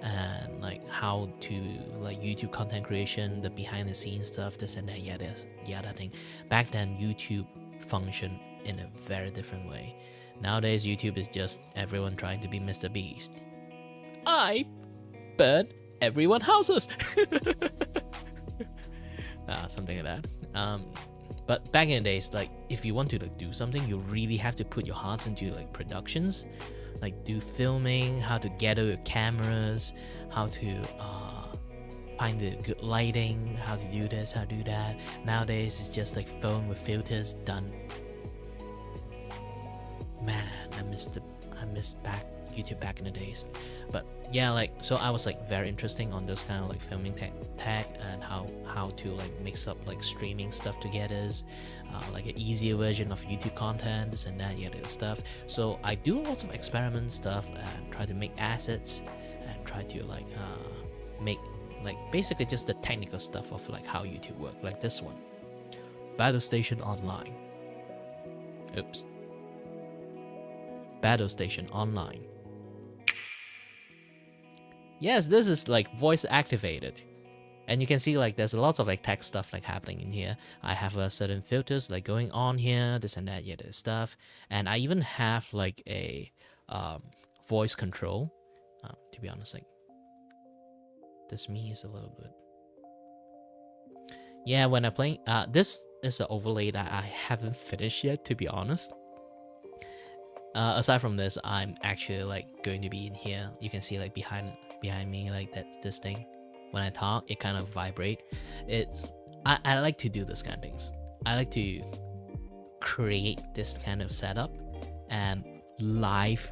A: and like how to like YouTube content creation, the behind the scenes stuff, this and that, yeah, this, yeah, that thing. Back then, YouTube functioned in a very different way. Nowadays, YouTube is just everyone trying to be Mr. Beast. I burn everyone houses. Something like that. But back in the days, like if you want to like do something, you really have to put your hearts into like productions, like do filming, how to gather your cameras, how to find the good lighting, how to do this, how to do that. Nowadays, it's just like phone with filters done. Man, I miss back YouTube back in the days. But yeah, like so I was like very interesting on those kind of like filming tech and how to like mix up like streaming stuff together, like an easier version of YouTube content, this and that, yeah, that stuff. So I do lots of experiment stuff and try to make assets and try to like make like basically just the technical stuff of like how YouTube work, like this one, Battle Station Online. Oops. Battle Station Online. Yes, this is like voice activated, and you can see like there's a lot of like text stuff like happening in here. I have a certain filters like going on here, this and that, yeah, this stuff, and I even have like a voice control. To be honest, like this me is a little bit. Yeah, when I'm playing, this is an overlay that I haven't finished yet, to be honest. Aside from this, I'm actually like going to be in here. You can see like behind me like that, this thing. When I talk, it kind of vibrate. I like to do this kind of things. I like to create this kind of setup and live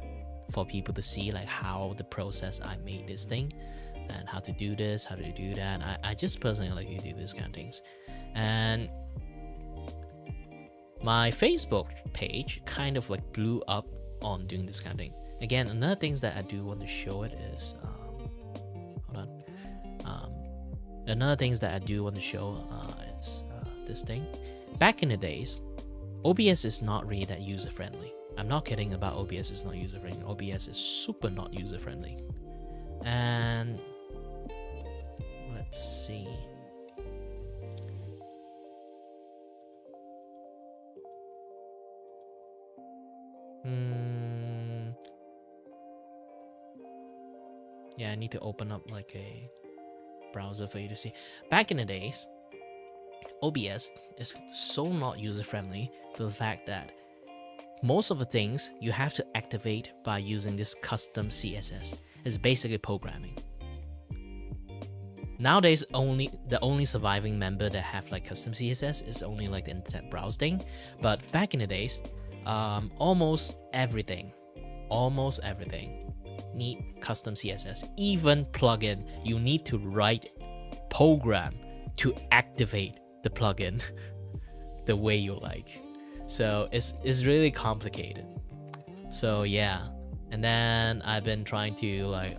A: for people to see like how the process I made this thing and how to do this, how to do that. I just personally like to do this kind of things. And my Facebook page kind of like blew up on doing this kind of thing. Again, another things that I do want to show it is hold on. Another things that I do want to show is this thing. Back in the days, OBS is not really that user friendly. I'm not kidding about OBS is not user friendly. OBS is super not user friendly. And let's see. Yeah, I need to open up like a browser for you to see. Back in the days, OBS is so not user friendly for the fact that most of the things you have to activate by using this custom CSS. It's basically programming. Nowadays, the only surviving member that have like custom CSS is only like the internet browsing. But back in the days, almost everything need custom CSS. Even plugin, you need to write program to activate the plugin the way you like. So it's really complicated. So yeah, and then I've been trying to like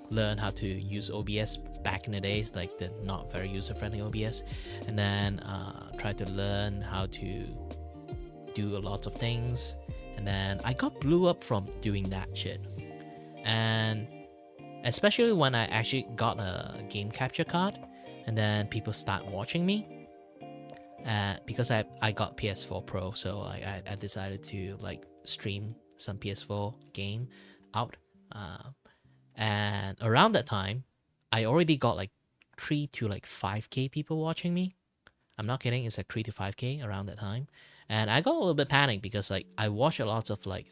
A: learn how to use OBS back in the days, like the not very user-friendly OBS, and then try to learn how to do a lot of things, and then I got blew up from doing that shit. And especially when I actually got a game capture card, and then people start watching me, because I got PS4 Pro, so I decided to like stream some PS4 game out. And around that time, I already got like 3 to like 5K people watching me. I'm not kidding, it's like 3 to 5K around that time. And I got a little bit panicked because like I watch a lot of like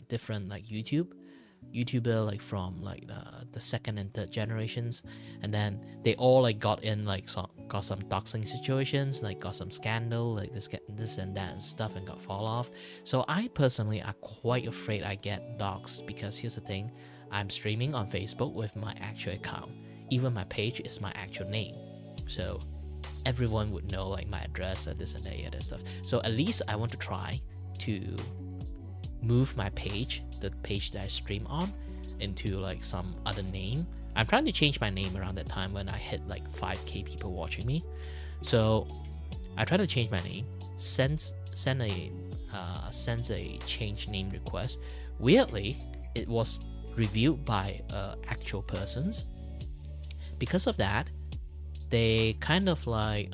A: different like YouTuber like from like the second and third generations, and then they all like got some doxing situations, like got some scandal, like this and that and stuff, and got fall off. So I personally are quite afraid I get doxed, because here's the thing, I'm streaming on Facebook with my actual account. Even my page is my actual name, so everyone would know like my address and this and that stuff. So at least I want to try to move my page, the page that I stream on, into like some other name. I'm trying to change my name around that time when I hit like 5K people watching me. So I try to change my name, sends a change name request. Weirdly, it was reviewed by actual persons. Because of that, they kind of like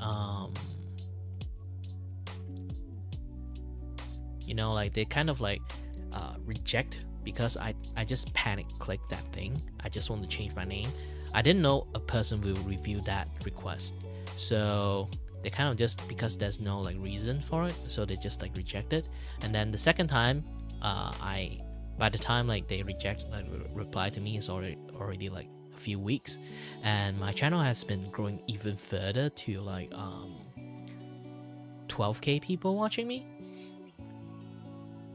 A: they kind of like reject, because I just panic clicked that thing. I just want to change my name. I didn't know a person will review that request, so they kind of just, because there's no like reason for it, so they just like reject it. And then the second time, by the time like they reply to me, is already like a few weeks, and my channel has been growing even further to like 12K people watching me.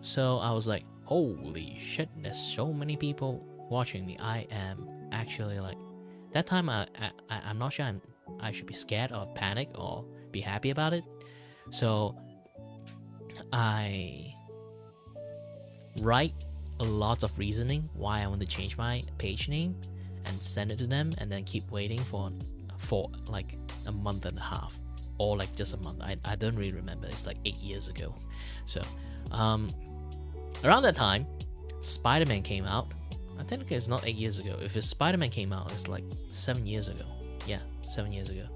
A: So I was like, holy shit, there's so many people watching me. I am actually like, that time I'm not sure I should be scared or panic or be happy about it. So I write a lot of reasoning why I want to change my page name and send it to them, and then keep waiting for like a month and a half, or like just a month. I don't really remember. It's like 8 years ago. So around that time, Spider-Man came out. I think it's not 8 years ago. If Spider-Man came out, it's like 7 years ago. Yeah, 7 years ago.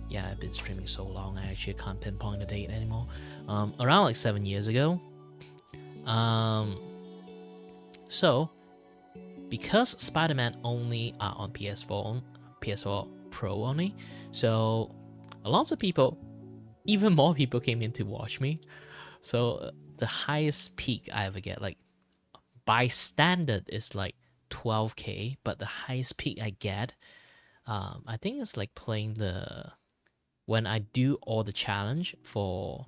A: Yeah, I've been streaming so long, I actually can't pinpoint the date anymore. Around like 7 years ago. So because Spider-Man only are on PS4 Pro only, so a lot of people, even more people, came in to watch me. So the highest peak I ever get, like by standard, is like 12K, but the highest peak I get, I think it's like playing when I do all the challenge for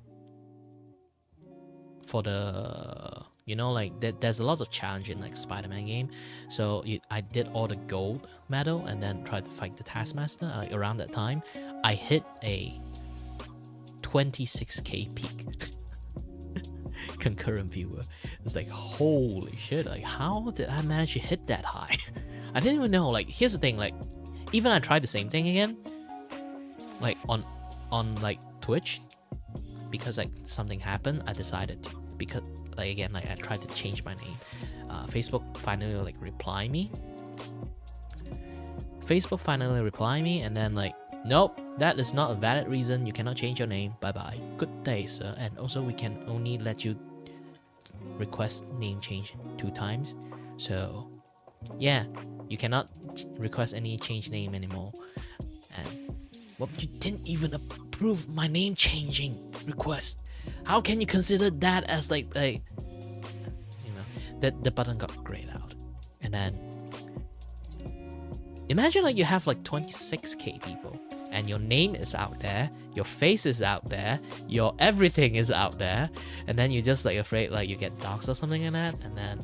A: the, like there's a lot of challenge in like Spider-Man game. So I did all the gold medal and then tried to fight the Taskmaster. Like around that time, I hit a 26K peak concurrent viewer. It's like, holy shit, like how did I manage to hit that high? I didn't even know. Like here's the thing, like even I tried the same thing again, like on like Twitch, because like something happened. I decided to, because like again, like I tried to change my name. Facebook finally like reply me, and then like, nope, that is not a valid reason, you cannot change your name, bye bye, good day sir, and also we can only let you request name change 2 times, so yeah, you cannot request any change name anymore. And well, you didn't even approve my name changing request. How can you consider that as like a, you know, that the button got grayed out. And then imagine like you have like 26k people and your name is out there, your face is out there, your everything is out there, and then you're just like afraid like you get doxxed or something like that. And then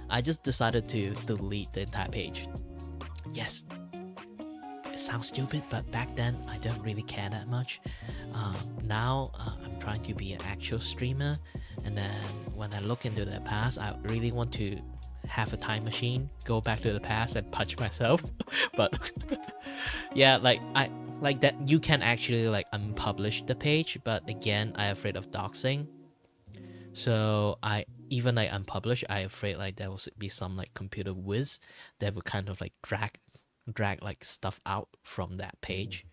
A: I just decided to delete the entire page. Yes, it sounds stupid, but back then I don't really care that much. Now I'm trying to be an actual streamer, and then when I look into the past, I really want to have a time machine, go back to the past and punch myself. But yeah, like I like that you can actually like unpublish the page, but again, I'm afraid of doxing. So I even like unpublish, I'm afraid like there will be some like computer whiz that would kind of like drag like stuff out from that page.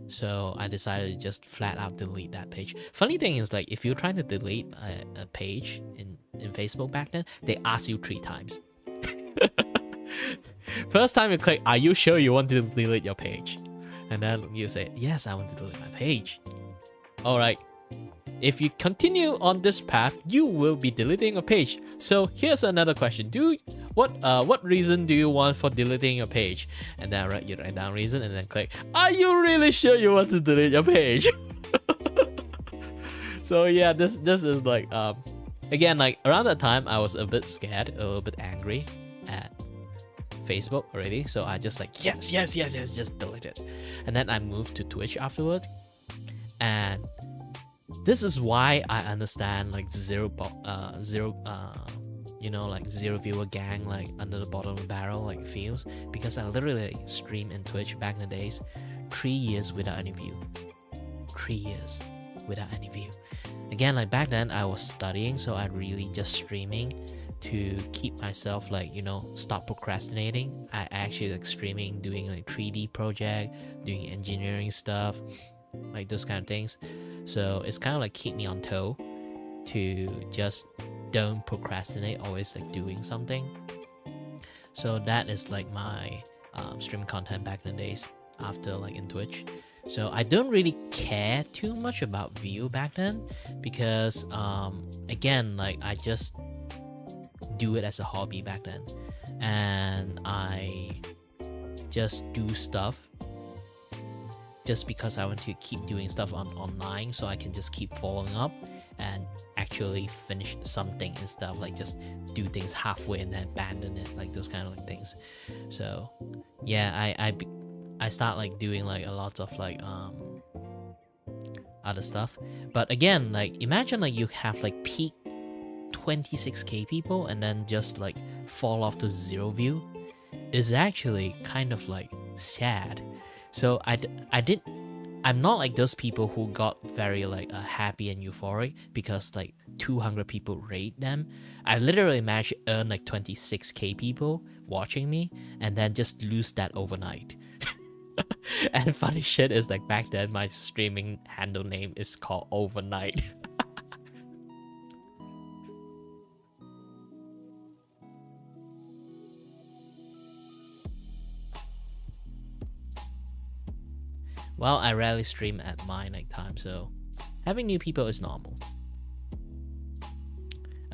A: So I decided to just flat out delete that page. Funny thing is like if you're trying to delete a page in Facebook back then, they ask you 3 times. First time you click, are you sure you want to delete your page? And then you say, yes, I want to delete my page. Alright, if you continue on this path, you will be deleting a page. So here's another question. What reason do you want for deleting your page? And then you write down reason and then click, are you really sure you want to delete your page? So yeah, this is like again, like around that time I was a bit scared, a little bit angry at Facebook already. So I just like yes, just delete it. And then I moved to Twitch afterward. And this is why I understand like zero viewer gang like under the bottom of the barrel like feels, because I literally streamed in Twitch back in the days 3 years without any view. 3 years without any view. Again, like back then I was studying, so I really just streaming to keep myself like, you know, stop procrastinating. I actually like streaming, doing like 3D project, doing engineering stuff, like those kind of things. So it's kind of like keep me on toe to just don't procrastinate, always like doing something. So that is like my stream content back in the days after like in Twitch. So I don't really care too much about view back then, because again, like I just do it as a hobby back then, and I just do stuff just because I want to keep doing stuff online, so I can just keep following up and actually finish something instead of like just do things halfway and then abandon it, like those kind of like things. So yeah, I start like doing like a lot of like other stuff. But again, like imagine like you have like peak 26k people and then just like fall off to 0 view. Is actually kind of like sad. So I'm not like those people who got very like happy and euphoric because like 200 people rate them. I literally managed to earn like 26k people watching me and then just lose that overnight. And funny shit is like back then my streaming handle name is called Overnight. Well, I rarely stream at my night time, so having new people is normal.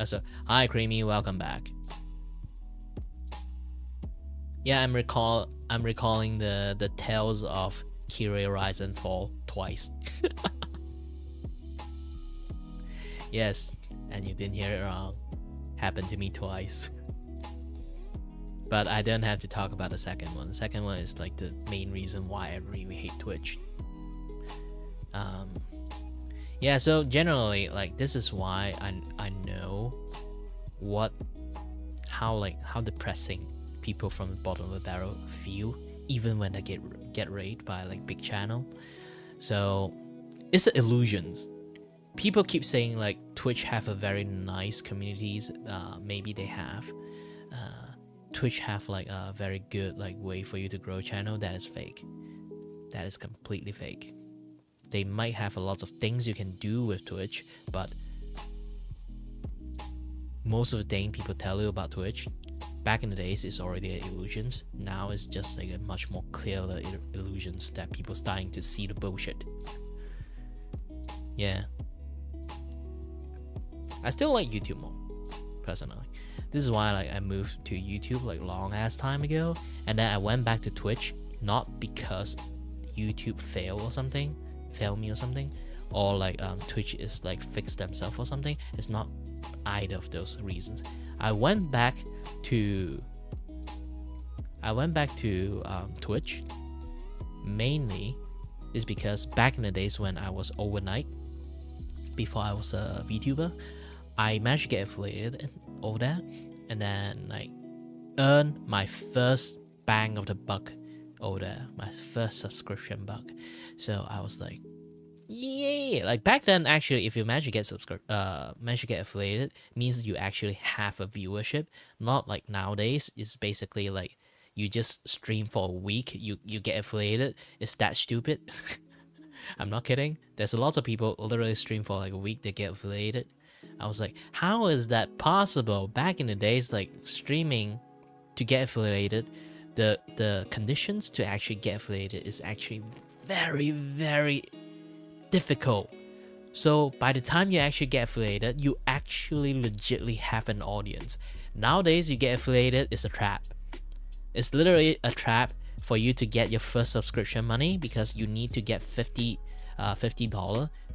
A: So, hi Creamy, welcome back. Yeah, I'm recalling the tales of Kirei Rise and Fall twice. Yes, and you didn't hear it wrong. Happened to me twice. But I don't have to talk about the second one. The second one is like the main reason why I really hate Twitch. Yeah, so generally, like this is why I know how depressing people from the bottom of the barrel feel, even when they get raided by like big channel. So it's illusions. People keep saying like Twitch have a very nice communities. Maybe they have. Twitch have like a very good like way for you to grow a channel. That is fake. That is completely fake. They might have a lot of things you can do with Twitch, but most of the thing people tell you about Twitch Back in the days, it's already illusions. Now it's just like a much more clearer illusions that people starting to see the bullshit. Yeah. I still like YouTube more, personally. This is why like I moved to YouTube like long ass time ago, and then I went back to Twitch, not because YouTube failed me or something, or like Twitch is like fixed themselves or something. It's not either of those reasons. I went back to Twitch mainly is because back in the days when I was overnight, before I was a VTuber, I managed to get affiliated over there, and then like earn my first bang of the buck over there, my first subscription buck. So I was like, yeah, like back then actually, if you manage to get affiliated, means you actually have a viewership. Not like nowadays, it's basically like you just stream for a week, you get affiliated. It's that stupid. I'm not kidding. There's a lot of people literally stream for like a week, they get affiliated. I was like, how is that possible? Back in the days, like streaming to get affiliated, the conditions to actually get affiliated is actually very, very difficult. So by the time you actually get affiliated, you actually legitly have an audience. Nowadays, you get affiliated, it's a trap. It's literally a trap for you to get your first subscription money, because you need to get $50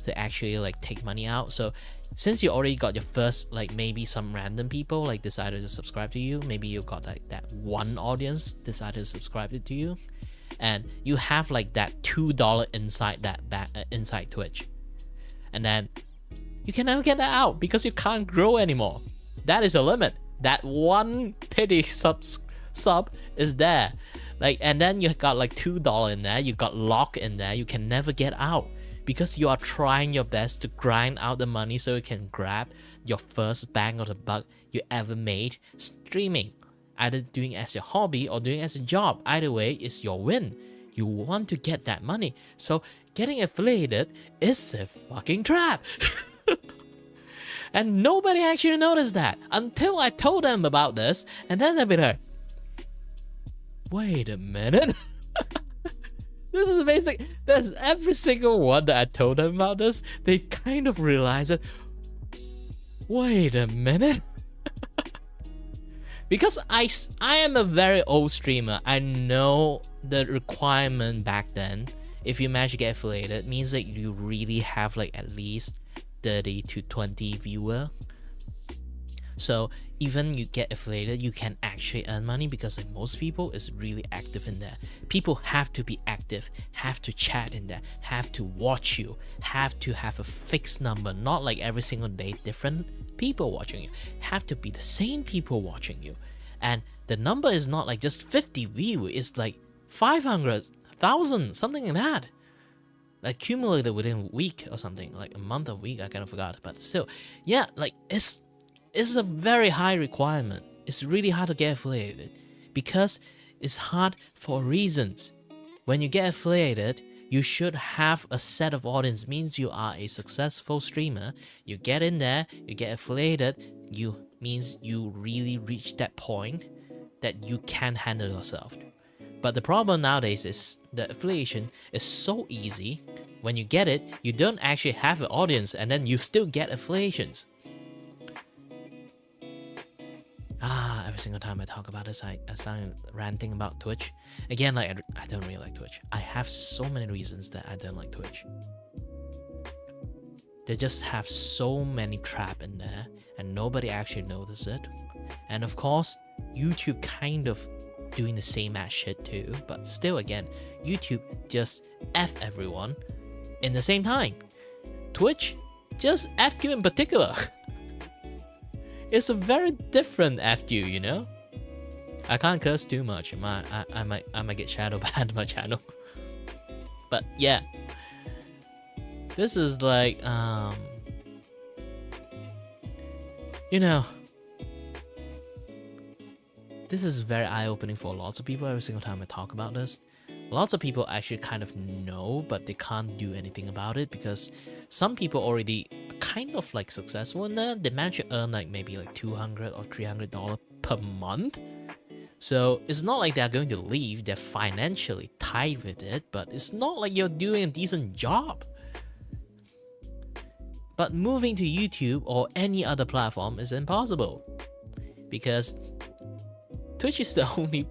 A: to actually like take money out. So since you already got your first, like maybe some random people like decided to subscribe to you, maybe you got like that one audience decided to subscribe to you, and you have like that $2 inside Twitch, and then you can never get that out because you can't grow anymore. That is a limit. That one pity sub is there. Like, and then you got like $2 in there, you got locked in there, you can never get out because you are trying your best to grind out the money so you can grab your first bang of the buck you ever made streaming. Either doing as your hobby or doing as a job. Either way, it's your win. You want to get that money. So getting affiliated is a fucking trap. And nobody actually noticed that until I told them about this, and then they'll be like, wait a minute. This is basic. There's every single one that I told them about this, they kind of realize it. Wait a minute. Because I am a very old streamer, I know the requirement back then, if you manage to get affiliated, means that you really have like at least 30 to 20 viewer. So even you get affiliated, you can actually earn money because like most people is really active in there. People have to be active, have to chat in there, have to watch you, have to have a fixed number, not like every single day different people watching you. Have to be the same people watching you. And the number is not like just 50 views, it's like 500,000, something like that. Like accumulated within a week or something, like a month or week, I kind of forgot, but still, yeah, like it's a very high requirement. It's really hard to get affiliated because it's hard for reasons. When you get affiliated, you should have a set of audience. Means you are a successful streamer. You get in there, you get affiliated, means you really reach that point that you can handle yourself. But the problem nowadays is the affiliation is so easy. When you get it, you don't actually have an audience, and then you still get affiliations. Every single time I talk about this, I start ranting about Twitch. Again, like I don't really like Twitch. I have so many reasons that I don't like Twitch. They just have so many traps in there, and nobody actually notices it. And of course, YouTube kind of doing the same ass shit too, but still again, YouTube just F everyone in the same time. Twitch just F you in particular. It's a very different F you, you know? I can't curse too much. I might get shadow banned my channel. But yeah. This is like you know, this is very eye-opening for lots of people every single time I talk about this. Lots of people actually kind of know, but they can't do anything about it because some people already kind of like successful in there. They manage to earn like maybe like $200 or $300 per month. So it's not like they're going to leave, they're financially tied with it, but it's not like you're doing a decent job. But moving to YouTube or any other platform is impossible, because Twitch is the only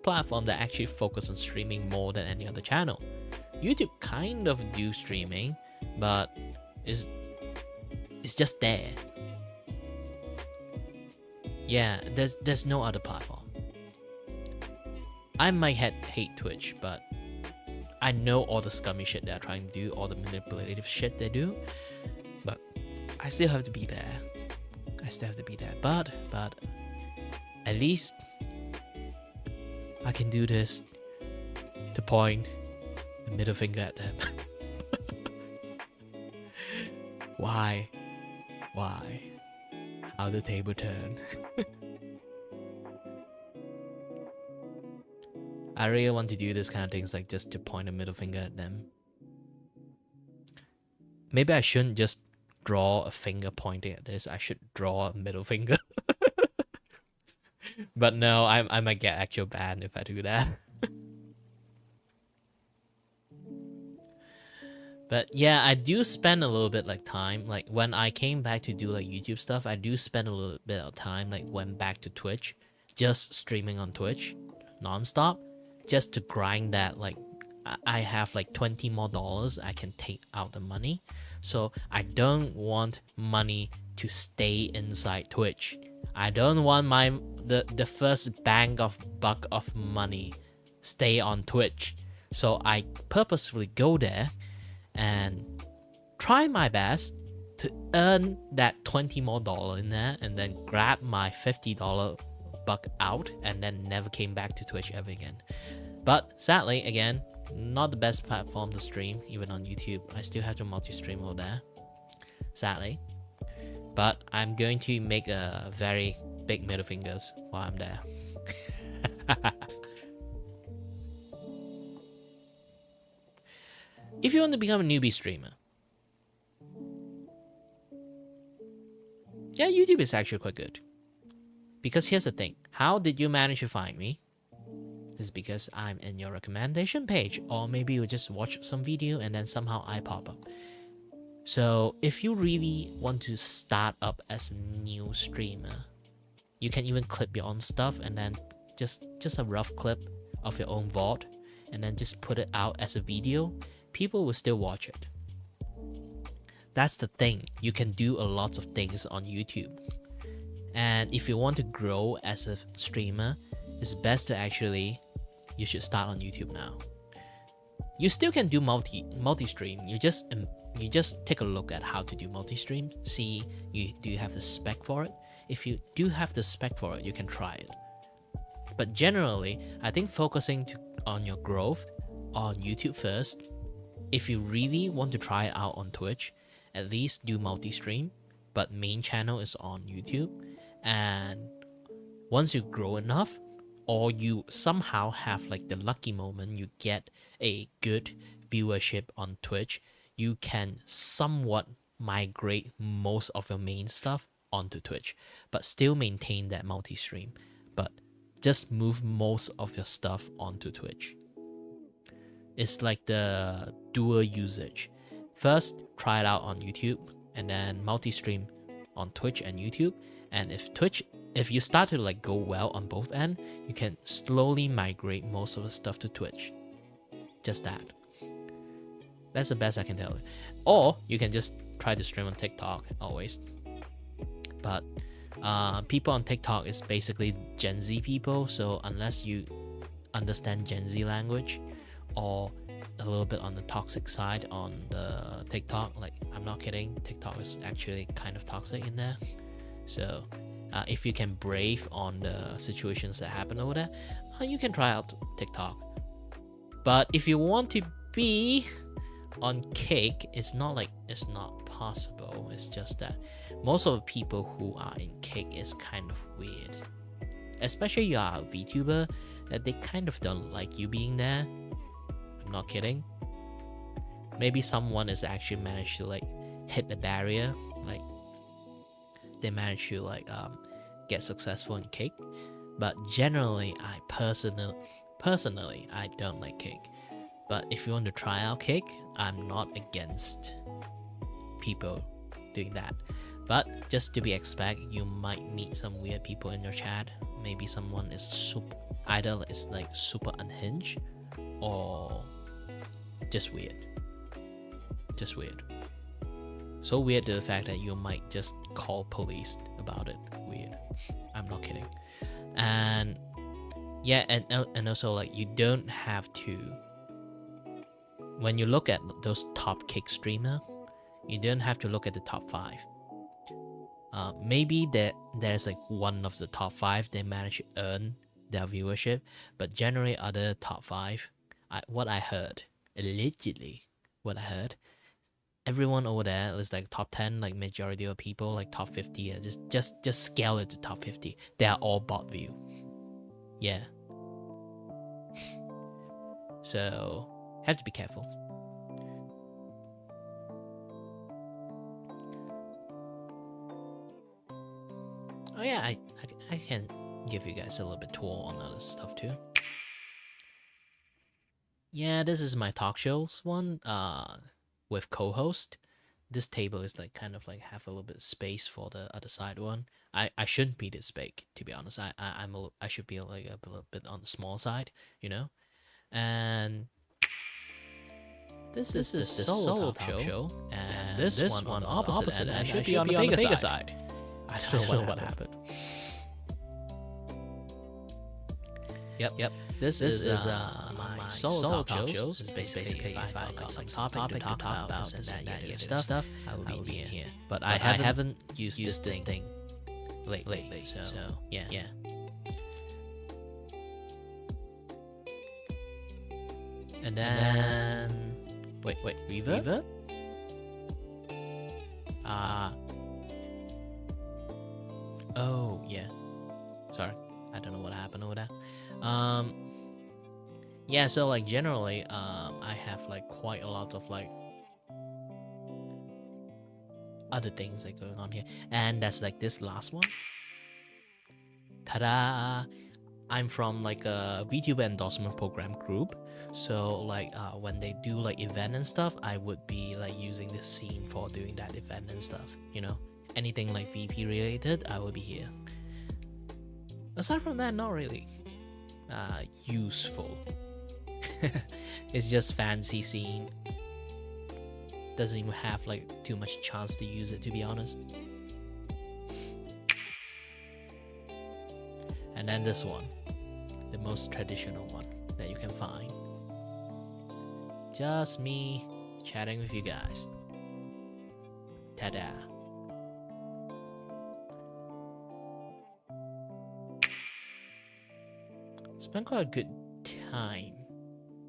A: platform that actually focuses on streaming more than any other channel. YouTube kind of do streaming, but it's just there. Yeah, there's no other platform. I might hate Twitch, but I know all the scummy shit they're trying to do, all the manipulative shit they do, but I still have to be there. But at least I can do this to point the middle finger at them. Why? How the table turn? I really want to do this kind of things, like just to point a middle finger at them. Maybe I shouldn't just draw a finger pointing at this. I should draw a middle finger. But no, I might get actual banned if I do that. But yeah, I do spend a little bit like time. Like when I came back to do like YouTube stuff, I do spend a little bit of time, like went back to Twitch, just streaming on Twitch non-stop, just to grind that. Like I have like $20 more I can take out the money. So I don't want money to stay inside Twitch. I don't want the first bang of buck of money stay on Twitch. So I purposefully go there and try my best to earn that $20 more in there, and then grab my $50 buck out, and then never came back to Twitch ever again. But sadly, again, not the best platform to stream, even on YouTube. I still have to multi-stream over there, sadly. But I'm going to make a very big middle fingers while I'm there. If you want to become a newbie streamer, yeah, YouTube is actually quite good. Because here's the thing, how did you manage to find me? It's because I'm in your recommendation page, or maybe you just watch some video and then somehow I pop up. So if you really want to start up as a new streamer, you can even clip your own stuff and then just a rough clip of your own VOD, and then just put it out as a video. People will still watch it. That's the thing. You can do a lot of things on YouTube. And if you want to grow as a streamer, it's best to you should start on YouTube now. You still can do multi-stream. You just take a look at how to do multi-stream. See, do you have the spec for it? If you do have the spec for it, you can try it. But generally, I think focusing on your growth on YouTube first. If you really want to try it out on Twitch, at least do multi-stream, but main channel is on YouTube. And once you grow enough, or you somehow have like the lucky moment, you get a good viewership on Twitch, you can somewhat migrate most of your main stuff onto Twitch, but still maintain that multi-stream, but just move most of your stuff onto Twitch. It's like the dual usage. First, try it out on YouTube, and then multi-stream on Twitch and YouTube. And if you start to like go well on both ends, you can slowly migrate most of the stuff to Twitch. Just that. That's the best I can tell you. Or you can just try to stream on TikTok always. But people on TikTok is basically Gen Z people, so unless you understand Gen Z language, or a little bit on the toxic side on the TikTok, like I'm not kidding, TikTok is actually kind of toxic in there. So if you can brave on the situations that happen over there, you can try out TikTok. But if you want to be on Cake, it's not like it's not possible. It's just that most of the people who are in Cake is kind of weird. Especially you are a Vtuber, that they kind of don't like you being there. I'm not kidding. Maybe someone has actually managed to like hit the barrier, like they managed to like get successful in Cake. But generally, personally, I don't like cake. But if you want to try out cake, I'm not against people doing that. But just to be expect, you might meet some weird people in your chat. Maybe someone is either is like super unhinged or just weird. Just weird. So weird to the fact that you might just call police about it. Weird. I'm not kidding. And yeah, and also like you don't have to. When you look at those top cake streamer, you don't have to look at the top 5. Maybe there's like one of the top 5 they manage to earn their viewership, but generally other top 5, what I heard, allegedly, what I heard, everyone over there is like top 10, like majority of people, like top 50, just scale it to top 50. They are all bot view. Yeah. So have to be careful. Oh yeah, I can give you guys a little bit tour on other stuff too. Yeah, this is my talk shows one with co-host. This table is like kind of like have a little bit of space for the other side one. I shouldn't be this big, to be honest. I should be like a little bit on the small side, you know. And this is the solo talk show, and this one on the opposite end, I should be on the bigger side. I don't know what happened. Yep. This is my solo talk shows. It's basically if I find like some topic to talk about and that stuff, I will be in here. But I haven't used this thing lately, so yeah. And then wait, reverb? Oh yeah. Sorry, I don't know what happened over there. Yeah, so like generally, I have like quite a lot of like other things like going on here, and that's like this last one. Ta-da! I'm from like a Vtuber endorsement program group, so like when they do like event and stuff, I would be like using this scene for doing that event and stuff. You know, anything like VP related, I will be here. Aside from that, not really useful. It's just fancy scene. Doesn't even have like too much chance to use it, to be honest. And then this one, the most traditional one that you can find. Just me chatting with you guys. Ta-da. Spent quite a good time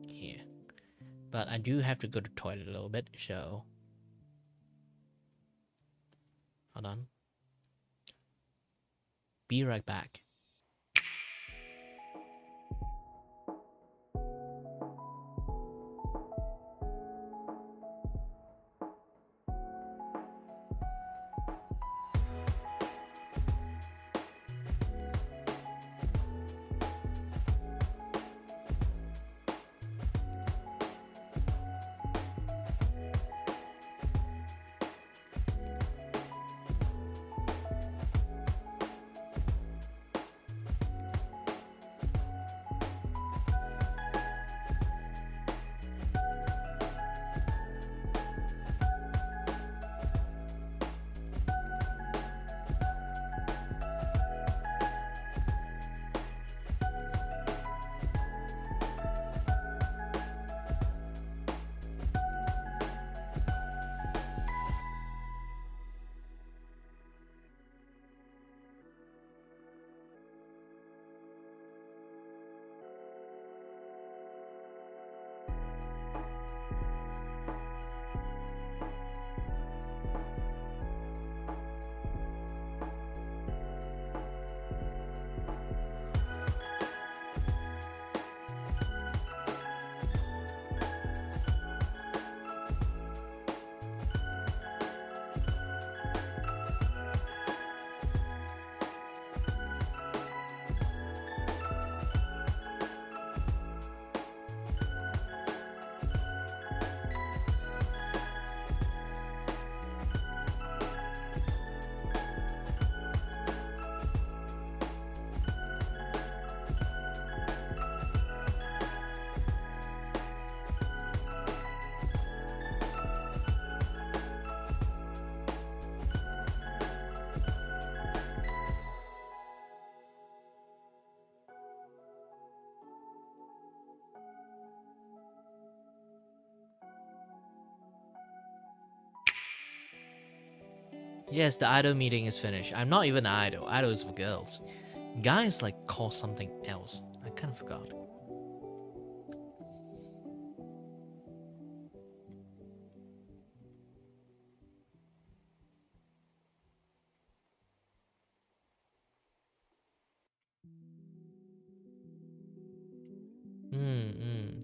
A: here, but I do have to go to the toilet a little bit, so hold on. Be right back. Yes, the idol meeting is finished. I'm not even an idol. Idol is for girls. Guys like call something else. I kind of forgot.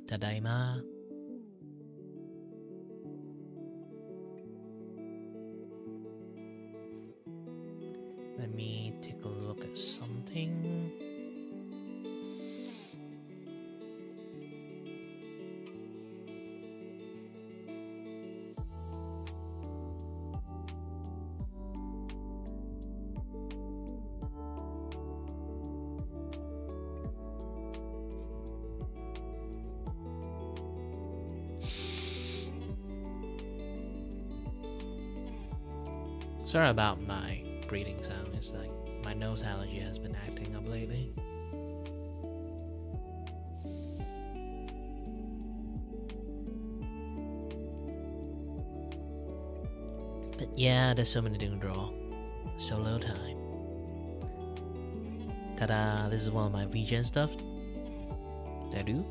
A: Tadaima. Let me take a look at something. Sorry about my breathing sound. It's like my nose allergy has been acting up lately. But yeah, there's so many to draw. So little time. Ta-da! This is one of my Vgen stuff that I do.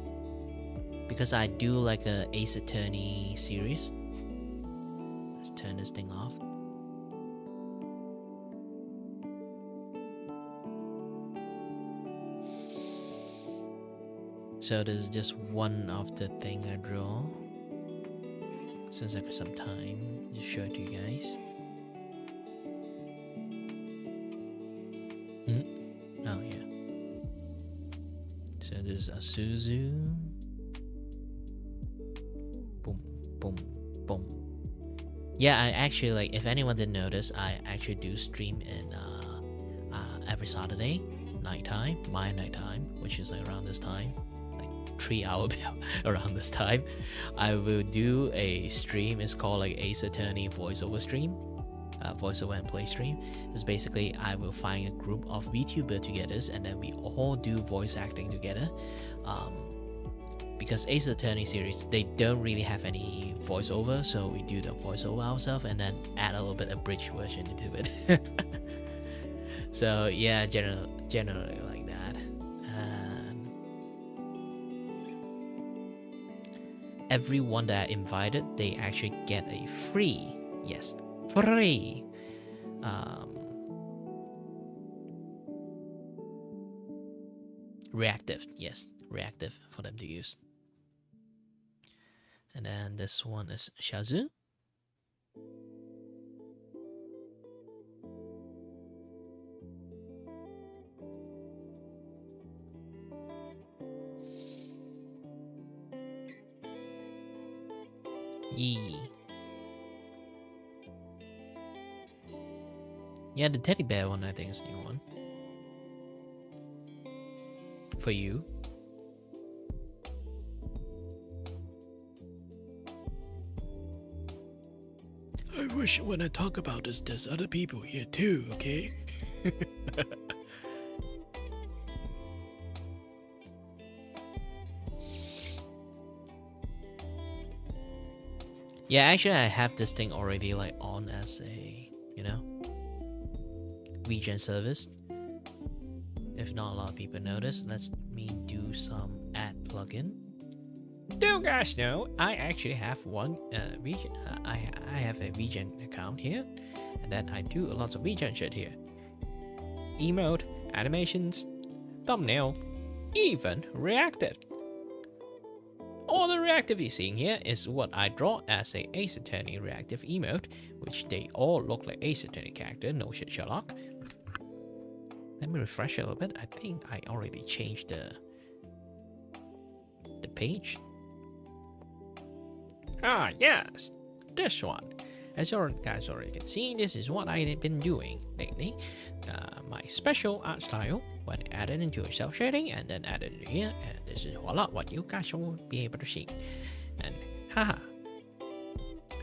A: Because I do like a Ace Attorney series. Let's turn this thing off. So this is just one of the thing I draw. Since I got some time, just show it to you guys. Oh yeah. So this is Asuzu. Boom, boom, boom. Yeah, I actually like. If anyone didn't notice, I actually do stream in every Saturday nighttime, my nighttime, which is like around this time. 3 hours around this time, I will do a stream. It's called like Ace Attorney voiceover stream, voiceover and play stream. It's basically I will find a group of VTuber together, and then we all do voice acting together. Because Ace Attorney series, they don't really have any voiceover, so we do the voiceover ourselves and then add a little bit of bridge version into it. So yeah, generally like that. Everyone that I invited, they actually get a free, yes, free reactive, yes, reactive for them to use. And then this one is Shazu. Yee. Yeah, the teddy bear one I think is a new one. For you. I wish when I talk about this, there's other people here too, okay? Yeah, actually I have this thing already like on as a, you know, Vgen service. If not a lot of people notice, let me do some ad plugin. Do you guys know I actually have one Vgen? I have a Vgen account here, and then I do a lot of Vgen shit here. Emote, animations, thumbnail, even reactive. All the reactive you're seeing here is what I draw as a Ace Attorney reactive emote, which they all look like Ace Attorney character, no shit Sherlock. Let me refresh a little bit. I think I already changed the page. Ah, yes, this one. As you guys already can see, this is what I've been doing lately. My special art style, when added into a self shading and then added in here, and this is voila, what you guys will be able to see. And haha.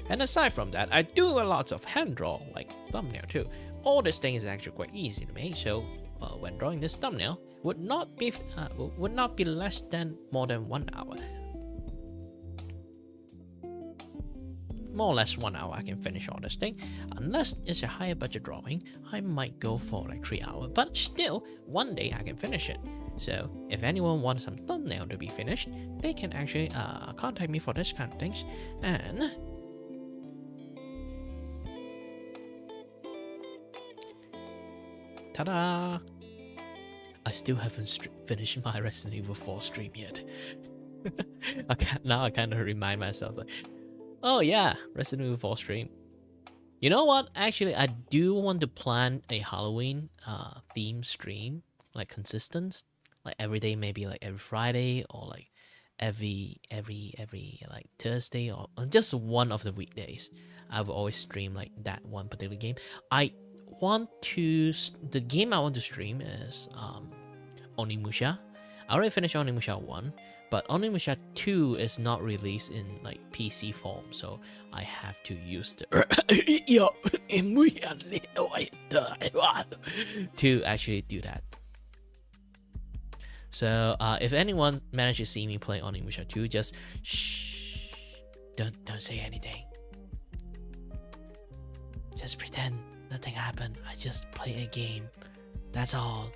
A: And aside from that, I do a lot of hand draw, like thumbnail too. All this thing is actually quite easy to make, so when drawing this thumbnail, would not be less than more than 1 hour. more or less 1 hour I can finish all this thing. Unless it's a higher budget drawing, I might go for like 3 hours, but still one day I can finish it. So if anyone wants some thumbnail to be finished, they can actually contact me for this kind of things. And ta-da! I still haven't finished my Resident Evil 4 stream yet. Now I kind of remind myself like, oh yeah, Resident Evil 4 stream. You know what? Actually, I do want to plan a Halloween theme stream, like consistent, like every day, maybe like every Friday or like every like Thursday or just one of the weekdays. I will always stream like that one particular game. The game I want to stream is Onimusha. I already finished Onimusha 1, but Onimusha 2 is not released in like PC form, so I have to use the to actually do that. So if anyone managed to see me play Onimusha 2, just shh, don't say anything. Just pretend nothing happened. I just play a game. That's all.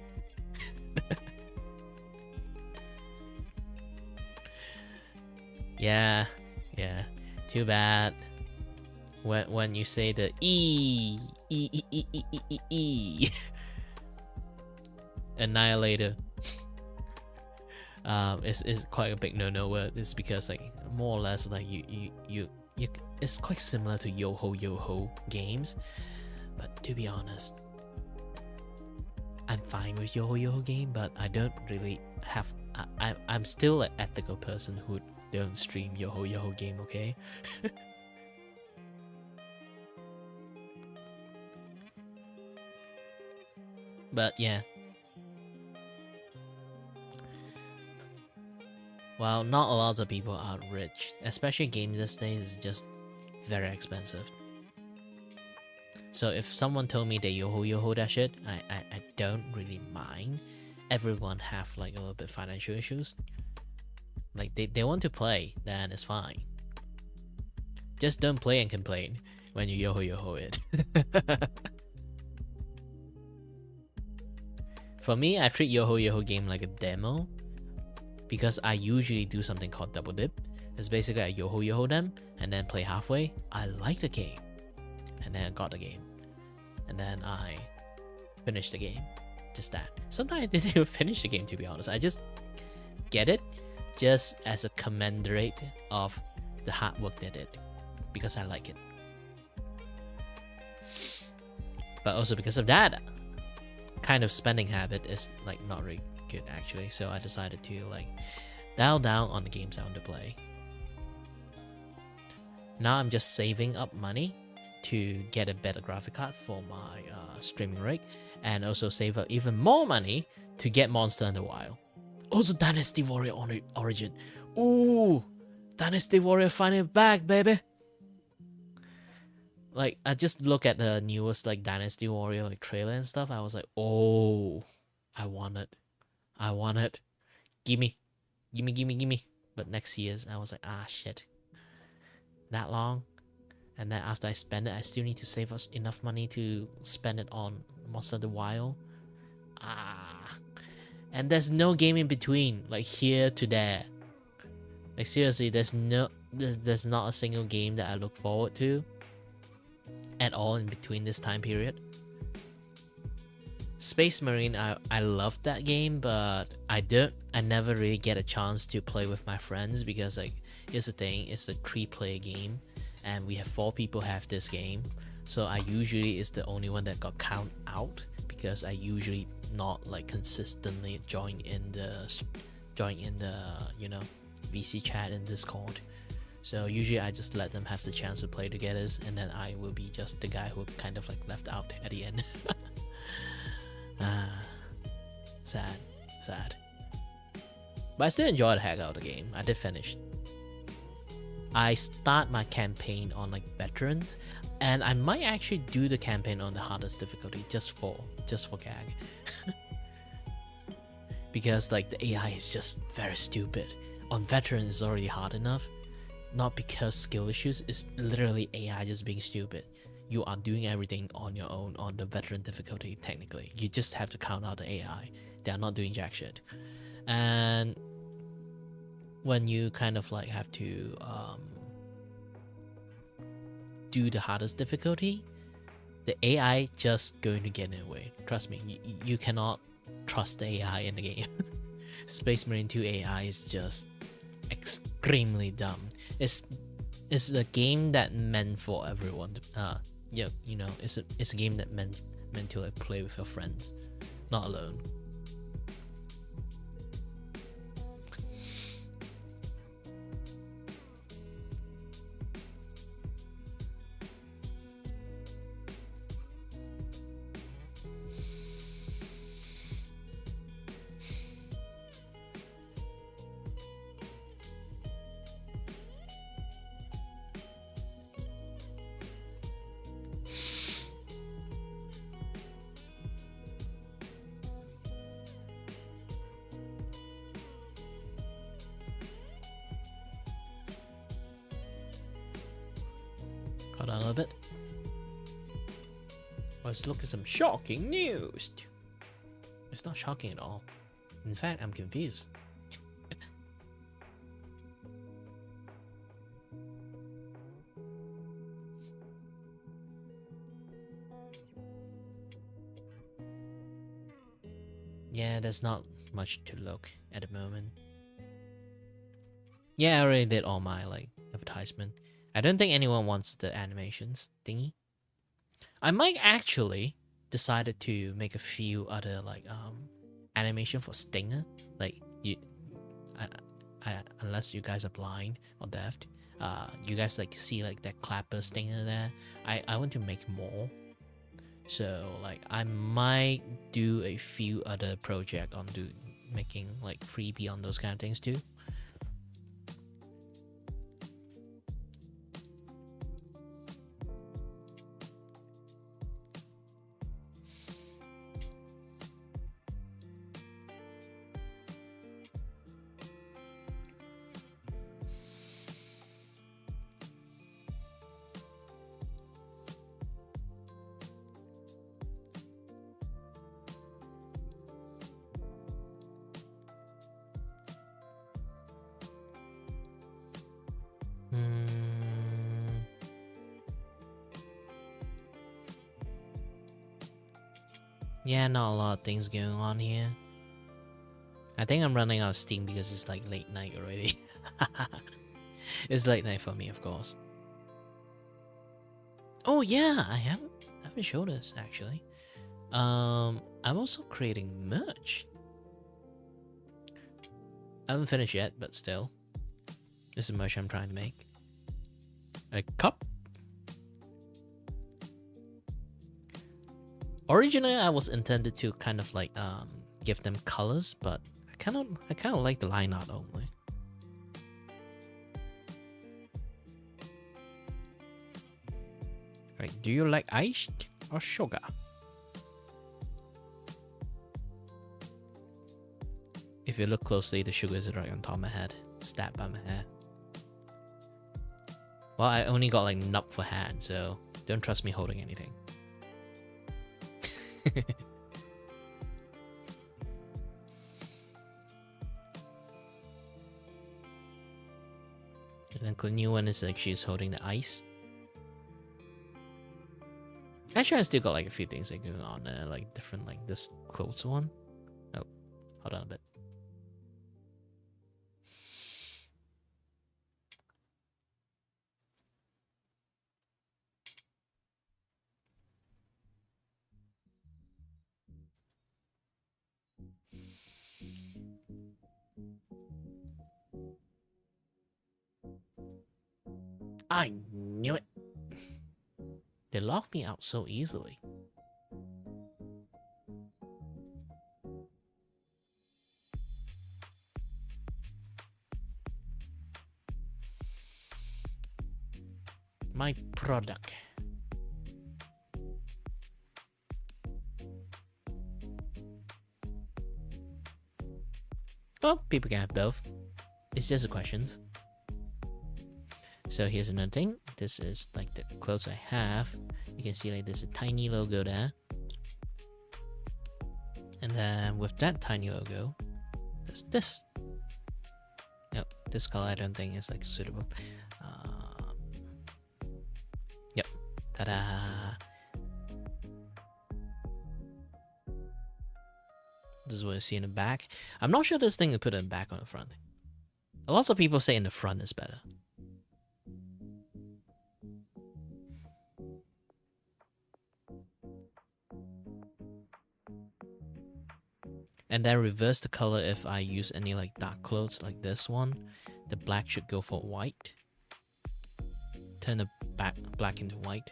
A: Yeah. Too bad. When you say the E Annihilator, it's quite a big no word. It's because like more or less like you it's quite similar to Yo-Ho games. But to be honest, I'm fine with Yo-Ho game, but I don't really have. I'm still an ethical person who don't stream Yo-Ho game, okay? But yeah. Well, not a lot of people are rich, especially games these days is just very expensive. So if someone told me they Yo-Ho that shit, I don't really mind. Everyone have like a little bit financial issues. Like they want to play, then it's fine. Just don't play and complain when you Yo-Ho it. For me, I treat Yo-Ho game like a demo because I usually do something called double dip. It's basically I Yo-Ho them and then play halfway. I like the game. And then I got the game. And then I finished the game. Just that. Sometimes I didn't even finish the game, to be honest. I just get it just as a commendate of the hard work they did. Because I like it. But also because of that kind of spending habit is like not really good actually. So I decided to like dial down on the games I want to play. Now I'm just saving up money to get a better graphic card for my streaming rig, and also save up even more money to get Monster Hunter Wild. Also Dynasty Warrior Origin. Ooh, Dynasty Warrior finally back, baby. Like I just look at the newest like Dynasty Warrior like trailer and stuff. I was like, oh, I want it. Gimme. But next year's, I was like, ah shit. That long. And then after I spend it, I still need to save us enough money to spend it on Monster Hunter Wild. And there's no game in between, like here to there. Like seriously, there's not a single game that I look forward to at all in between this time period. Space Marine, I love that game, but I never really get a chance to play with my friends because like here's the thing, it's a 3-player game. And we have 4 people have this game, so I usually is the only one that got count out because I usually not like consistently join in the YCH and Discord. So usually I just let them have the chance to play together, and then I will be just the guy who kind of like left out at the end. Sad. But I still enjoy the heck out of the game. I did finish. I start my campaign on like veterans, and I might actually do the campaign on the hardest difficulty just for gag. Because like the AI is just very stupid. On veterans it's already hard enough. not because skill issues. It's literally AI just being stupid. You are doing everything on your own on the veteran difficulty. Technically, you just have to count out the AI. They are not doing jack shit. And when you kind of like have to do the hardest difficulty, the AI just going to get in the way. Trust me, you cannot trust the AI in the game. Space Marine 2 AI is just extremely dumb. It's a game that meant for everyone. Yeah, you know, it's a game that meant to like play with your friends, not alone. Hold on a little bit. Let's look at some shocking news. It's not shocking at all. In fact, I'm confused. Yeah, there's not much to look at the moment. Yeah, I already did all my like advertisement. I don't think anyone wants the animations thingy. I might actually decided to make a few other like animation for Stinger. Like you, unless you guys are blind or deaf, you guys like see like that clapper Stinger there. I want to make more. So like I might do a few other project on making like freebie on those kind of things too. Yeah, not a lot of things going on here. I think I'm running out of steam because it's like late night already. It's late night for me, of course. Oh yeah, I haven't showed this actually. I'm also creating merch. I haven't finished yet, but still. This is merch I'm trying to make. A cup. Originally, I was intended to kind of like give them colors, but I kind of like the line art only. Right? Do you like ice or sugar? If you look closely, the sugar is right on top of my head, stabbed by my hair. Well, I only got like nub for hand, so don't trust me holding anything. And then the new one is like she's holding the ice. Actually, I still got like a few things like going on, like different, like this clothes one. Oh, hold on a bit. I knew it. They locked me out so easily. My product. Well, people can have both. It's just a questions. So here's another thing. This is like the clothes I have. You can see like there's a tiny logo there. And then with that tiny logo, there's this. Yep, this color I don't think is like suitable. Yep, ta-da! This is what you see in the back. I'm not sure this thing is put in the back or the front. Lots of people say in the front is better. And then reverse the color if I use any like dark clothes like this one. The black should go for white. Turn the black into white.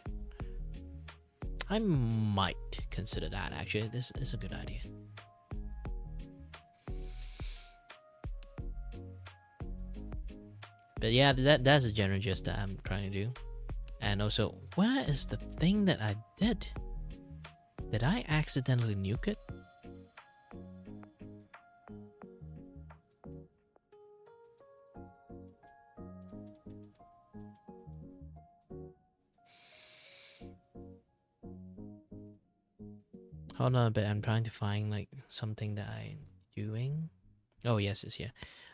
A: I might consider that actually. This is a good idea. But yeah, that's the general gist that I'm trying to do. And also, where is the thing that I did? Did I accidentally nuke it? Hold on a bit, I'm trying to find like something that I'm doing. Oh yes, it's here.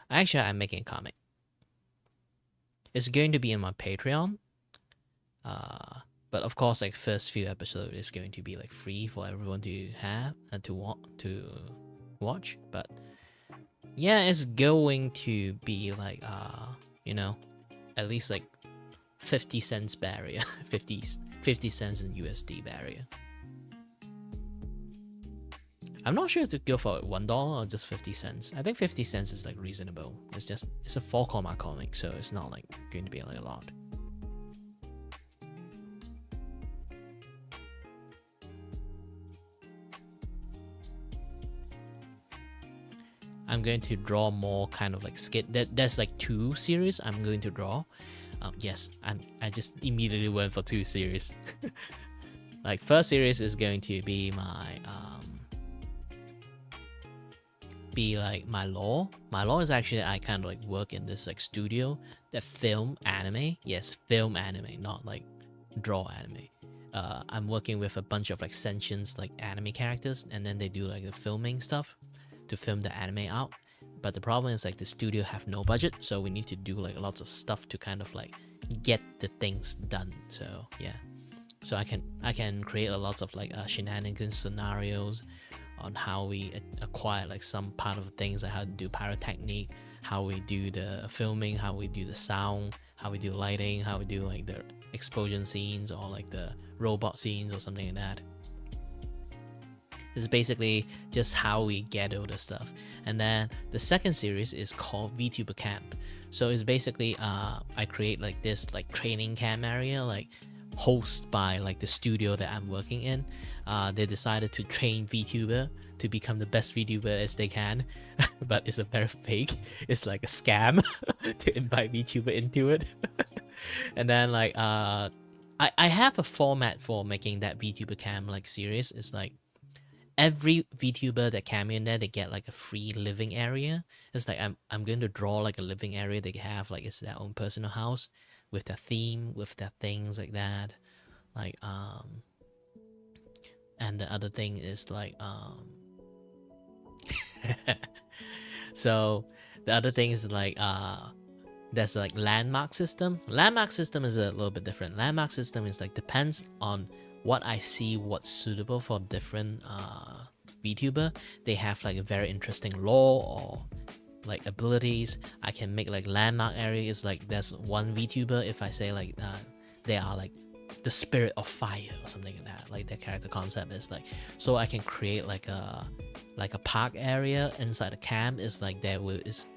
A: Actually, I'm making a comic. It's going to be in my Patreon. But of course, like first few episodes is going to be like free for everyone to have and to watch. But yeah, it's going to be like you know, at least like 50 cents barrier, 50 cents in USD barrier. I'm not sure if to go for $1 or just 50 cents. I think 50 cents is like reasonable. It's a 4-comma comic, so it's not like going to be like a lot. I'm going to draw more kind of like skit. There's like 2 series I'm going to draw. Yes, I just immediately went for 2 series. Like first series is going to be my my law. My law is actually I kind of like work in this like studio that film anime. Yes, film anime, not like draw anime. I'm working with a bunch of like sentients like anime characters, and then they do like the filming stuff to film the anime out. But the problem is like the studio have no budget, so we need to do like lots of stuff to kind of like get the things done. So yeah, so I can create a lot of like shenanigans scenarios on how we acquire like some part of the things, like how to do pyrotechnic, how we do the filming, how we do the sound, how we do lighting, how we do like the explosion scenes or like the robot scenes or something like that. It's basically just how we get all the stuff. And then the second series is called Vtuber Camp. So it's basically I create like this like training camp area, like hosted by like the studio that I'm working in. They decided to train VTuber to become the best VTuber as they can, but it's a very fake. It's like a scam to invite VTuber into it. And then like I have a format for making that VTuber Camp like series. It's like every VTuber that came in there, they get like a free living area. It's like I'm going to draw like a living area they have, like it's their own personal house with their theme, with their things like that. Like and the other thing is like so the other thing is like there's like landmark system. Landmark system is a little bit different. Landmark system is like depends on what I see what's suitable for different VTuber. They have like a very interesting lore or like abilities. I can make like landmark areas. Like there's one VTuber, if I say like they are like the spirit of fire or something like that, like their character concept is like, so I can create like a park area inside the camp. Is like there is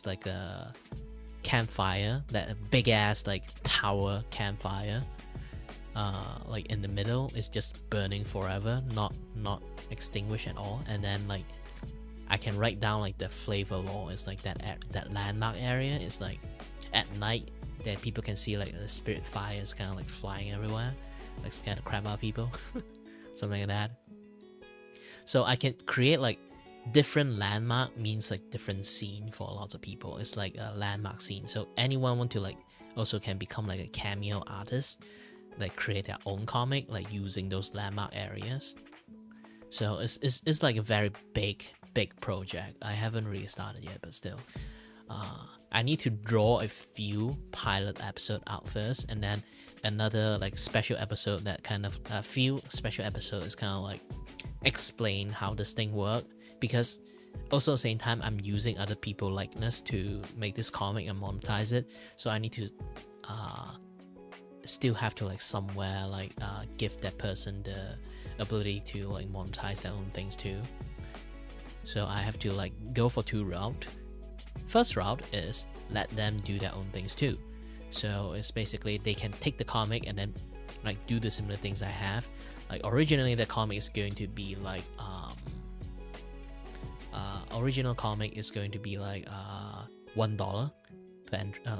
A: like a campfire, that a big ass like tower campfire, like in the middle is just burning forever, not extinguished at all. And then like I can write down like the flavor lore. It's like that landmark area is like at night that people can see like the spirit fire is kind of like flying everywhere, like scared the crap out of people, something like that. So I can create like different landmark means like different scene for lots of people. It's like a landmark scene. So anyone want to like also can become like a cameo artist, like create their own comic, like using those landmark areas. So it's like a very big project. I haven't really started yet, but still, I need to draw a few pilot episode out first, and then another like special episode that kind of a few special episodes kind of like explain how this thing work, because also at the same time I'm using other people likeness to make this comic and monetize it, so I need to still have to like somewhere like give that person the ability to like monetize their own things too. So I have to like go for two routes. First route is let them do their own things too. So it's basically they can take the comic and then like do the similar things I have. Like originally the comic is going to be like original comic is going to be like $1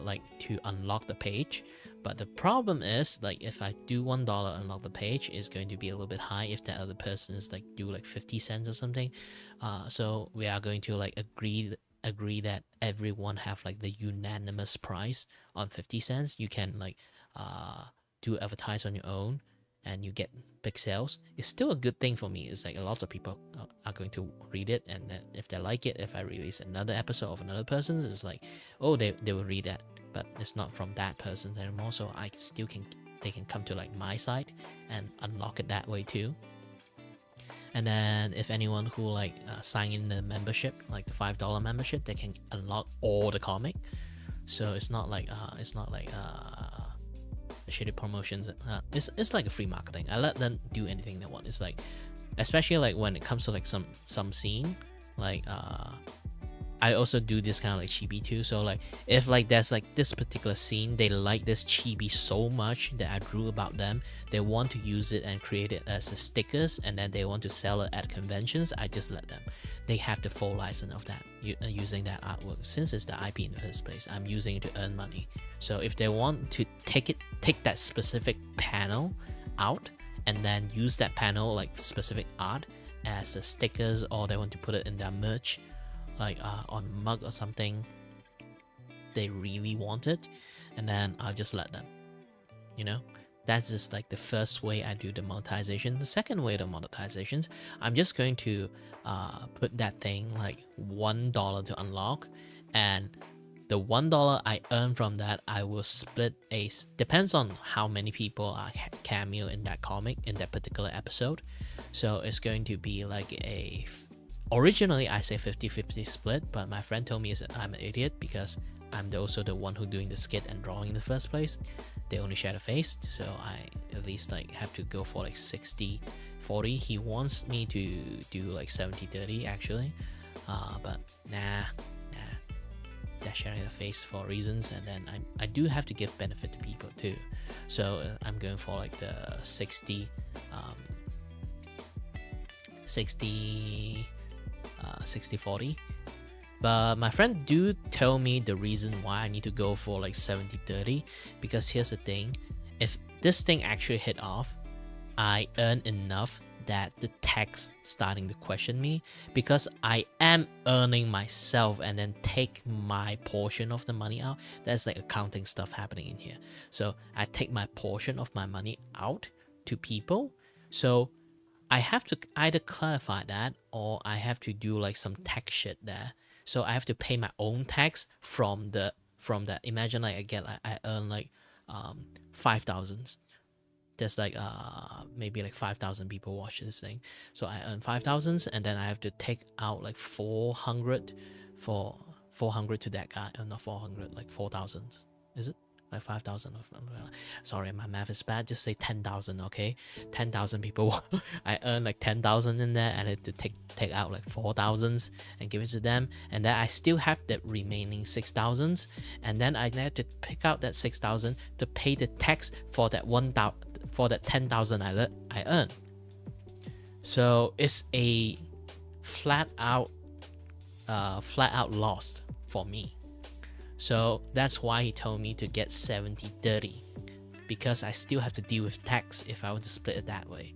A: like to unlock the page. But the problem is like if I do $1 unlock the page, is going to be a little bit high if that other person is like do like 50 cents or something. So we are going to like agree that everyone have like the unanimous price on 50 cents. You can like do advertise on your own and you get big sales. It's still a good thing for me. It's like a lot of people are going to read it, and then if they like it, if I release another episode of another person's, it's like, oh, they will read that, but it's not from that person anymore, so I still can, they can come to like my site and unlock it that way too. And then if anyone who like sign in the membership, like the $5 membership, they can unlock all the comic. So it's not like shitty promotions. It's like a free marketing. I let them do anything they want. It's like, especially like when it comes to like some scene, like I also do this kind of like chibi too. So like if like there's like this particular scene, they like this chibi so much that I drew about them, they want to use it and create it as a stickers, and then they want to sell it at conventions, I just let them. They have the full license of that, using that artwork. Since it's the IP in the first place, I'm using it to earn money. So if they want to take that specific panel out and then use that panel like specific art as a stickers, or they want to put it in their merch, like on mug or something, they really want it, and then I'll just let them, you know. That's just like the first way I do the monetization. The second way, the monetizations, I'm just going to put that thing like $1 to unlock, and the $1 I earn from that, I will split depends on how many people are cameo in that comic in that particular episode. So it's going to be like originally I say 50-50 split, but my friend told me I'm an idiot because I'm also the one who doing the skit and drawing in the first place. They only share the face, so I at least like have to go for like 60-40. He wants me to do like 70-30 actually, but nah, that's sharing the face for reasons, and then I do have to give benefit to people too. So I'm going for like the 60-40. But my friend do tell me the reason why I need to go for like 70-30, because here's the thing, if this thing actually hit off, I earn enough that the tax starting to question me, because I am earning myself and then take my portion of the money out. That's like accounting stuff happening in here. So I take my portion of my money out to people, so I have to either clarify that, or I have to do like some tax shit there. So I have to pay my own tax from that. Imagine like I earn like 5,000. There's like maybe like 5,000 people watch this thing. So I earn 5,000, and then I have to take out like 400 to that guy. Not 400, like 4,000. Is it? Like 5,000. Sorry, my math is bad. Just say 10,000, okay? 10,000 people. I earn like 10,000 in there, and I have to take out like 4,000 and give it to them, and then I still have the remaining 6,000, and then I have to pick out that 6,000 to pay the tax for that 10,000 I earn. So it's a flat out loss for me. So that's why he told me to get 70-30, because I still have to deal with tax if I want to split it that way.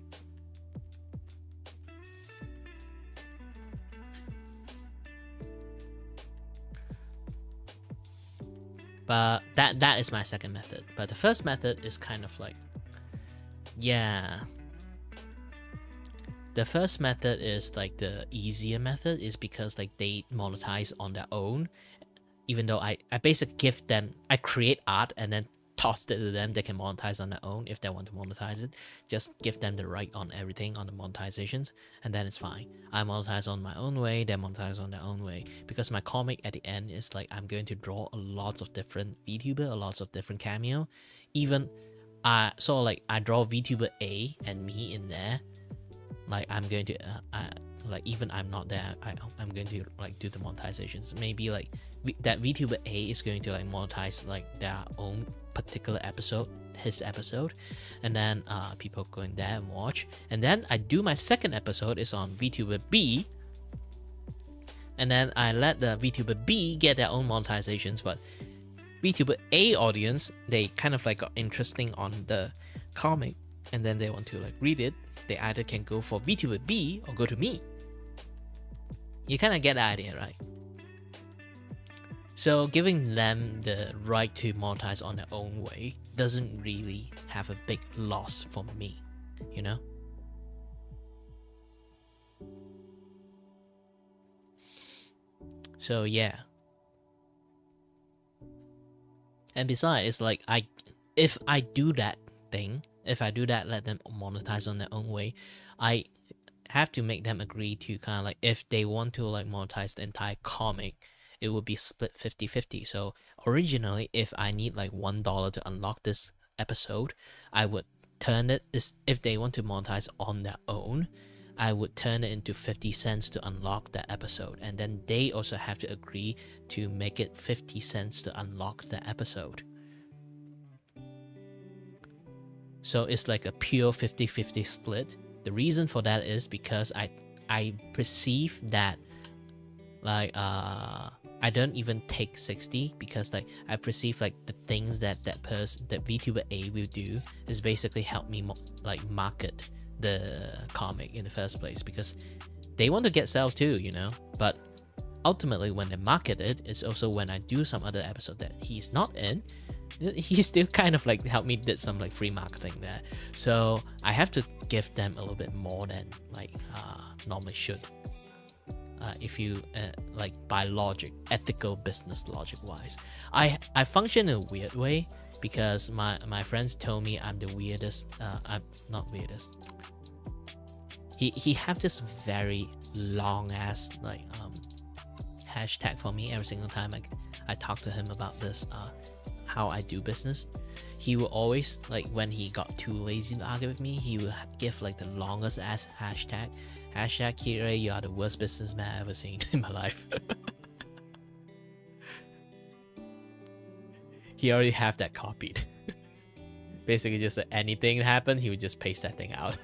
A: But that is my second method. But the first method is kind of like, yeah. The first method is like the easier method, is because like they monetize on their own. Even though I basically give them, I create art and then toss it to them. They can monetize on their own if they want to monetize it. Just give them the right on everything, on the monetizations, and then it's fine. I monetize on my own way, they monetize on their own way. Because my comic at the end is like, I'm going to draw a lots of different VTuber, a lots of different cameo. Even so like I draw VTuber A and me in there. Like I'm going to like even I'm not there, I'm going to like do the monetizations. Maybe like that VTuber A is going to like monetize like their own particular episode, his episode, and then people go in there and watch. And then I do my second episode is on VTuber B, and then I let the VTuber B get their own monetizations. But VTuber A audience, they kind of like got interesting on the comic, and then they want to like read it. They either can go for VTuber B or go to me. You kind of get the idea, right? So giving them the right to monetize on their own way doesn't really have a big loss for me, you know? So yeah. And besides, it's like if I do that thing, if I do that, let them monetize on their own way, I have to make them agree to kind of like, if they want to like monetize the entire comic, it would be split 50-50. So originally, if I need like $1 to unlock this episode, I would turn it, if they want to monetize on their own, I would turn it into 50 cents to unlock that episode. And then they also have to agree to make it 50 cents to unlock the episode. So it's like a pure 50-50 split. The reason for that is because I perceive that like I don't even take 60, because like I perceive like the things that person, that VTuber A will do, is basically help me like market the comic in the first place, because they want to get sales too, you know. But ultimately when they market it, it's also when I do some other episode that he's not in, he still kind of like helped me, did some like free marketing there. So I have to give them a little bit more than like normally should. If you like by logic, ethical business logic wise, I function in a weird way, because my friends told me I'm the weirdest. I'm not weirdest. He have this very long ass like hashtag for me every single time I talk to him about this how I do business. He will always, like, when he got too lazy to argue with me, he will give like the longest ass hashtag Kira, you are the worst businessman I've ever seen in my life. He already have that copied. Basically just that anything happened, he would just paste that thing out.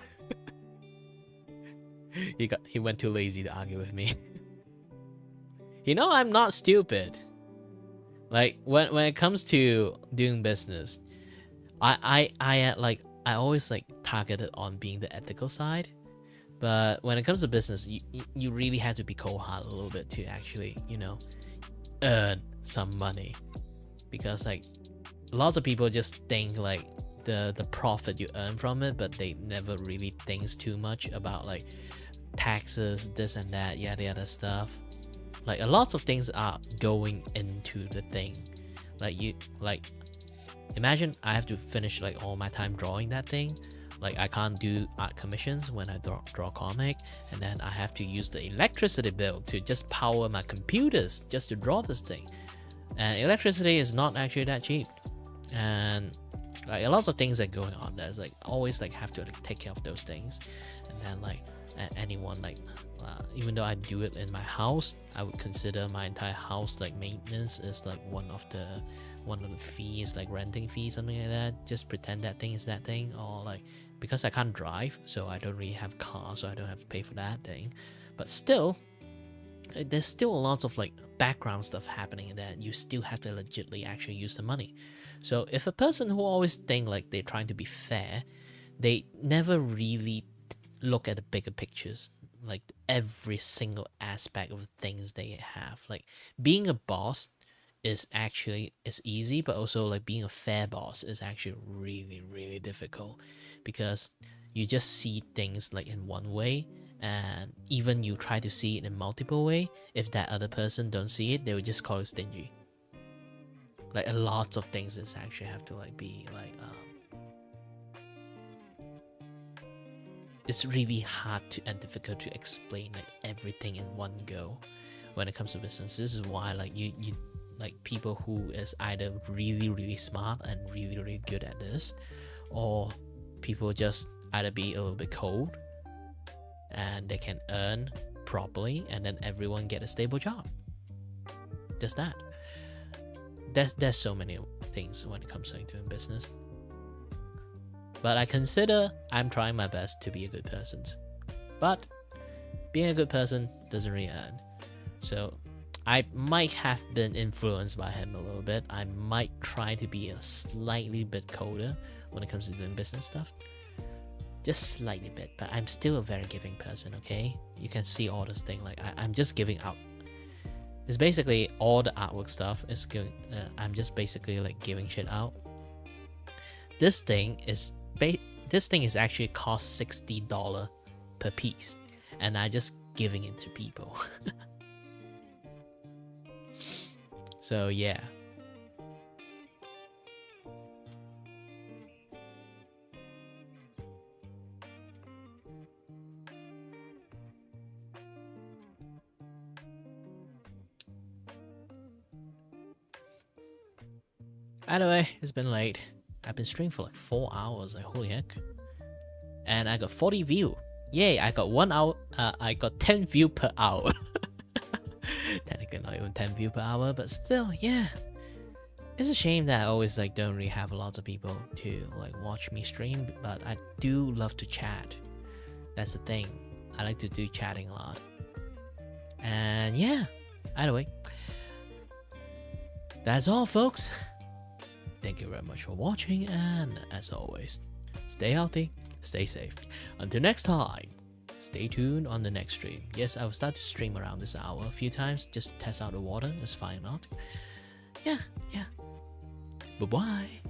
A: He went too lazy to argue with me. You know, I'm not stupid. Like when it comes to doing business, I always like targeted on being the ethical side. But when it comes to business, you really have to be cold-hearted a little bit to actually, you know, earn some money. Because like lots of people just think like the profit you earn from it, but they never really thinks too much about like taxes, this and that, yada stuff. Like a lot of things are going into the thing. Like imagine I have to finish like all my time drawing that thing. Like I can't do art commissions when I draw comic, and then I have to use the electricity bill to just power my computers just to draw this thing. And electricity is not actually that cheap. And like a lot of things that are going on, there's like always like have to like take care of those things. And then like anyone like even though I do it in my house, I would consider my entire house like maintenance is like one of the fees, like renting fees, something like that. Just pretend that thing is that thing. Or like, because I can't drive, so I don't really have a car, so I don't have to pay for that thing. But still, there's still lots of like background stuff happening that you still have to legitly actually use the money. So if a person who always think like they're trying to be fair, they never really look at the bigger pictures, like every single aspect of things they have. Like being a boss is easy, but also like being a fair boss is actually really, really difficult, because you just see things like in one way, and even you try to see it in multiple way, if that other person don't see it, they will just call it stingy. Like a lot of things is actually have to like be like it's really hard to and difficult to explain like everything in one go when it comes to business. This is why like you like people who is either really, really smart and really, really good at this, or people just either be a little bit cold and they can earn properly, and then everyone get a stable job. Just that. There's so many things when it comes to doing business. But I consider I'm trying my best to be a good person. But being a good person doesn't really earn. So I might have been influenced by him a little bit. I might try to be a slightly bit colder when it comes to doing business stuff. Just slightly bit, but I'm still a very giving person, okay? You can see all this thing, like I'm just giving out. It's basically all the artwork stuff is good. I'm just basically like giving shit out. This thing is actually cost $60 per piece, and I just giving it to people. So yeah. Either way, it's been late. I've been streaming for like 4 hours, like holy heck. And I got 40 view. Yay, I got 1 hour, I got 10 view per hour. Technically not even 10 view per hour, but still, yeah. It's a shame that I always like don't really have a lot of people to like watch me stream, but I do love to chat. That's the thing. I like to do chatting a lot. And yeah, either way. That's all, folks. Thank you very much for watching, and as always, stay healthy, stay safe. Until next time, stay tuned on the next stream. Yes, I will start to stream around this hour a few times just to test out the water. Let's find out. Yeah. Bye-bye.